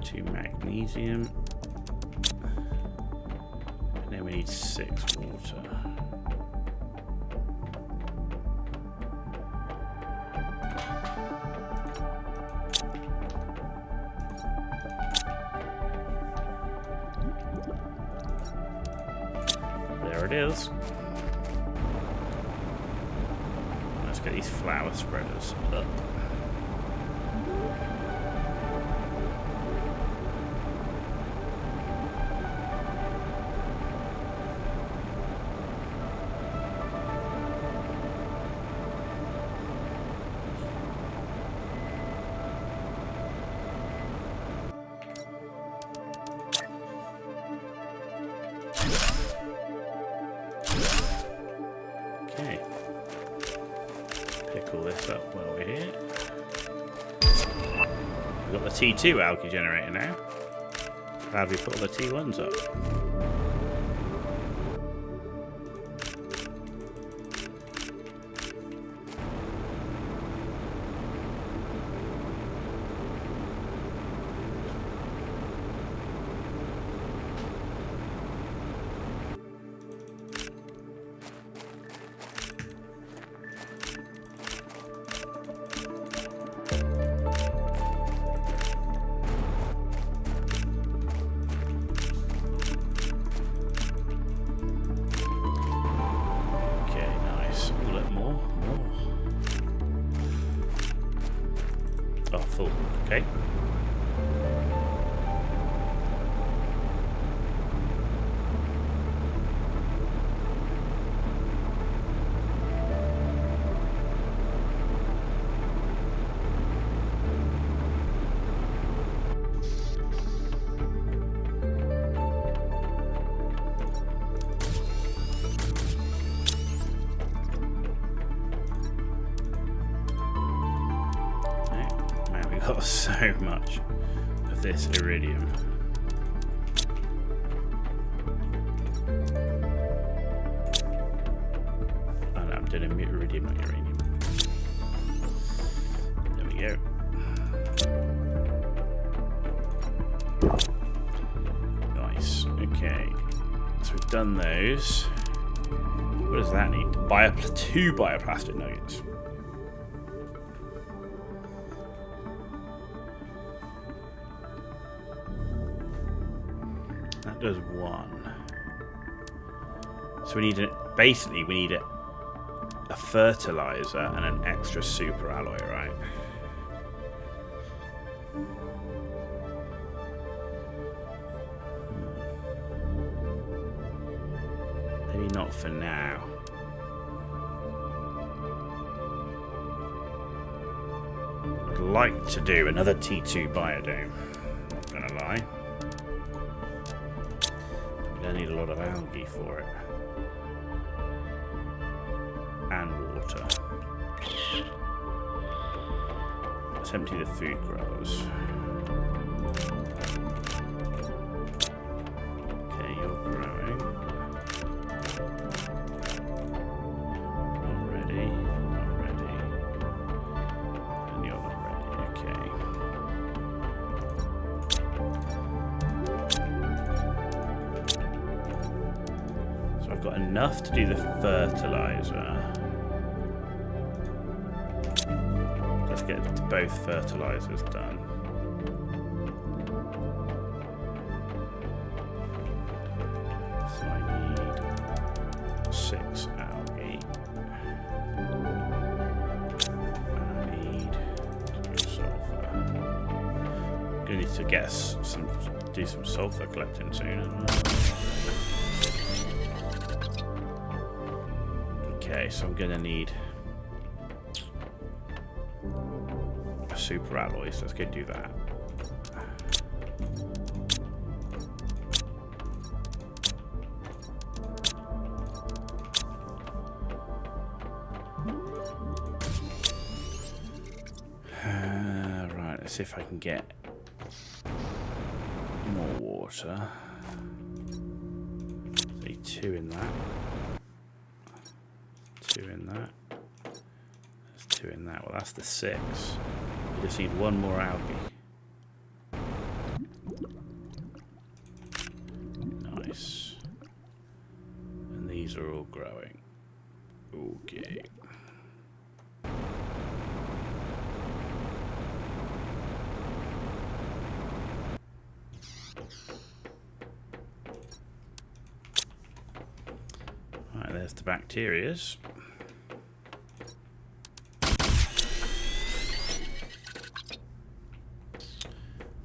2 magnesium. And then we need 6 water. There it is. Let's get these flower spreaders up. Okay. Pick all this up while we're here. We've got the T2 algae generator now. How have we put all the T1s up? Oh, full. Okay. Got so much of this iridium. Oh no, I'm doing iridium, not uranium. There we go. Nice. Okay. So we've done those. What does that need? 2 bioplastic nuggets. That does 1. So we need basically we need a fertilizer and an extra super alloy, right? Maybe not for now. I'd like to do another T2 biodome, not gonna lie. I need a lot of algae for it. And water. Let's empty the food growers. enough to do the fertilizer. Let's get both fertilizers done. So I need 6 algae. I need 2 sulfur. Gonna need to get do some sulfur collecting soon as well. Okay, so I'm gonna need super alloys. Let's go do that. Right, let's see if I can get more water. Need 2 in that. 2 in that. There's 2 in that. Well, that's the 6. We just need 1 more algae. Nice. And these are all growing. Okay. Right, there's the bacterias.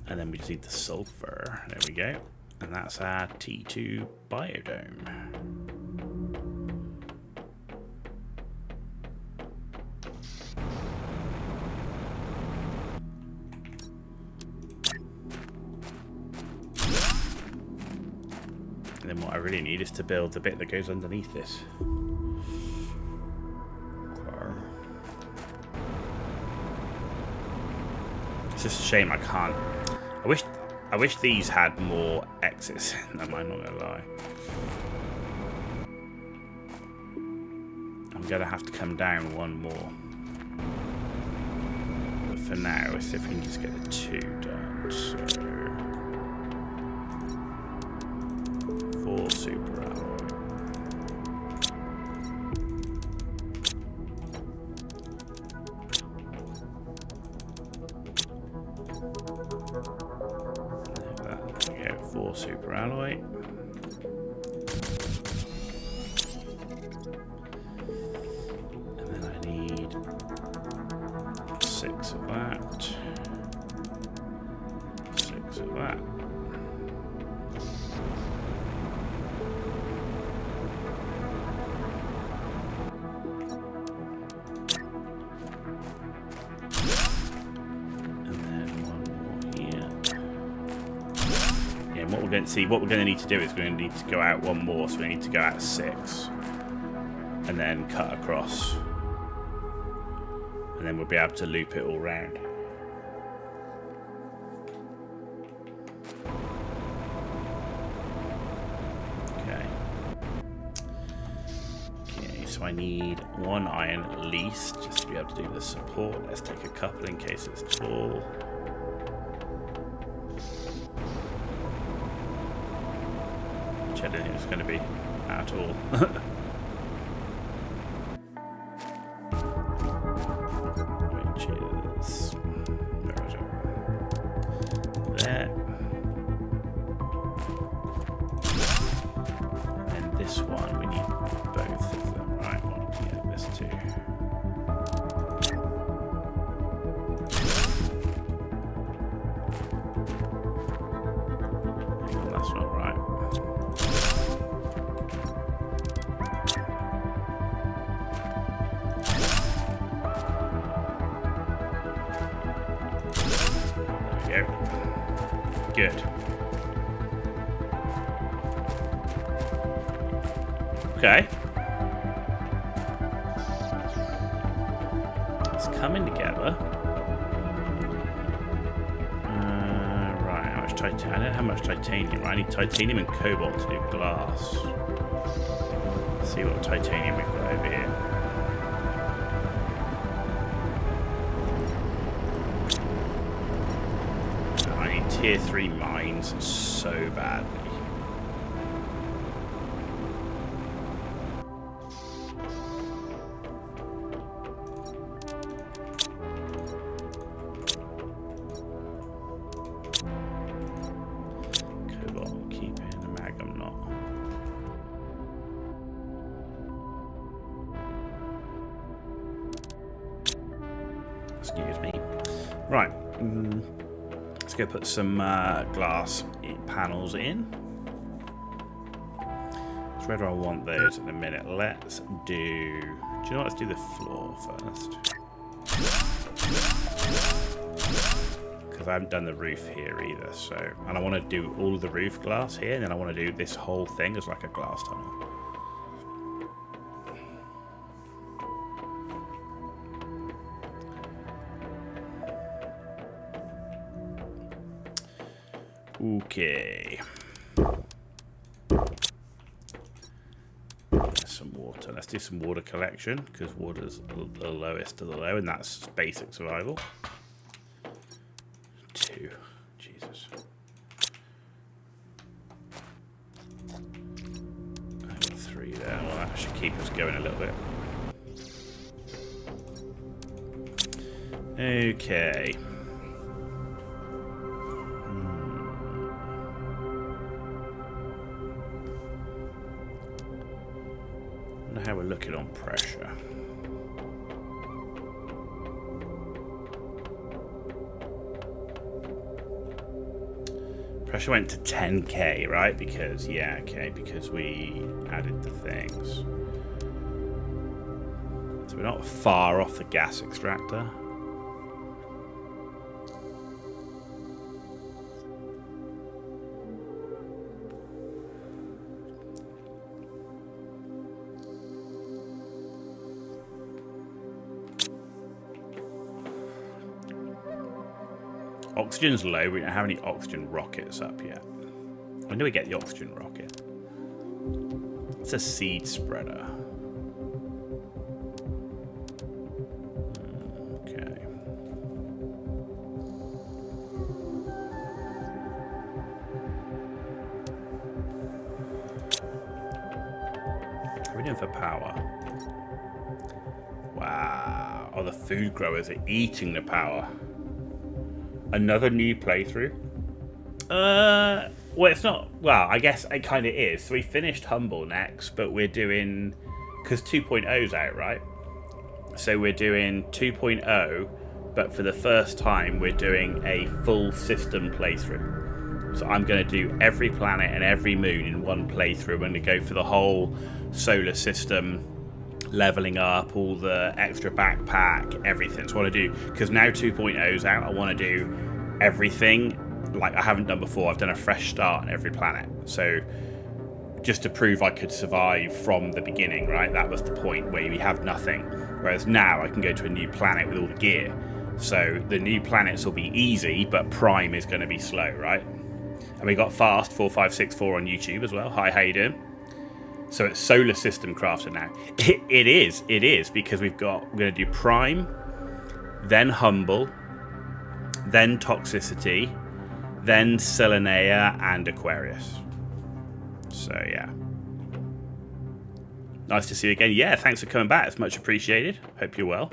And then we just need the sulfur. There we go. And that's our T2 biodome. And then what I really need is to build the bit that goes underneath this. It's just a shame I can't. I wish these had more exits in them, I'm not gonna lie. I'm gonna have to come down 1 more. But for now, let's see if we can just get the 2 done. So 4 super alloy. There we go, 4 super alloy. And then I need 6 of that. 6 of that. What we're going to need to do is we're going to need to go out 1 more, so we need to go out 6 and then cut across, and then we'll be able to loop it all round. Okay, so I need 1 iron at least just to be able to do the support. Let's take a couple in case it's tall. I didn't think it was going to be at all. Which is... where is it? There. And this one, we need both of them. Right, well, yeah, this too. That's not right. Good. Okay. It's coming together. Right, how much titanium? I don't have much titanium. Right? I need titanium and cobalt to do glass. Let's see what titanium we've got over here. Tier 3 mines so badly. Excuse me. Right. Let's go put some glass panels in. So where do I want those in a minute? Let's do... Do you know what? Let's do the floor first. Because I haven't done the roof here either. So, and I want to do all of the roof glass here, and then I want to do this whole thing as like a glass tunnel. Okay. There's some water. Let's do some water collection because water's the lowest of the low, and that's basic survival. 2. Jesus. I got 3 there. Well, that should keep us going a little bit. Okay. How we're looking on pressure. Pressure went to 10k, right? Because, yeah, okay, because we added the things. So we're not far off the gas extractor. Oxygen's low, we don't have any oxygen rockets up yet. When do we get the oxygen rocket? It's a seed spreader. Okay. What are we doing for power? Wow. Oh, the food growers are eating the power. Another new playthrough? Well, it's not. Well, I guess it kind of is. So we finished Humble next, but we're doing... Because 2.0's out, right? So we're doing 2.0, but for the first time, we're doing a full system playthrough. So I'm going to do every planet and every moon in one playthrough. I'm going to go for the whole solar system, leveling up, all the extra backpack, everything. So I want to do, because now 2.0's out, I want to do everything like I haven't done before. I've done a fresh start on every planet. So just to prove I could survive from the beginning, right? That was the point where we have nothing. Whereas now I can go to a new planet with all the gear. So the new planets will be easy, but Prime is going to be slow, right? And we got Fast4564 on YouTube as well. Hi, how you doing? So it's solar system crafter now. It is because we're going to do Prime, then Humble, then Toxicity, then Selenea and Aquarius. So yeah. Nice to see you again. Yeah, thanks for coming back. It's much appreciated. Hope you're well.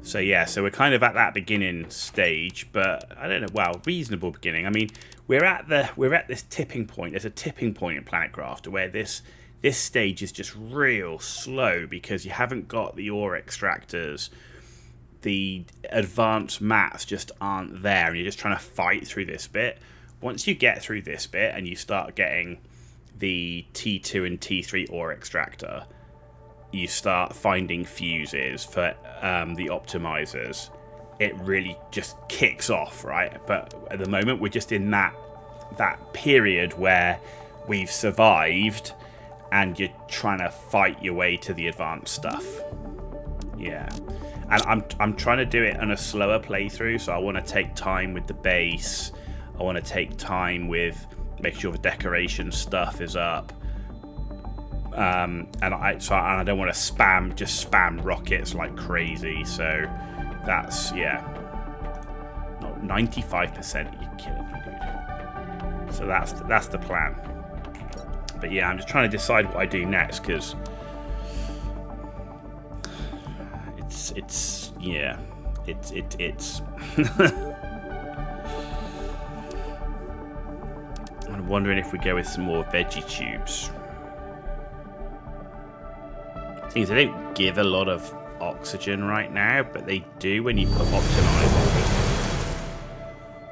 So yeah, so we're kind of at that beginning stage, but I don't know, well, reasonable beginning. I mean, we're at this tipping point. There's a tipping point in Planet Crafter where this stage is just real slow because you haven't got the ore extractors. The advanced mats just aren't there, and you're just trying to fight through this bit. Once you get through this bit and you start getting the T2 and T3 ore extractor, you start finding fuses for the optimizers. It really just kicks off, right? But at the moment, we're just in that period where we've survived and you're trying to fight your way to the advanced stuff. Yeah. And I'm trying to do it on a slower playthrough, so I want to take time with the base. I want to take time with making sure the decoration stuff is up. And I don't want to spam rockets like crazy. So that's, yeah. No, 95%. You're killing me, dude. So that's the plan. But yeah, I'm just trying to decide what I do next because it's I'm wondering if we go with some more veggie tubes. Things they don't give a lot of oxygen right now, but they do when you put optimize.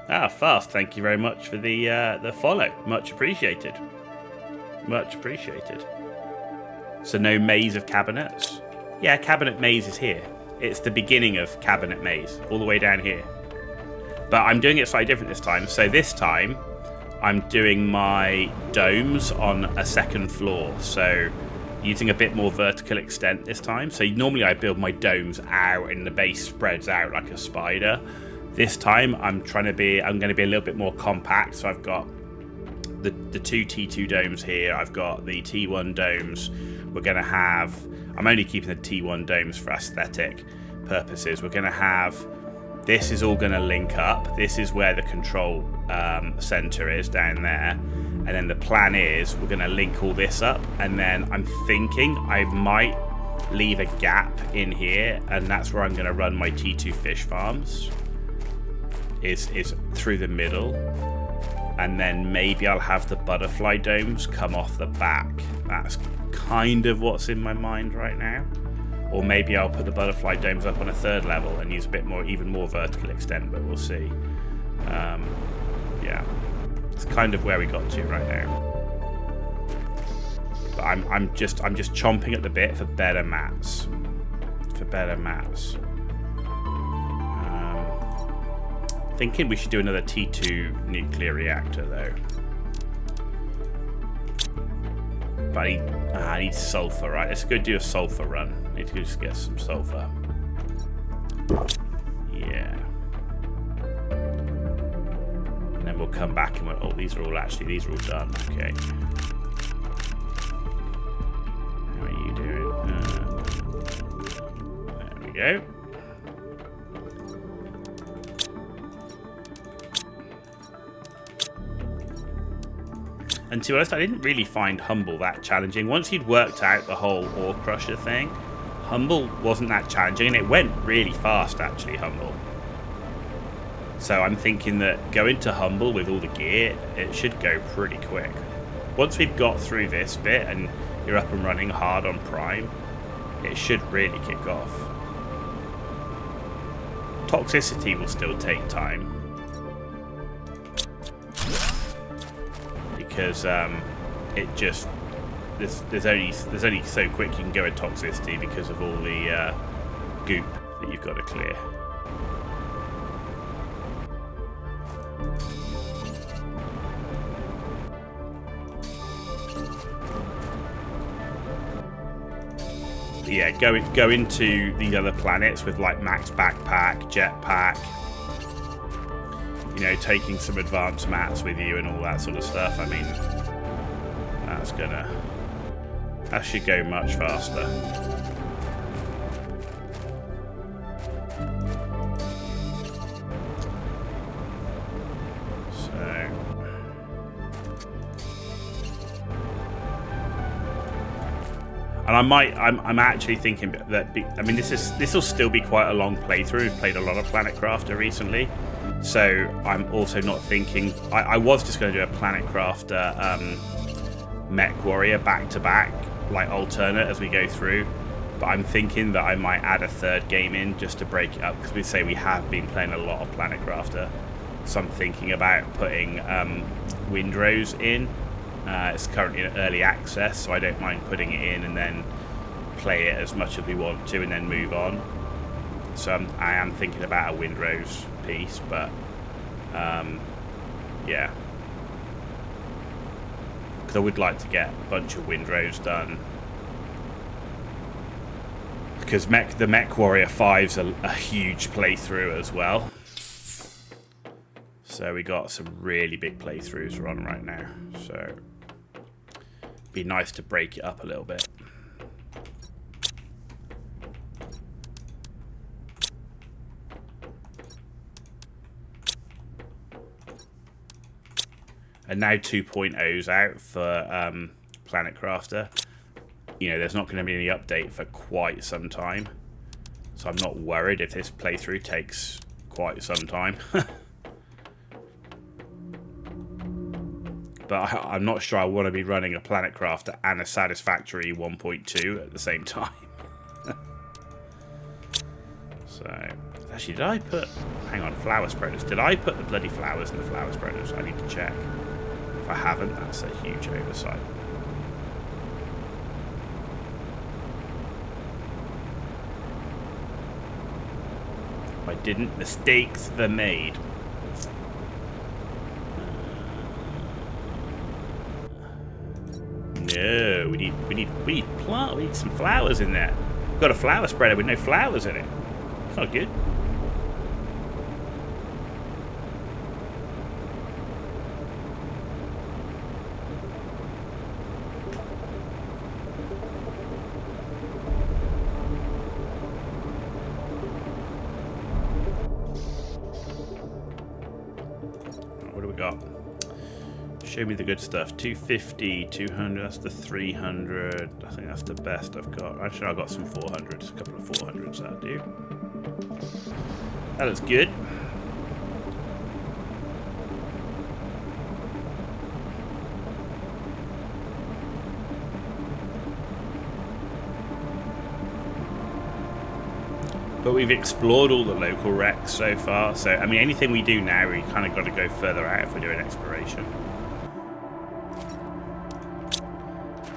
Ah, Fast, thank you very much for the follow. Much appreciated. Much appreciated. So no maze of cabinets? Yeah, cabinet maze is here. It's the beginning of cabinet maze, all the way down here. But I'm doing it slightly different this time. So this time, I'm doing my domes on a second floor. So using a bit more vertical extent this time. So normally I build my domes out and the base spreads out like a spider. This time I'm going to be a little bit more compact. So I've got the two T2 domes here. I've got the T1 domes. We're going to have, I'm only keeping the T1 domes for aesthetic purposes. We're going to have, this is all going to link up. This is where the control center is down there. And then the plan is we're going to link all this up. And then I'm thinking I might leave a gap in here. And that's where I'm going to run my T2 fish farms. Is through the middle. And then maybe I'll have the butterfly domes come off the back. That's kind of what's in my mind right now. Or maybe I'll put the butterfly domes up on a third level and use a bit more, even more vertical extent, but we'll see. Yeah, it's kind of where we got to right now. But I'm just chomping at the bit for better mats. Thinking we should do another T2 nuclear reactor though. But I need sulfur, right? Let's go do a sulfur run. I need to go just get some sulfur. Yeah. And then we'll come back and oh, these are all done. Okay. How are you doing? There we go. And to be honest, I didn't really find Humble that challenging. Once you'd worked out the whole Ore Crusher thing, Humble wasn't that challenging, and it went really fast, actually, Humble. So I'm thinking that going to Humble with all the gear, it should go pretty quick. Once we've got through this bit and you're up and running hard on Prime, it should really kick off. Toxicity will still take time. Because it just there's only so quick you can go at toxicity because of all the goop that you've got to clear. But yeah, go into the other planets with like max backpack, jetpack. You know, taking some advanced mats with you and all that sort of stuff. I mean, that should go much faster. So, and I'm actually thinking that I mean this will still be quite a long playthrough. We've played a lot of Planet Crafter recently. So I'm also not thinking... I was just going to do a Planet Crafter Mech Warrior back-to-back, like alternate as we go through. But I'm thinking that I might add a third game in just to break it up, because we say we have been playing a lot of Planet Crafter. So I'm thinking about putting Windrose in. It's currently in early access, so I don't mind putting it in and then play it as much as we want to and then move on. So I am thinking about a Windrose piece, but yeah, because I would like to get a bunch of Windrose done, because the Mech Warrior 5's a huge playthrough as well. So we got some really big playthroughs we're on right now, so it'd be nice to break it up a little bit. And now 2.0's out for Planet Crafter. You know, there's not going to be any update for quite some time. So I'm not worried if this playthrough takes quite some time. But I'm not sure I want to be running a Planet Crafter and a Satisfactory 1.2 at the same time. So, actually, did I put... Hang on, flower spreaders. Did I put the bloody flowers in the flower spreaders? I need to check. If I haven't, that's a huge oversight. If I didn't, mistakes were made. No, we need some flowers in there. We've got a flower spreader with no flowers in it. It's not good. What do we got? Show me the good stuff. 250, 200, that's the 300. I think that's the best I've got. Actually, I've got some 400s, a couple of 400s that'll do. That looks good. But we've explored all the local wrecks so far, so I mean anything we do now, we kind of got to go further out if we're doing exploration.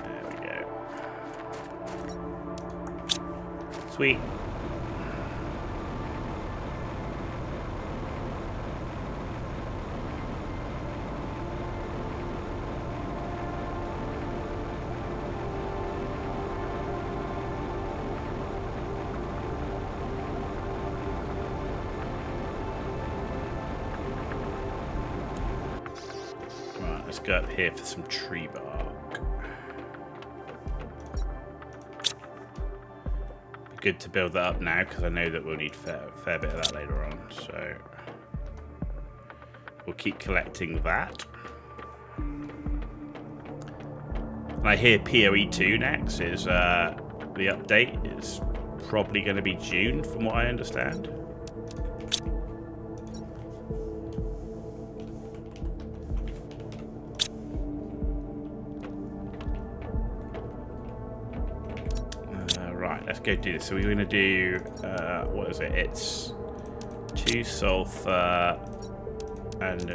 There we go. Sweet. Let's go up here for some tree bark. Be good to build that up now because I know that we'll need a fair bit of that later on. So we'll keep collecting that. And I hear PoE 2 next is the update is probably going to be June from what I understand. Let's go do this. So we're going to do, what is it? It's 2 sulfur and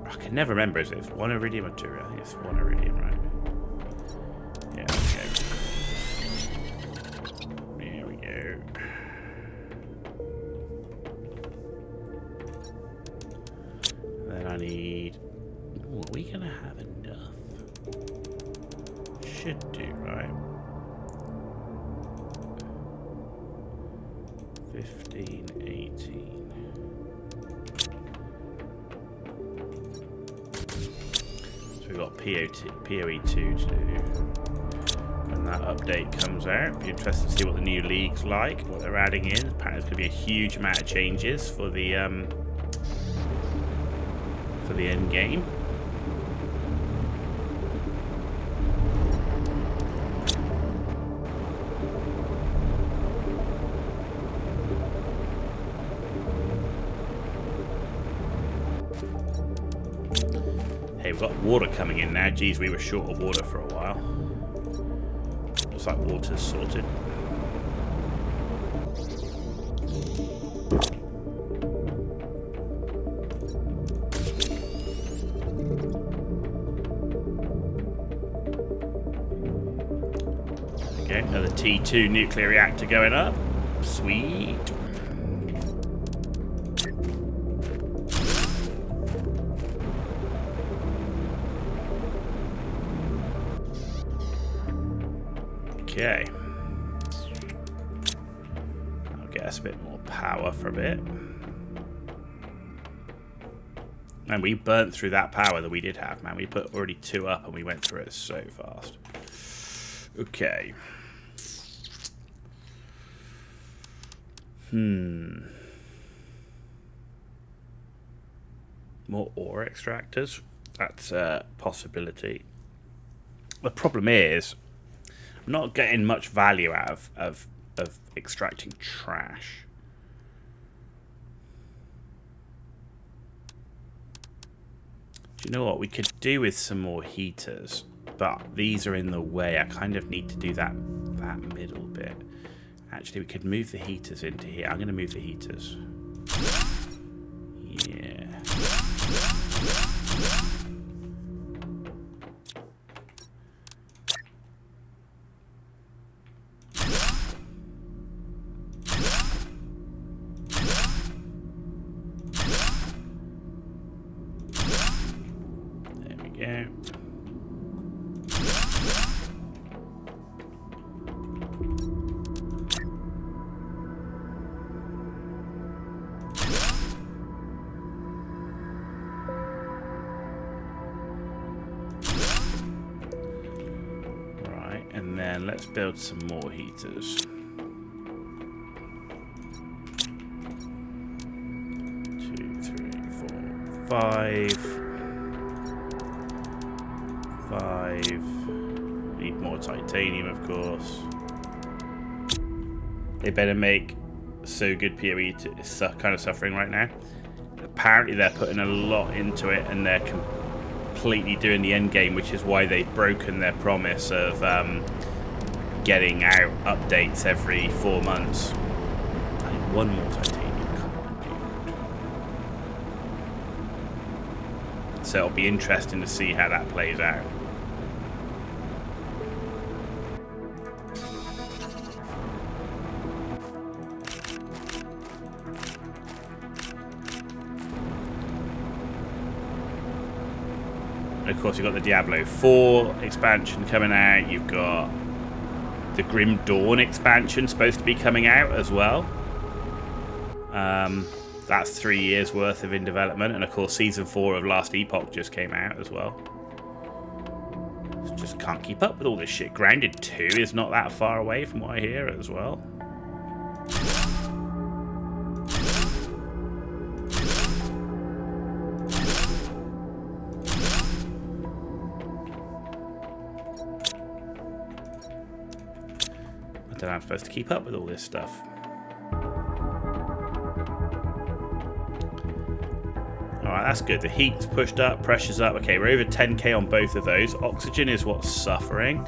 I can never remember. Is it 1 iridium or 2? I think it's 1 iridium, right? Yeah, there we go. Then I need... Ooh, are we going to have enough? Should do, right? 15, 18. So we've got PoE 2 to do. When that update comes out, be interested to see what the new league's like, what they're adding in. Apparently there's going to be a huge amount of changes for the end game. Hey, we've got water coming in now. Geez, we were short of water for a while. Looks like water's sorted. Okay, another T2 nuclear reactor going up. Sweet. Okay. I'll get us a bit more power for a bit. And we burnt through that power that we did have, man. We put already 2 up and we went through it so fast. Okay. More ore extractors. That's a possibility. The problem is, I'm not getting much value out of extracting trash. Do you know what? We could do with some more heaters, but these are in the way. I kind of need to do that middle bit. Actually, we could move the heaters into here. I'm going to move the heaters. Yeah. There we go. And then let's build some more heaters. 2, 3, 4, 5. 5. Need more titanium, of course. They better make so good PoE is kind of suffering right now. Apparently they're putting a lot into it, and they're completely doing the end game, which is why they've broken their promise of getting out updates every 4 months. I need one more titanium. Come on, dude. So it'll be interesting to see how that plays out. Of course, you've got the Diablo 4 expansion coming out. You've got the Grim Dawn expansion supposed to be coming out as well. That's 3 years worth of in development. And of course, Season 4 of Last Epoch just came out as well. Just can't keep up with all this shit. Grounded 2 is not that far away from what I hear as well. I'm supposed to keep up with all this stuff. Alright, that's good. The heat's pushed up, pressure's up. Okay, we're over 10k on both of those. Oxygen is what's suffering.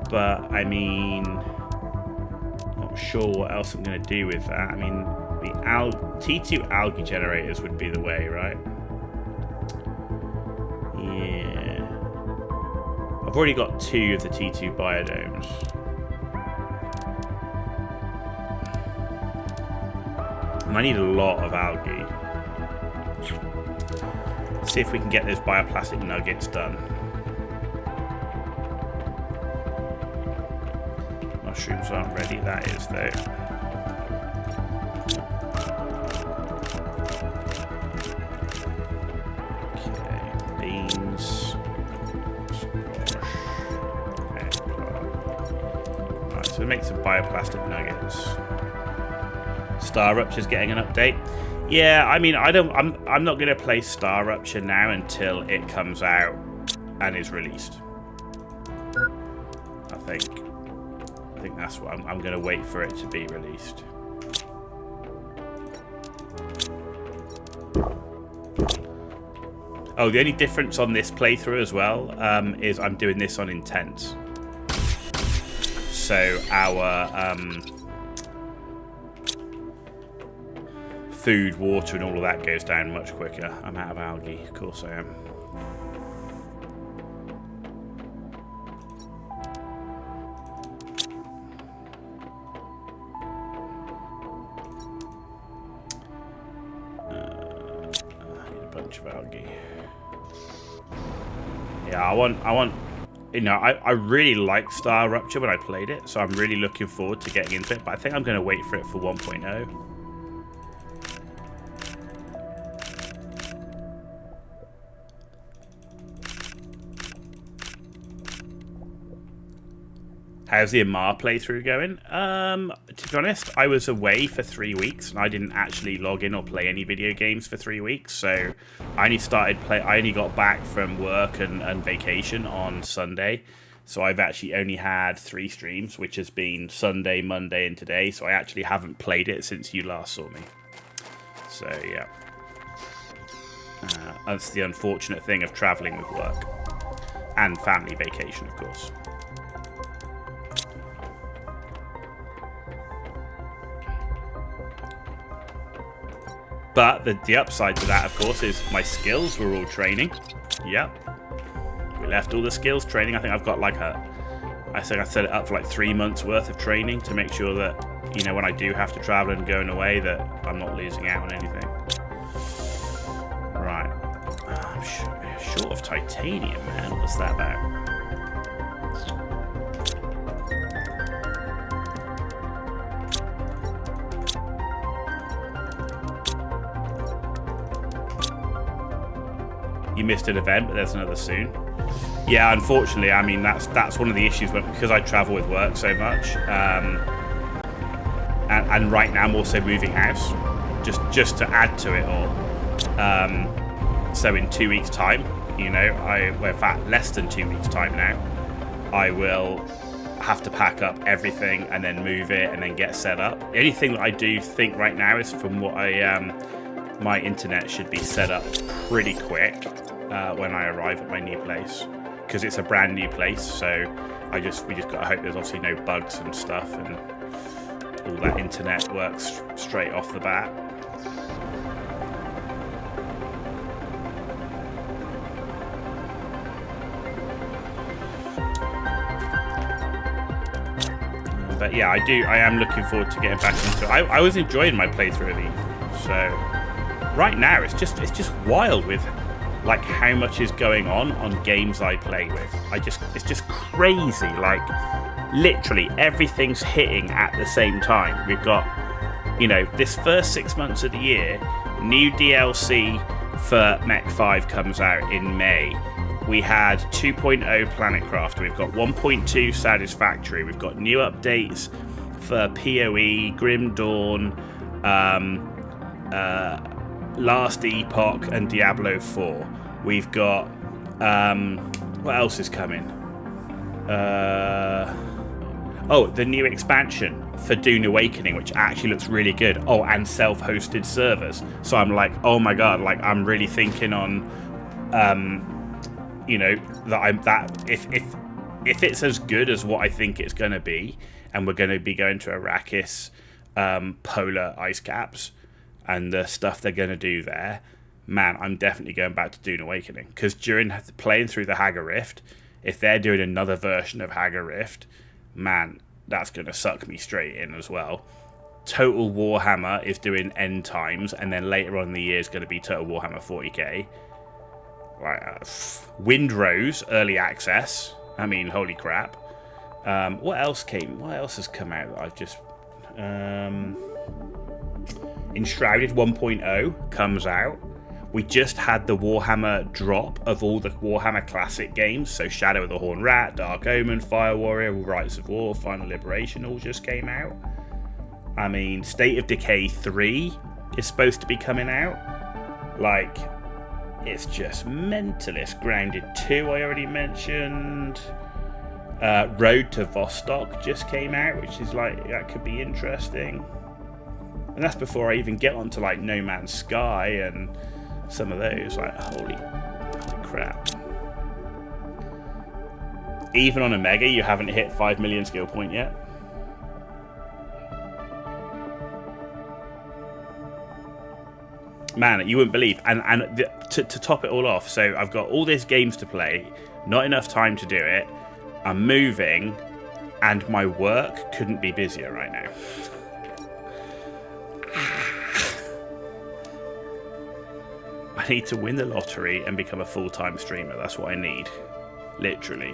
But, I mean, not sure what else I'm going to do with that. I mean, the T2 algae generators would be the way, right? Yeah. I've already got 2 of the T2 biodomes. I need a lot of algae. Let's see if we can get those bioplastic nuggets done. Mushrooms aren't ready, that is though. Okay, beans. Squash. Alright, so we make some bioplastic nuggets. Star Rupture's getting an update. Yeah, I mean, I'm not going to play Star Rupture now until it comes out and is released. I think that's what I'm going to wait for it to be released. Oh, the only difference on this playthrough as well is I'm doing this on Intense. So our food, water, and all of that goes down much quicker. I'm out of algae, of course I am. I need a bunch of algae. Yeah, I want. You know, I really liked Star Rupture when I played it, so I'm really looking forward to getting into it. But I think I'm going to wait for it for 1.0. How's the Amar playthrough going? To be honest, I was away for 3 weeks and I didn't actually log in or play any video games for 3 weeks. So I only got back from work and vacation on Sunday. So I've actually only had 3 streams, which has been Sunday, Monday, and today. So I actually haven't played it since you last saw me. So yeah, that's the unfortunate thing of traveling with work and family vacation, of course. But the upside to that, of course, is my skills were all training. Yep. We left all the skills training. I think I've got like I think I set it up for like 3 months worth of training to make sure that, you know, when I do have to travel and going away, that I'm not losing out on anything. Right. I'm short of titanium, man. What's that about? You missed an event, but there's another soon. Yeah, unfortunately, I mean, that's one of the issues, but because I travel with work so much, and right now I'm also moving house, just to add to it all. So in 2 weeks' time, you know, well, in fact, less than 2 weeks' time now, I will have to pack up everything and then move it and then get set up. The only thing that I do think right now is from what my internet should be set up pretty quick when I arrive at my new place, because it's a brand new place. So we just gotta hope there's obviously no bugs and stuff, and all that internet works straight off the bat. But yeah, I am looking forward to getting back into it. I was enjoying my playthrough of Eve. So right now it's just wild with like how much is going on games I play with. It's just crazy. Like literally everything's hitting at the same time. We've got, you know, this first 6 months of the year, new DLC for Mech 5 comes out in May. We had 2.0 Planetcraft. We've got 1.2 Satisfactory. We've got new updates for PoE, Grim Dawn, Last Epoch, and Diablo 4. We've got what else is coming? The new expansion for Dune Awakening, which actually looks really good. Oh, and self-hosted servers. So I'm like, oh my god, like I'm really thinking on, you know, that if it's as good as what I think it's going to be, and we're going to be going to Arrakis polar ice caps and the stuff they're going to do there, man, I'm definitely going back to Dune Awakening, because during playing through the Hagar Rift, if they're doing another version of Hagar Rift, man, that's going to suck me straight in as well. Total Warhammer is doing End Times, and then later on in the year is going to be Total Warhammer 40k. Right, Windrose Early Access. I mean, holy crap. What else has come out that I've just... Enshrouded 1.0 comes out. We just had the Warhammer drop of all the Warhammer Classic games. So Shadow of the Horned Rat, Dark Omen, Fire Warrior, Rights of War, Final Liberation all just came out. I mean, State of Decay 3 is supposed to be coming out. Like, it's just mentalist. Grounded 2 I already mentioned. Road to Vostok just came out, which is like, that could be interesting. And that's before I even get onto like No Man's Sky and some of those. Like, holy crap. Even on Omega, you haven't hit 5 million skill point yet. Man, you wouldn't believe. And to top it all off, so I've got all these games to play, not enough time to do it. I'm moving, and my work couldn't be busier right now. I need to win the lottery and become a full-time streamer. That's what I need. Literally.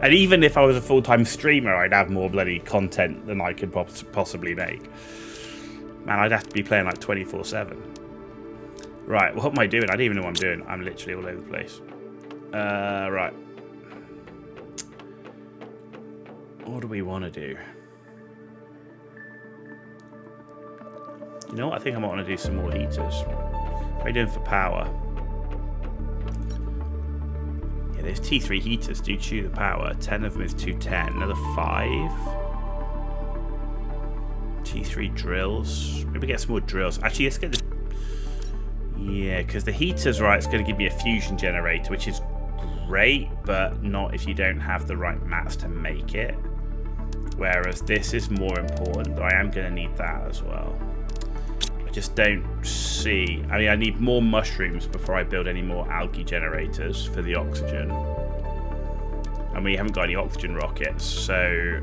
And even if I was a full-time streamer, I'd have more bloody content than I could possibly make. Man, I'd have to be playing like 24/7. Right, what am I doing? I don't even know what I'm doing. I'm literally all over the place. Right. What do we want to do? You know what? I think I might want to do some more heaters. What are you doing for power? Yeah, those T3 heaters do chew the power. 10 of them is 210. Another 5. T3 drills. Maybe get some more drills. Actually, let's get the... Yeah, because the heaters, right, it's going to give me a fusion generator, which is great, but not if you don't have the right mats to make it. Whereas this is more important, but I am going to need that as well. just don't see... I mean, I need more mushrooms before I build any more algae generators for the oxygen. And we haven't got any oxygen rockets, so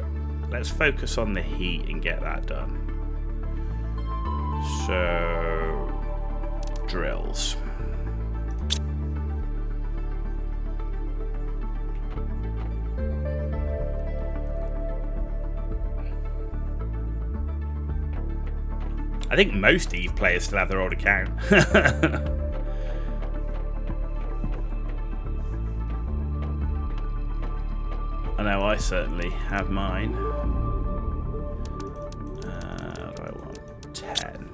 let's focus on the heat and get that done. So... drills. I think most EVE players still have their old account. I know I certainly have mine. What do I want? 10.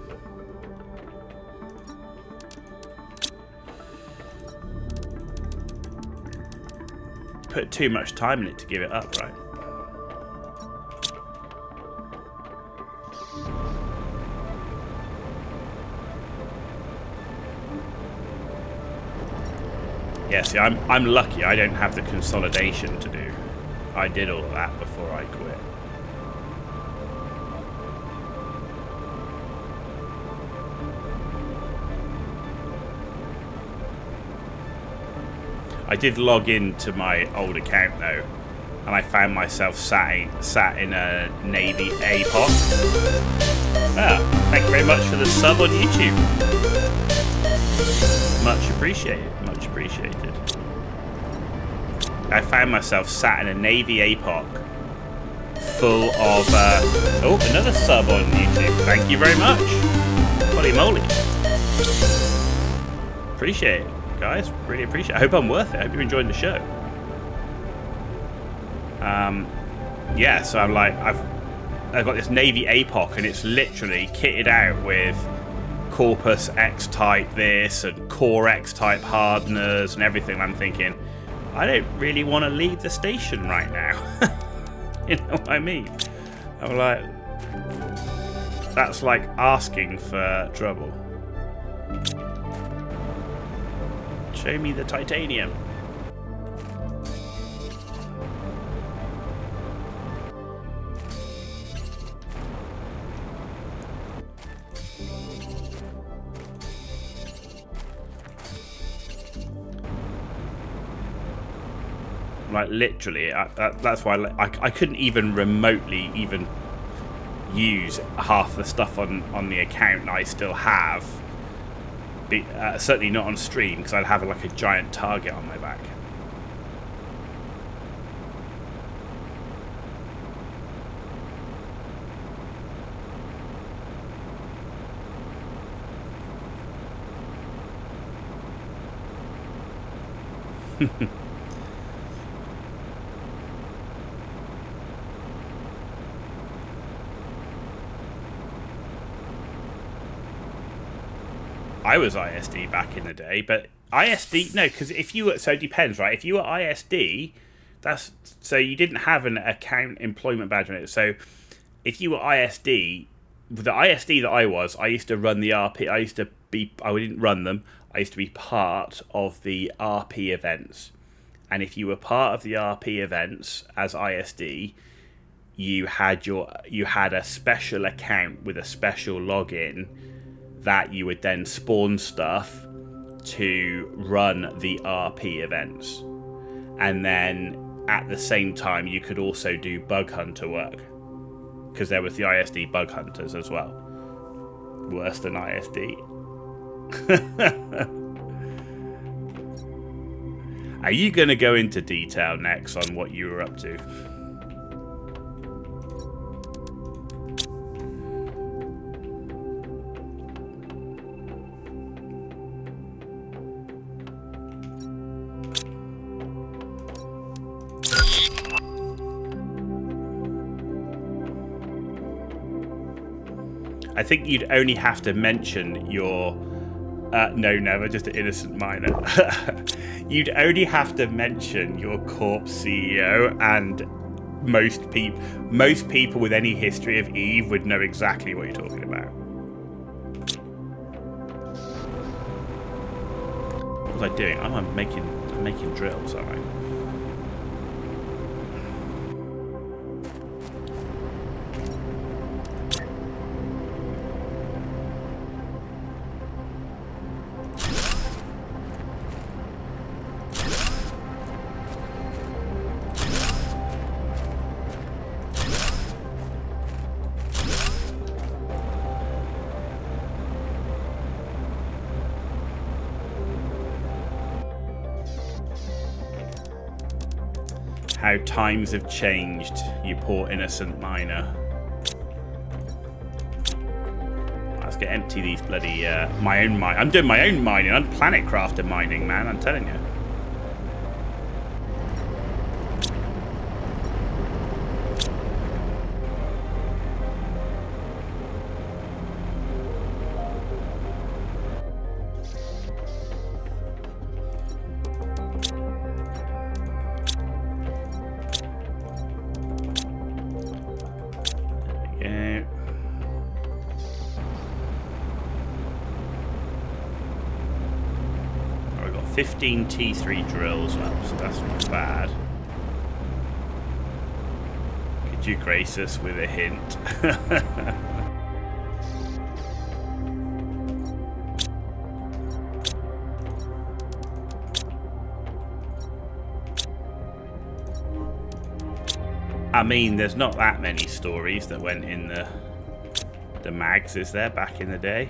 Put too much time in it to give it up, right? Yeah, see, I'm lucky I don't have the consolidation to do. I did all of that before I quit. I did log into my old account though, and I found myself sat in a Navy APOC. Ah, thank you very much for the sub on YouTube. Much appreciated, much appreciated. I found myself sat in a Navy APOC full of... oh, another sub on YouTube. Thank you very much. Holy moly. Appreciate it, guys. Really appreciate it. I hope I'm worth it. I hope you're enjoying the show. Yeah, so I'm like... I've got this Navy APOC and it's literally kitted out with Corpus X-type this and Core X-type hardeners and everything. I'm thinking, I don't really want to leave the station right now. You know what I mean? I'm like, that's like asking for trouble. Show me the titanium. Like literally, that's why I couldn't even remotely even use half the stuff on the account that I still have. Certainly not on stream, because I'd have like a giant target on my back. I was ISD back in the day, but ISD, no, because if you were, so it depends, right? If you were ISD, that's, so you didn't have an account employment badge on it. So if you were ISD, the ISD that I was, I used to run the RP, I didn't run them, I used to be part of the RP events. And if you were part of the RP events as ISD, you had a special account with a special login that you would then spawn stuff to run the RP events. And then at the same time, you could also do bug hunter work, because there was the ISD bug hunters as well. Worse than ISD. Are you going to go into detail next on what you were up to? I think you'd only have to mention your... no, never, just an innocent miner. You'd only have to mention your Corp CEO, and most people with any history of EVE would know exactly what you're talking about. What was I doing? I'm making drills, aren't I? How times have changed, you poor innocent miner. Let's get empty these bloody my own mine. I'm doing my own mining. I'm Planet Crafter mining, man. I'm telling you. There we go. I've got 15 T3 drills up, so that's not bad. Could you grace us with a hint? I mean, there's not that many stories that went in the mags, is there, back in the day?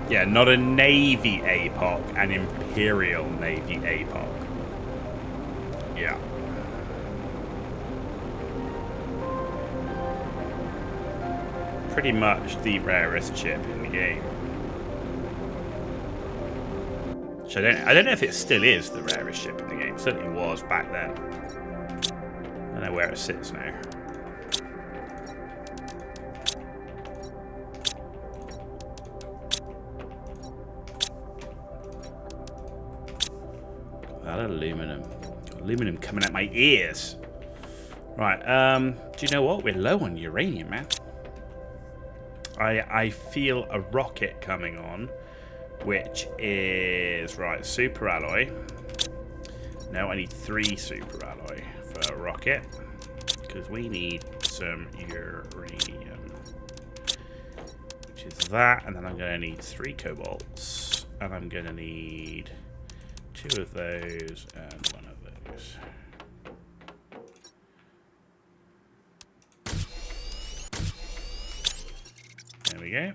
Yeah, not a Navy APOC, an Imperial Navy APOC. Yeah. Pretty much the rarest ship in the game. Which I don't know if it still is the rarest ship in the game. It certainly was back then. I don't know where it sits now. Aluminum. Aluminum coming out my ears. Right, do you know what? We're low on uranium, man. I feel a rocket coming on, which is, right, super alloy. No, I need 3 super alloy for a rocket, because we need some uranium. Which is that, and then I'm going to need 3 cobalts, and I'm going to need 2 of those and 1 of those. There we go.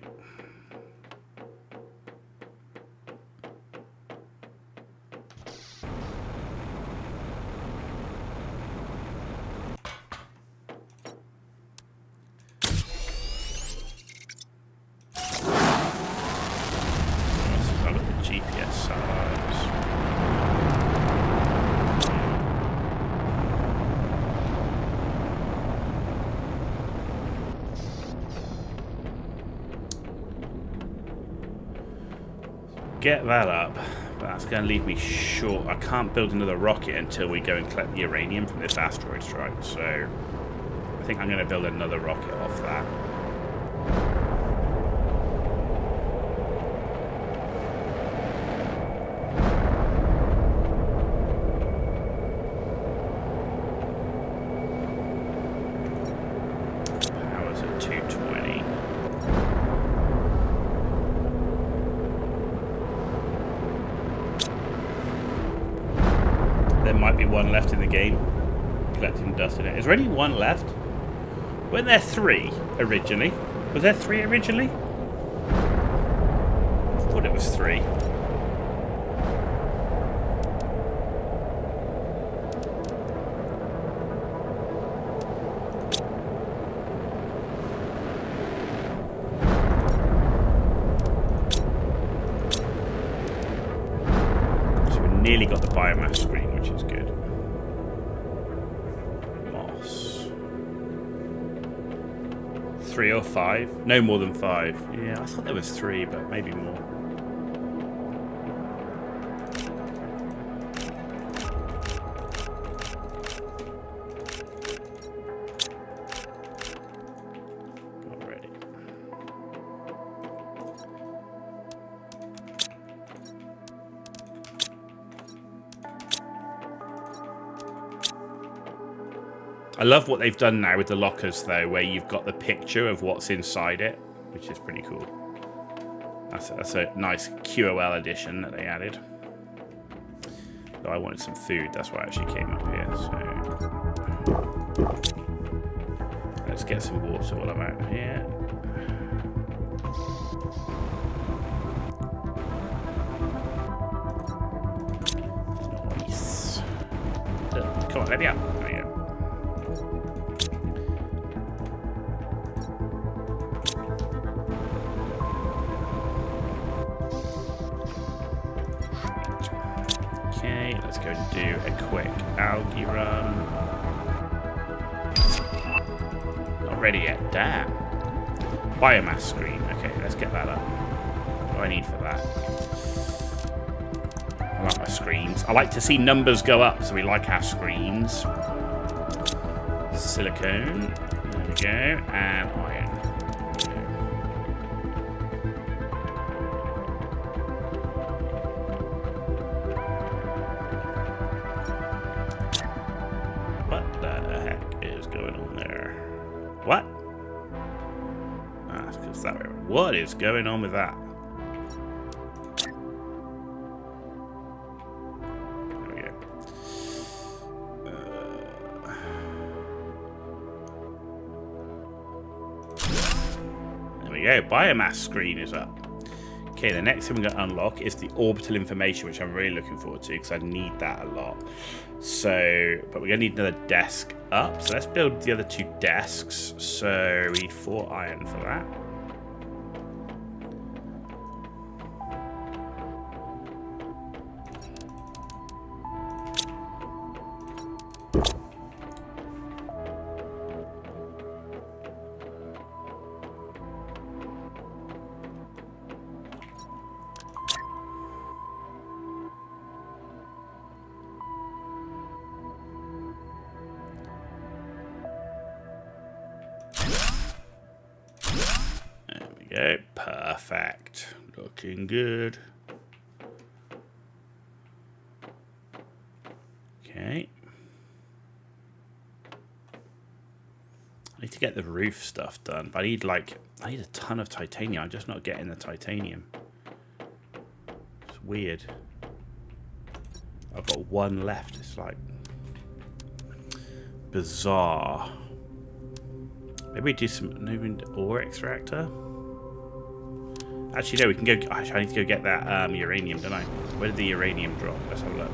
Let's have a look at the GPS satellites. Get that up, but that's going to leave me short. I can't build another rocket until we go and collect the uranium from this asteroid strike, so I think I'm going to build another rocket off that. Power's at 220. There might be 1 left in the game. Collecting dust in it. Is there only 1 left? Weren't there 3 originally? Was there 3 originally? I thought it was 3. So we nearly got the biomass screen, which is good. Moss. 3 or 5? No more than 5. Yeah, I thought there was 3, but maybe more. I love what they've done now with the lockers, though, where you've got the picture of what's inside it, which is pretty cool. That's a nice QOL addition that they added. Though I wanted some food, that's why I actually came up here. So let's get some water while I'm out here. Nice. Come on, let me out. There we go. Okay, let's go and do a quick algae run. Not ready yet, damn. Biomass screen, okay, let's get that up. What do I need for that? I like my screens. I like to see numbers go up, so we like our screens. Silicone, there we go, and iron. What? Ah, because that way. What is going on with that? There we go. There we go. Biomass screen is up. Okay, the next thing we're going to unlock is the orbital information, which I'm really looking forward to because I need that a lot. So, but we're going to need another desk up. So let's build the other 2 desks. So we need 4 iron for that. Go. Perfect. Looking good. Okay. I need to get the roof stuff done, but I need a ton of titanium. I'm just not getting the titanium. It's weird. I've got 1 left. It's like bizarre. Maybe do some ore extractor. Actually, no, we can go. I need to go get that uranium, don't I? Where did the uranium drop? Let's have a look.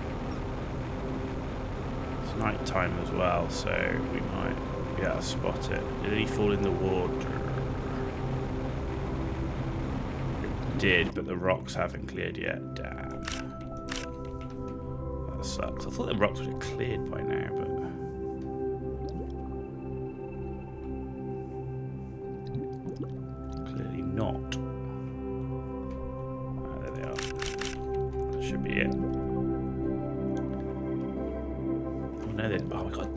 It's night time as well, so we might be able to spot it. Did he fall in the water? It did, but the rocks haven't cleared yet. Damn. That sucks. I thought the rocks would have cleared by now, but. Clearly not. Should be it. Oh no! Oh, we got a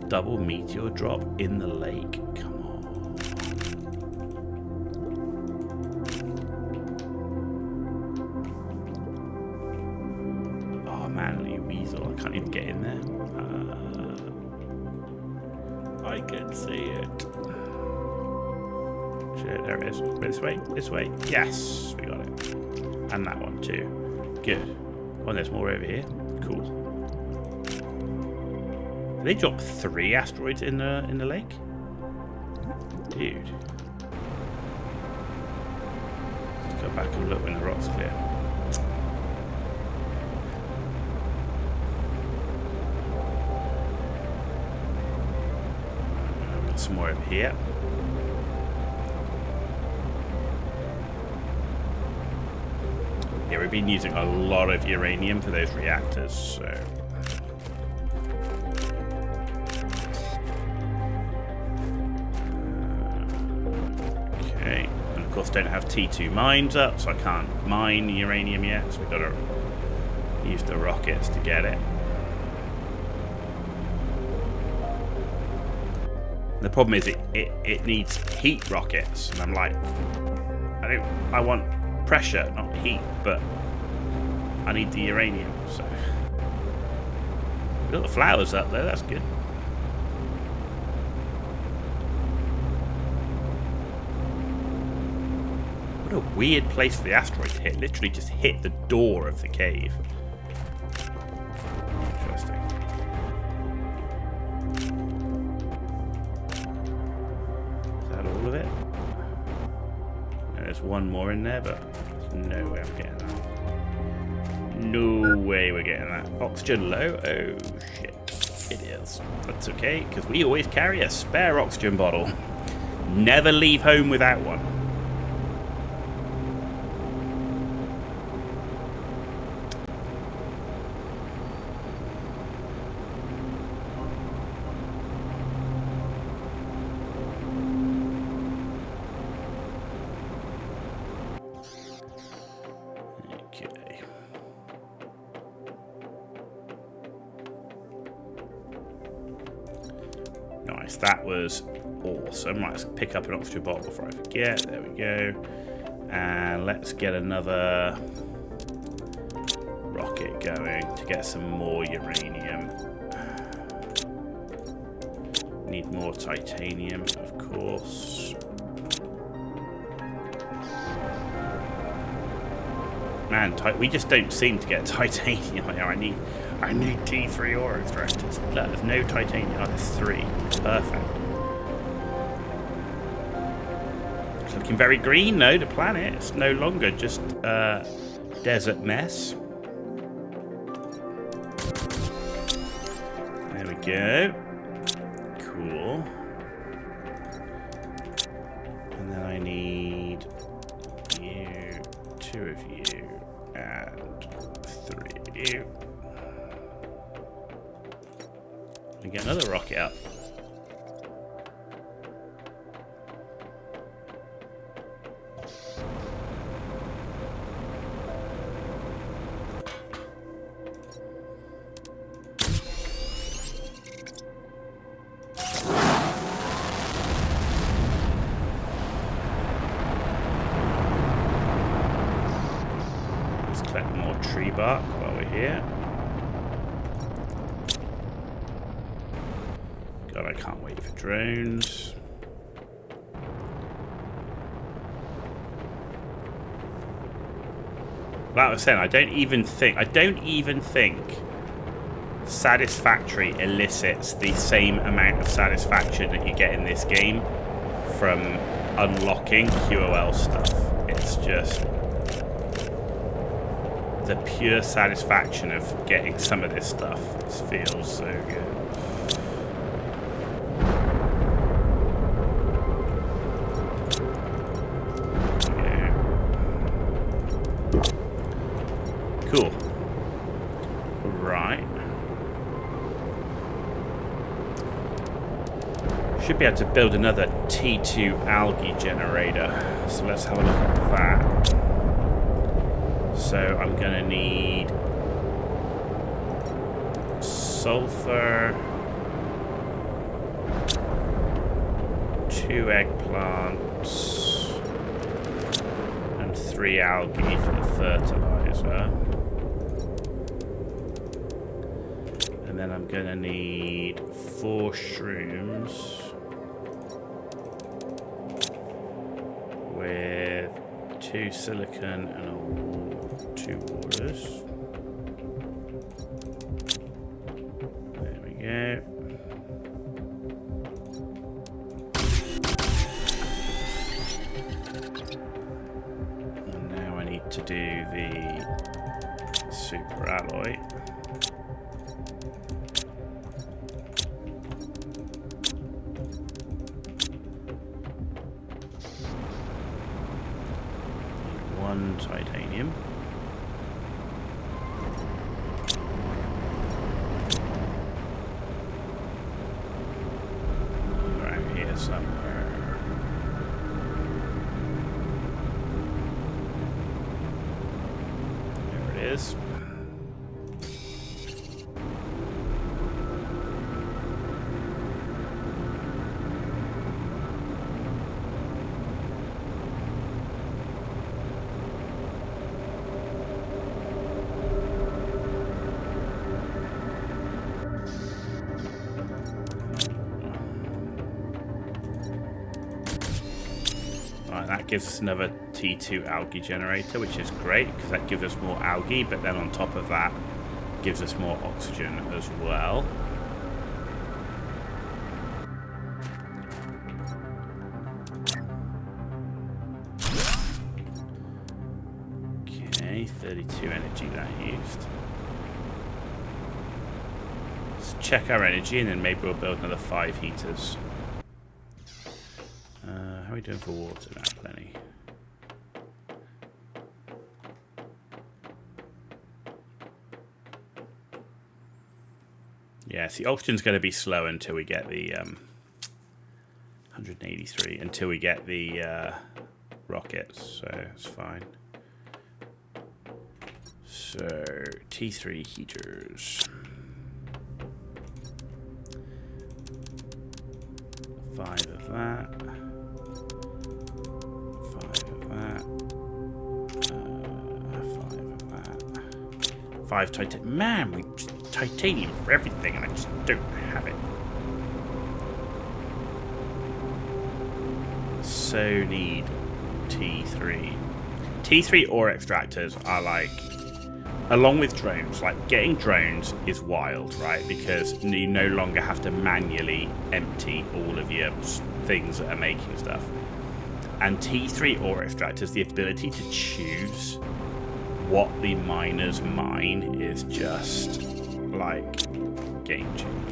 double meteor drop in the lake. Come on. Oh man, you weasel! I can't even get in there. I can see it. Shit, there it is. This way. This way. Yes, we got it. And that one too. Good. Oh, there's more over here. Cool. Did they drop 3 asteroids in the lake? Dude. Let's go back and look when the rock's clear. Got some more over here. Yeah, we've been using a lot of uranium for those reactors, so... Okay, and of course don't have T2 mines up, so I can't mine uranium yet, so we've got to use the rockets to get it. The problem is it needs heat rockets, and I'm like, I want pressure, not heat, but I need the uranium, so. We've got the flowers up there, that's good. What a weird place for the asteroid to hit. Literally just hit the door of the cave. Interesting. Is that all of it? No, there's one more in there, but there's no way I'm getting that. No way we're getting that. Oxygen low? Oh, shit. It is. That's okay, because we always carry a spare oxygen bottle. Never leave home without one. Okay. Nice, that was awesome. Right, let's pick up an oxygen bottle before I forget. There we go. And let's get another rocket going to get some more uranium. Need more titanium, of course. Man, we just don't seem to get titanium. I need T3 ore extractors. Look, there's no titanium. Oh, there's 3. Perfect. It's looking very green, though, the planet. It's no longer just a desert mess. There we go. Cool. And then I need you, 2 of you, and 3 of you. And get another rocket up. Let's collect more tree bark while we're here. God, I can't wait for drones. Like I was saying, I don't even think Satisfactory elicits the same amount of satisfaction that you get in this game from unlocking QOL stuff. It's just the pure satisfaction of getting some of this stuff. This feels so good. Cool. Right. Should be able to build another T2 algae generator. So let's have a look at that. So I'm going to need sulfur, 2 eggplants, and 3 algae for the fertilizer. And then I'm going to need 4 shrooms with 2 silicon and 2 waters. There we go. And now I need to do the super alloy. Titanium. Around here somewhere. There it is. Right, that gives us another T2 algae generator, which is great because that gives us more algae, but then on top of that gives us more oxygen as well. Okay, 32 energy that used. Let's check our energy and then maybe we'll build another 5 heaters. How are we doing for water now? Plenty. Yeah, see, oxygen's going to be slow until we get the 183, until we get the rockets, so it's fine. So, T3 heaters. 5 of that. 5 titanium. Man, we titanium for everything, and I just don't have it. So need T3. T3 ore extractors are like, along with drones, like getting drones is wild, right? Because you no longer have to manually empty all of your things that are making stuff. And T3 ore extractors, the ability to choose what the miners mine is just like game changing.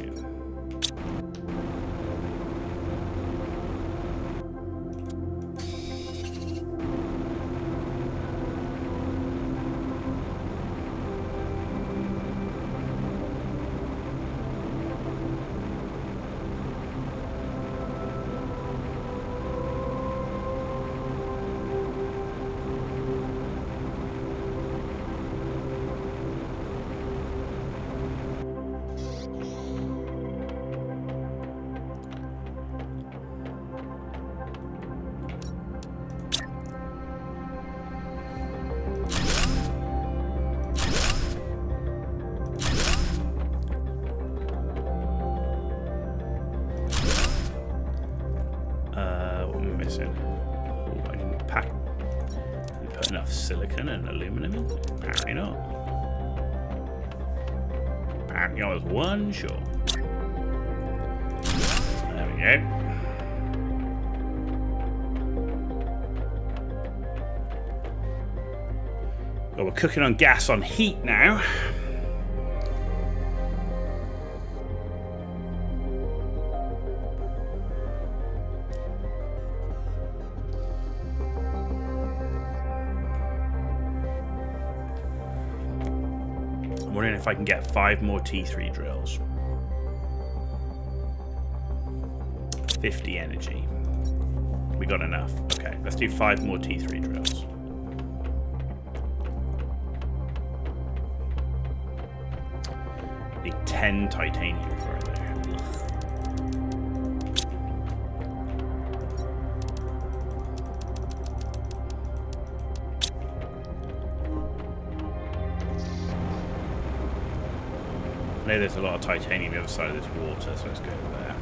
Silicon and aluminum in? Apparently not. Apparently I was one short. There we go. Well, we're cooking on gas on heat now. I'm wondering if I can get 5 more T3 drills. 50 energy. We got enough. Okay, let's do 5 more T3 drills. Need 10 titanium for it there. I know there's a lot of titanium on the other side of this water, so let's go there.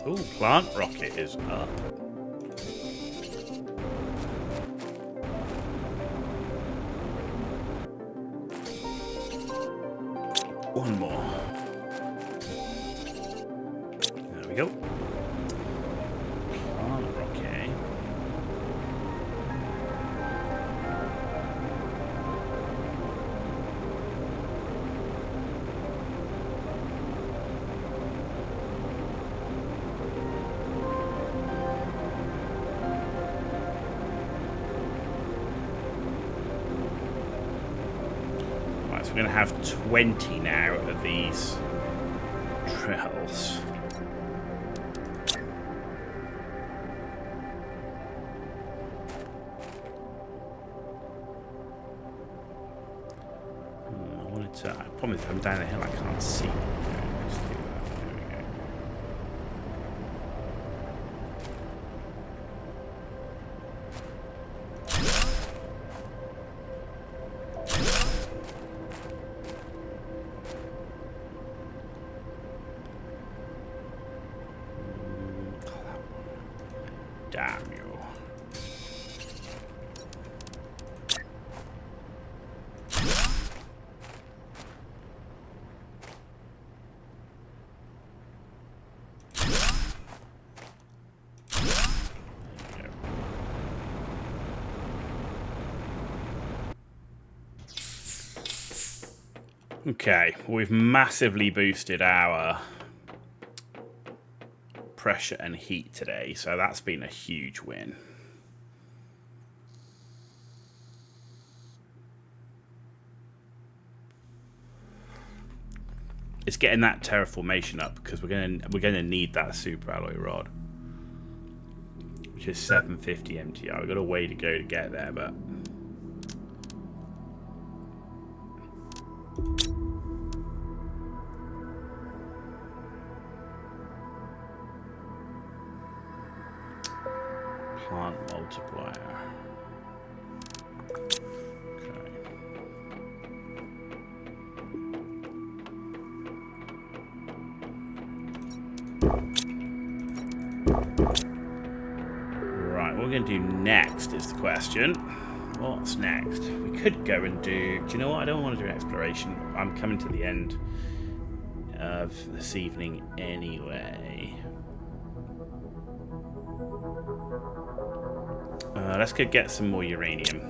Ooh, plant rocket is up. One more. There we go. Plant rocket. We're going to have 20 now of these drills. But problem is, I'm down the hill, I can't see. Let's do that. There we go. Damn you. Okay, we've massively boosted our pressure and heat today, so that's been a huge win. It's getting that terraformation up because we're gonna need that super alloy rod, which is 750 MTR. We've got a way to go to get there, but plant multiplier. Okay. Right, what we're going to do next is the question. What's next? We could go and do you know what? I don't want to do exploration. I'm coming to the end of this evening anyway. Let's go get some more uranium.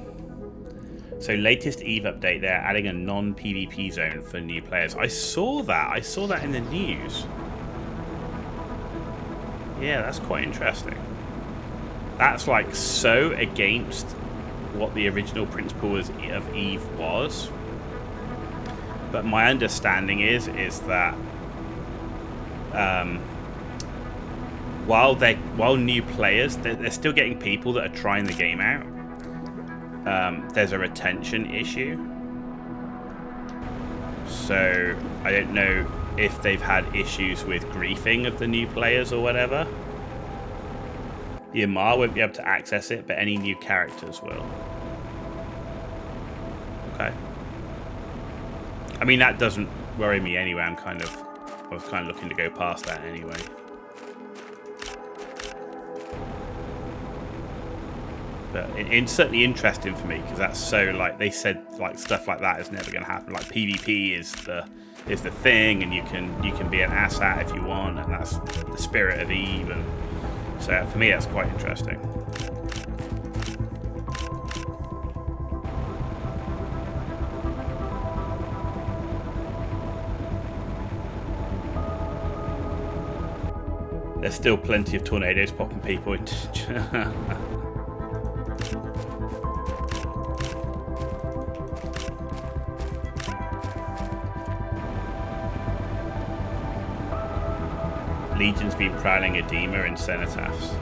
So latest EVE update, they're adding a non-PvP zone for new players. I saw that in the news. Yeah, that's quite interesting. That's like so against what the original principle of EVE was. But my understanding is that while new players, they're still getting people that are trying the game out. There's a retention issue. So I don't know if they've had issues with griefing of the new players or whatever. The Amar won't be able to access it, but any new characters will. Okay. I mean, that doesn't worry me anyway. I was kind of looking to go past that anyway. But it's certainly interesting for me because that's so, like, they said, like, stuff like that is never going to happen. Like, PvP is the thing, and you can be an asshat if you want, and that's the spirit of EVE. And so for me, that's quite interesting. There's still plenty of tornadoes popping people into. Legion's been prowling edema in cenotaphs.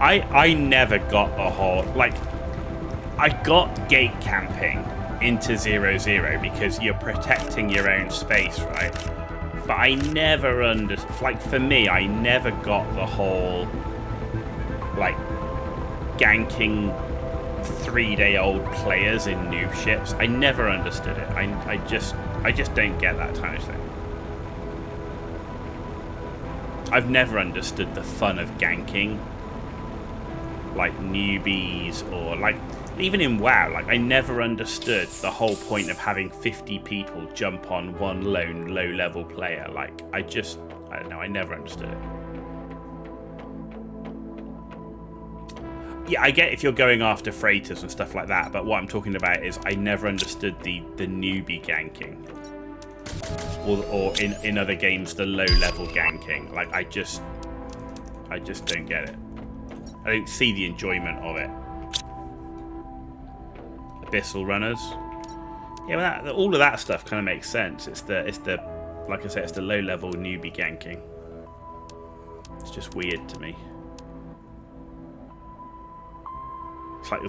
I never got the whole, like, I got gate camping into 0-0 because you're protecting your own space, right? But I never like, for me, I never got the whole, like, ganking 3-day-old players in noob ships. I never understood it. I just don't get that kind of thing. I've never understood the fun of ganking, like, newbies, or, like, even in WoW, like, I never understood the whole point of having 50 people jump on one lone low-level player. Like, I don't know, I never understood it. Yeah, I get if you're going after freighters and stuff like that, but what I'm talking about is I never understood the newbie ganking. Or in other games, the low-level ganking. Like, I just don't get it. I don't see the enjoyment of it. Abyssal runners. Yeah, but all of that stuff kind of makes sense. It's the like I said, it's the low-level newbie ganking. It's just weird to me. It's like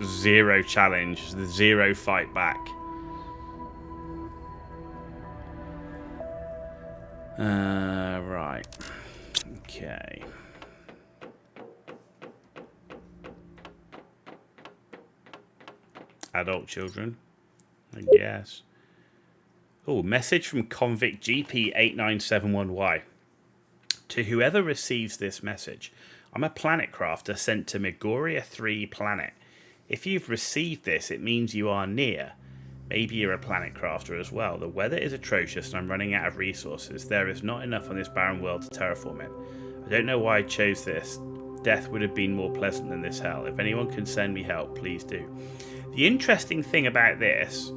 zero challenge, zero fight back. Right. Okay. Adult children, I guess. Oh, message from convict GP8971Y. To whoever receives this message, I'm a planet crafter sent to Megoria 3 planet. If you've received this, it means you are near. Maybe you're a planet crafter as well. The weather is atrocious and I'm running out of resources. There is not enough on this barren world to terraform it. I don't know why I chose this. Death would have been more pleasant than this hell. If anyone can send me help, please do. The interesting thing about this,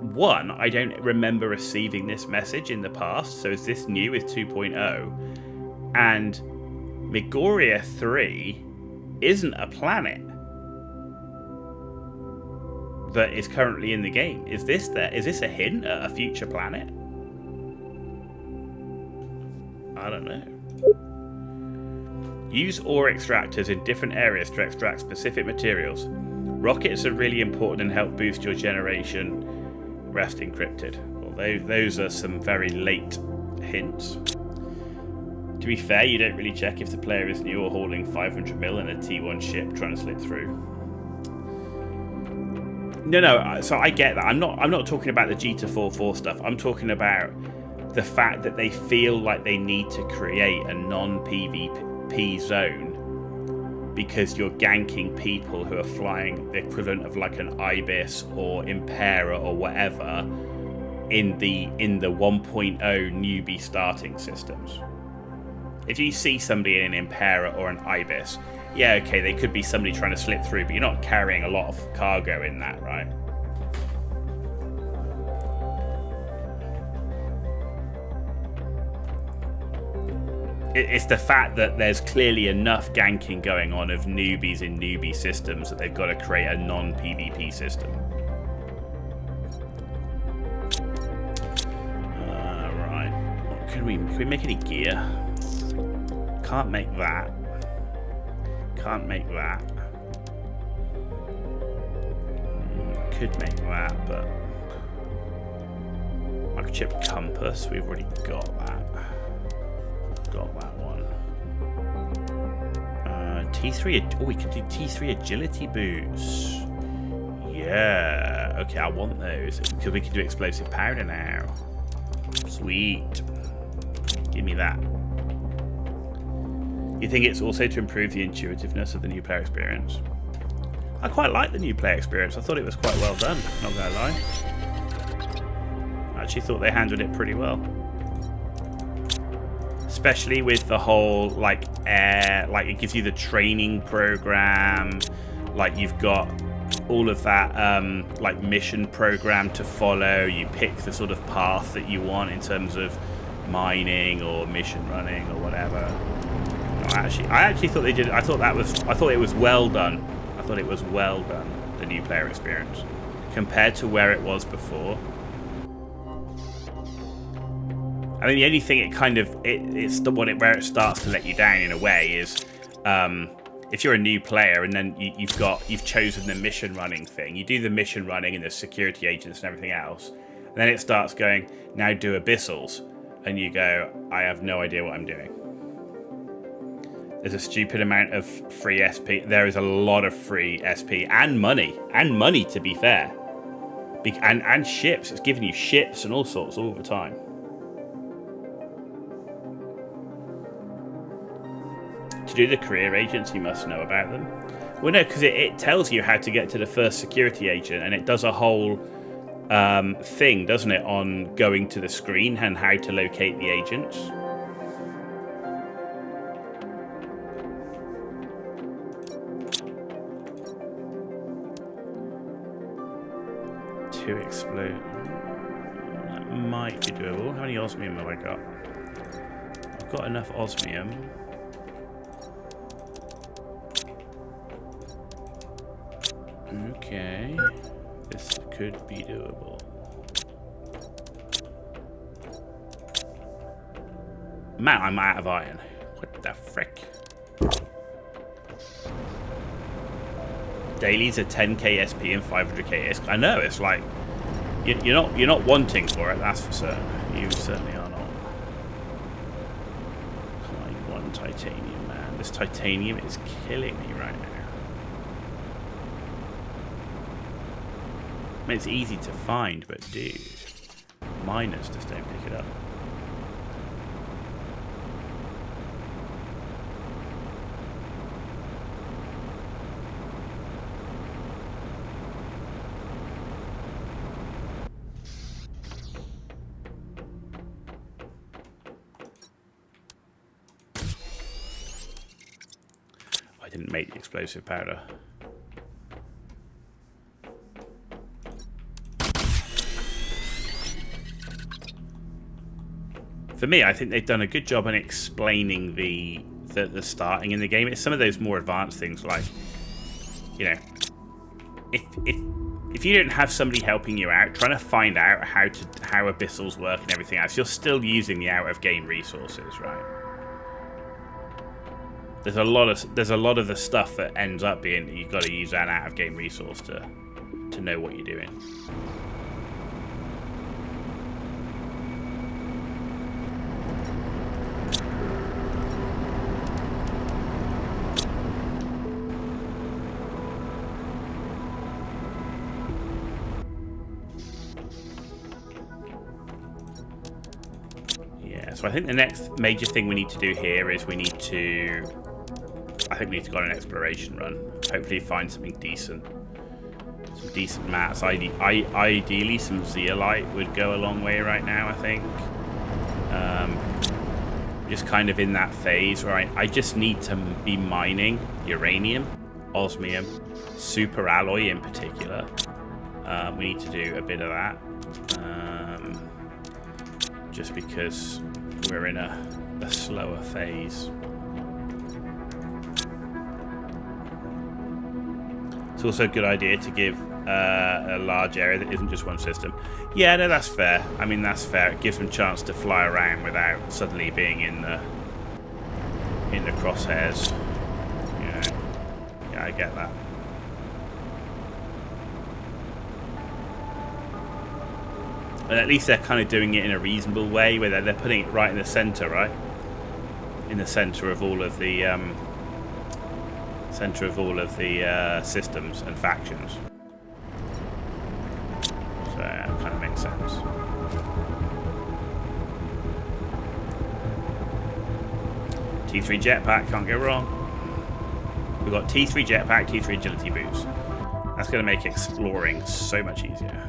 one, I don't remember receiving this message in the past, so is this new with 2.0? And Megoria 3 isn't a planet that is currently in the game. Is this a hint at a future planet? I don't know. Use ore extractors in different areas to extract specific materials. Rockets are really important and help boost your generation. Rest encrypted. Well, those are some very late hints. To be fair, you don't really check if the player is new or holding 500 mil in a T1 ship trying to slip through. No, so I get that. I'm not talking about the G244 stuff. I'm talking about the fact that they feel like they need to create a non-PvP zone because you're ganking people who are flying the equivalent of like an Ibis or Impera or whatever in the 1.0 newbie starting systems. If you see somebody in an Impera or an Ibis, yeah, okay, they could be somebody trying to slip through, but you're not carrying a lot of cargo in that, right? It's the fact that there's clearly enough ganking going on of newbies in newbie systems that they've got to create a non-PvP system. Right. Can we make any gear? Can't make that. Can't make that. Could make that, but microchip compass, we've already got that. Got that one. T3. Oh, we can do T3 agility boots. Yeah. Okay, I want those because we can do explosive powder now. Sweet. Give me that. You think it's also to improve the intuitiveness of the new player experience? I quite like the new player experience. I thought it was quite well done, not gonna lie. I actually thought they handled it pretty well. Especially with the whole, like, it gives you the training program, like, you've got all of that, like, mission program to follow. You pick the sort of path that you want in terms of mining or mission running or whatever. I actually thought they did. I thought it was well done. I thought it was well done, the new player experience, compared to where it was before. I mean, the only thing where it starts to let you down in a way is if you're a new player and then you've chosen the mission running thing. You do the mission running and the security agents and everything else, and then it starts going, now do abyssals, and you go, I have no idea what I'm doing. There's a stupid amount of free SP. There is a lot of free SP and money to be fair, and ships. It's giving you ships and all sorts all the time. To do the career agents, you must know about them. Well, no, because it tells you how to get to the first security agent, and it does a whole thing, doesn't it, on going to the screen and how to locate the agents. To explode. That might be doable. How many osmium have I got? I've got enough osmium. Okay, this could be doable. Man, I'm out of iron. What the frick? Dailies are 10k SP and 500k SP. I know, it's like you're not wanting for it, that's for certain. You certainly are not. Kind 1 titanium, man. This titanium is killing me right now. I mean, it's easy to find, but dude, miners just don't pick it up. I didn't make the explosive powder. For me, I think they've done a good job in explaining the starting in the game. It's some of those more advanced things, like, you know, if you don't have somebody helping you out, trying to find out how abyssals work and everything else, you're still using the out of game resources, right? There's a lot of the stuff that ends up being that you've got to use an out of game resource to know what you're doing. So I think the next major thing we need to do here is we need to go on an exploration run. Hopefully find something decent. Some decent mats. Ideally some zeolite would go a long way right now, I think. Just kind of in that phase where I just need to be mining uranium, osmium, super alloy in particular. We need to do a bit of that. Just because we're in a slower phase. It's also a good idea to give a large area that isn't just one system. Yeah, no, that's fair. I mean, that's fair. It gives them a chance to fly around without suddenly being in the crosshairs. Yeah, I get that. And at least they're kind of doing it in a reasonable way, where they're putting it right in the center, right? In the center of all of the systems and factions. So that kind of makes sense. T3 jetpack, can't go wrong. We've got T3 jetpack, T3 agility boots. That's going to make exploring so much easier.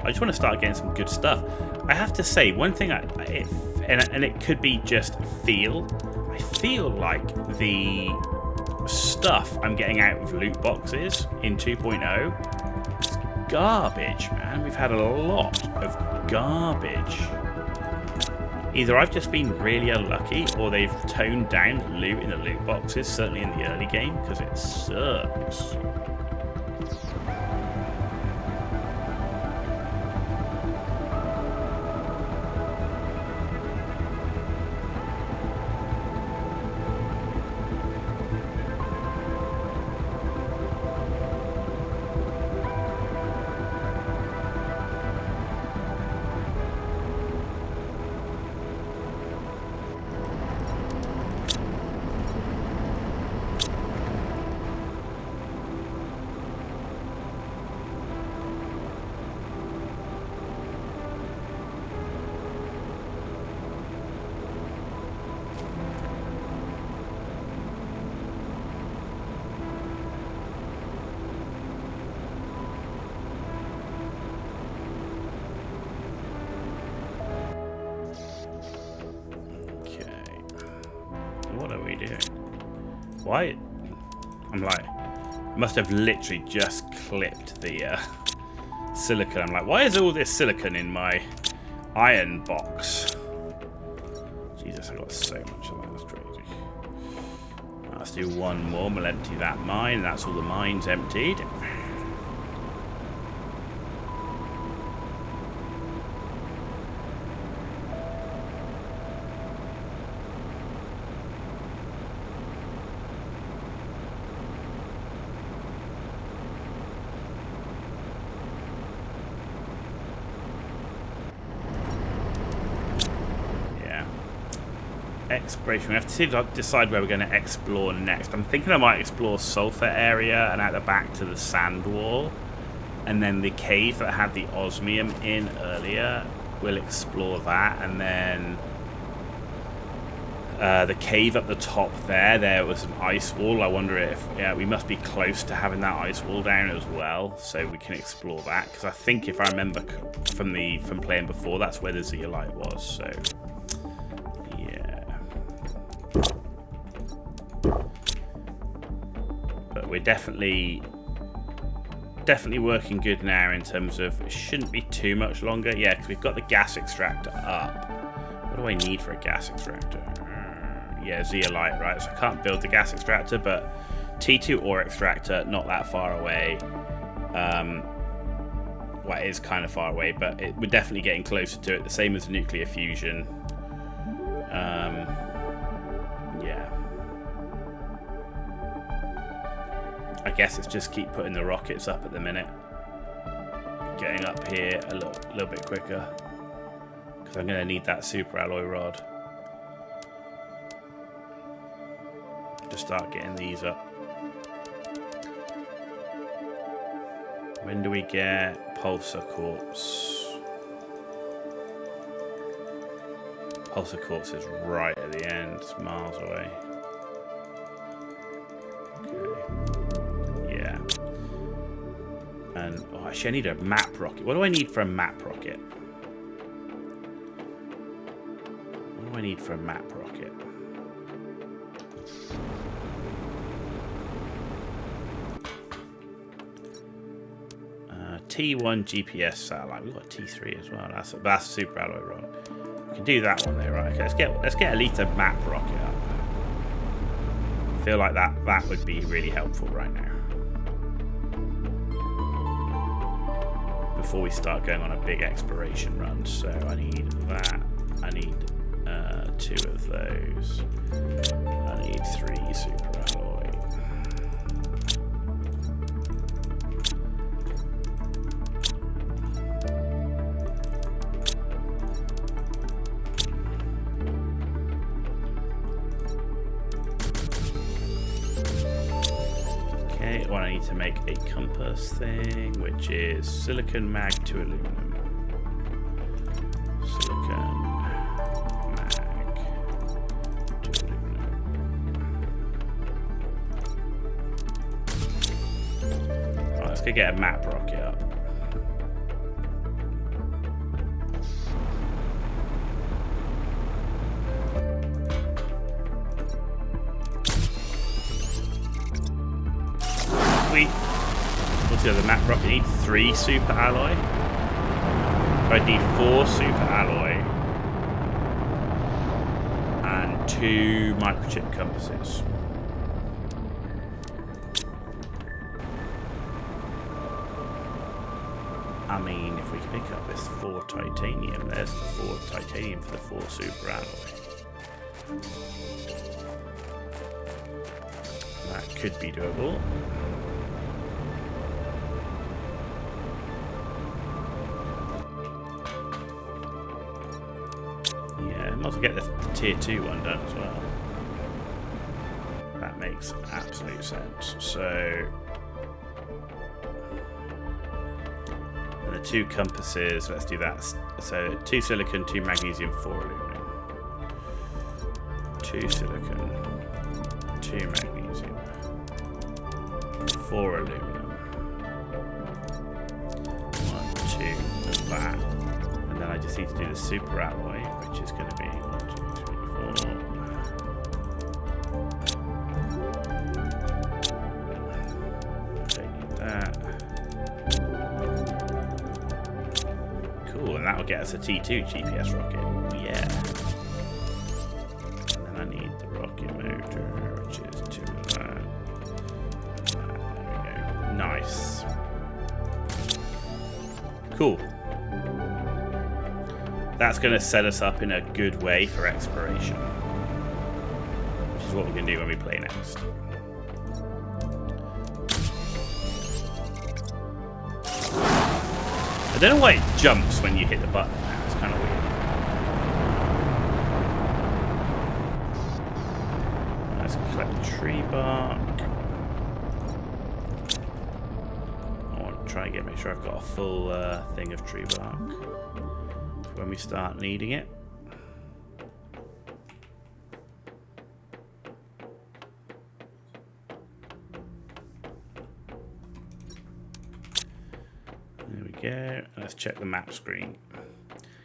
I just want to start getting some good stuff. I have to say, one thing, and it could be just feel. I feel like the stuff I'm getting out of loot boxes in 2.0 is garbage, man. We've had a lot of garbage. Either I've just been really unlucky, or they've toned down the loot in the loot boxes, certainly in the early game, because it sucks. Why? I'm like, must have literally just clipped the silicon. I'm like, why is all this silicon in my iron box? Jesus, I got so much of that. That's crazy. Let's do one more. We'll empty that mine. That's all the mines emptied. Exploration. We have to decide where we're going to explore next. I'm thinking I might explore Sulphur area and out the back to the sand wall. And then the cave that had the osmium in earlier, we'll explore that. And then the cave at the top there was an ice wall. I wonder if, yeah, we must be close to having that ice wall down as well, so we can explore that. Because I think if I remember from playing before, that's where the zeolite was. So yeah, but we're definitely working good now in terms of it shouldn't be too much longer. Yeah, because we've got the gas extractor up. What do I need for a gas extractor? Yeah, zeolite, right? So I can't build the gas extractor, but T2 ore extractor, not that far away. Well, it is kind of far away, but we're definitely getting closer to it. The same as nuclear fusion. Yeah. I guess it's just keep putting the rockets up at the minute. Getting up here a little bit quicker. Because I'm going to need that super alloy rod. To start getting these up. When do we get Pulsar Quartz? Pulsar Quartz is right at the end. It's miles away. Okay. Yeah. And oh, actually, I need a map rocket. What do I need for a map rocket? What do I need for a map rocket? T1 GPS satellite. We've got T3 as well. That's a super alloy rod. We can do that one there, right? Okay, let's get a Elita map rocket up. I feel like that would be really helpful right now. Before we start going on a big exploration run. So I need that. I need 2 of those. I need 3 super alloy. One, I need to make a compass thing, which is silicon mag to aluminum. Silicon mag to aluminum. Right, let's go get a map rocket up. What's the other map rocket? I need 3 super alloy. So I need 4 super alloy and 2 microchip compasses. I mean, if we pick up this 4 titanium, there's the 4 titanium for the 4 super alloy. That could be doable. Might as well get the tier 2 one done as well. That makes absolute sense. So, and the 2 compasses, let's do that. So 2 silicon, 2 magnesium, 4 aluminum. 2 silicon, 2 magnesium, 4 aluminum. 1, 2 of that. And then I just need to do the super alloy, which is going to be 1, 2, 3, 4. Don't need that. Cool, and that will get us a T2 GPS rocket. Oh, yeah. And then I need the rocket motor, which is 2 of that. There we go. Nice. Cool. That's going to set us up in a good way for exploration, which is what we're going to do when we play next. I don't know why it jumps when you hit the button. It's kind of weird. tree bark. I want to try and make sure I've got a full thing of tree bark when we start needing it. There we go. Let's check the map screen.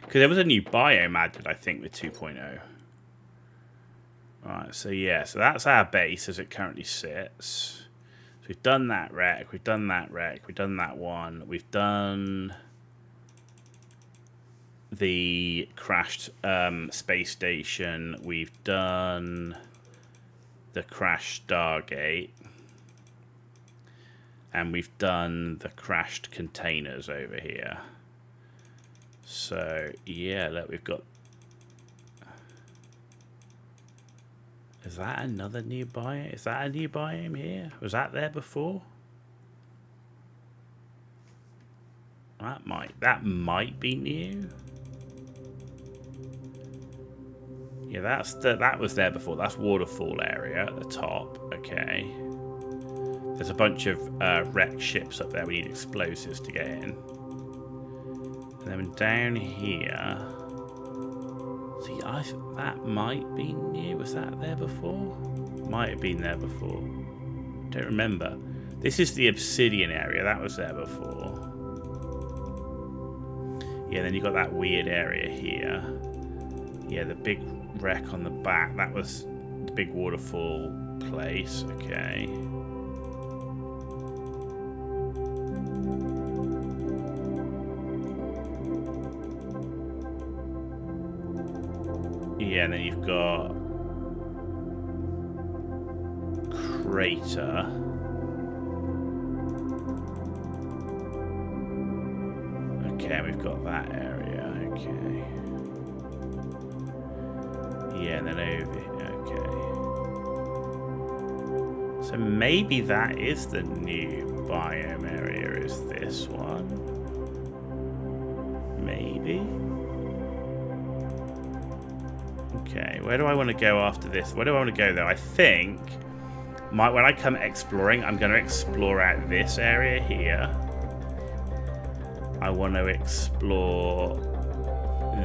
Because there was a new biome added, I think, with 2.0. Alright, so yeah, so that's our base as it currently sits. So we've done that wreck, we've done that wreck, we've done that one, we've done the crashed space station, we've done the crashed Stargate, and we've done the crashed containers over here. So yeah, look, we've got... Is that another new biome? Is that a new biome here? Was that there before? That might be new. Yeah, that was there before. That's waterfall area at the top. Okay. There's a bunch of wrecked ships up there. We need explosives to get in. And then down here. See, that might be new. Was that there before? Might have been there before. Don't remember. This is the obsidian area. That was there before. Yeah, then you got that weird area here. Yeah, the big wreck on the back. That was the big waterfall place. Okay. Yeah, and then you've got crater. Okay, we've got that area. Okay. Yeah, and then over here. Okay. So maybe that is the new biome area, is this one? Maybe. Okay, where do I want to go after this? Where do I want to go, though? I think when I come exploring, I'm going to explore out this area here. I want to explore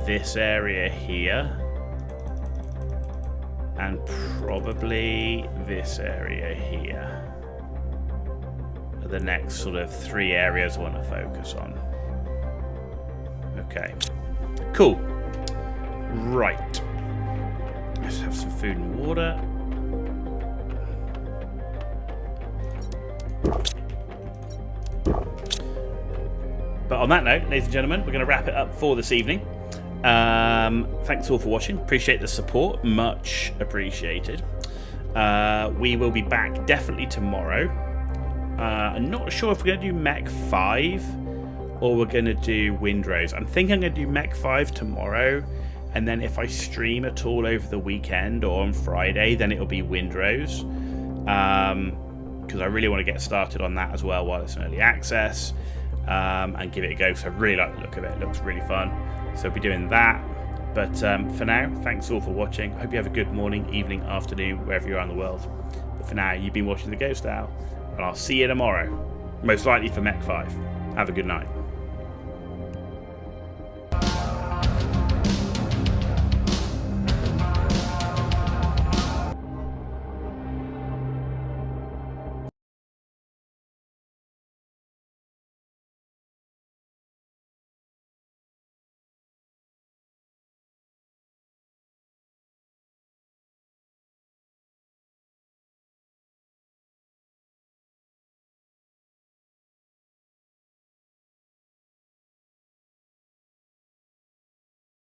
this area here. And probably this area here. The next sort of 3 areas I want to focus on. Okay. Cool. Right. Let's have some food and water. But on that note, ladies and gentlemen, we're going to wrap it up for this evening. Thanks all for watching. Appreciate the support. Much appreciated. We will be back definitely tomorrow. I'm not sure if we're going to do Mech 5 or we're going to do Windrose. I'm thinking I'm going to do Mech 5 tomorrow. And then if I stream at all over the weekend or on Friday, then it'll be Windrose. Because I really want to get started on that as well while it's in early access. And give it a go, because I really like the look of it. It looks really fun. So I'll be doing that. But for now, thanks all for watching. Hope you have a good morning, evening, afternoon, wherever you are in the world. But for now, you've been watching The Ghost Owl. And I'll see you tomorrow. Most likely for Mech 5. Have a good night.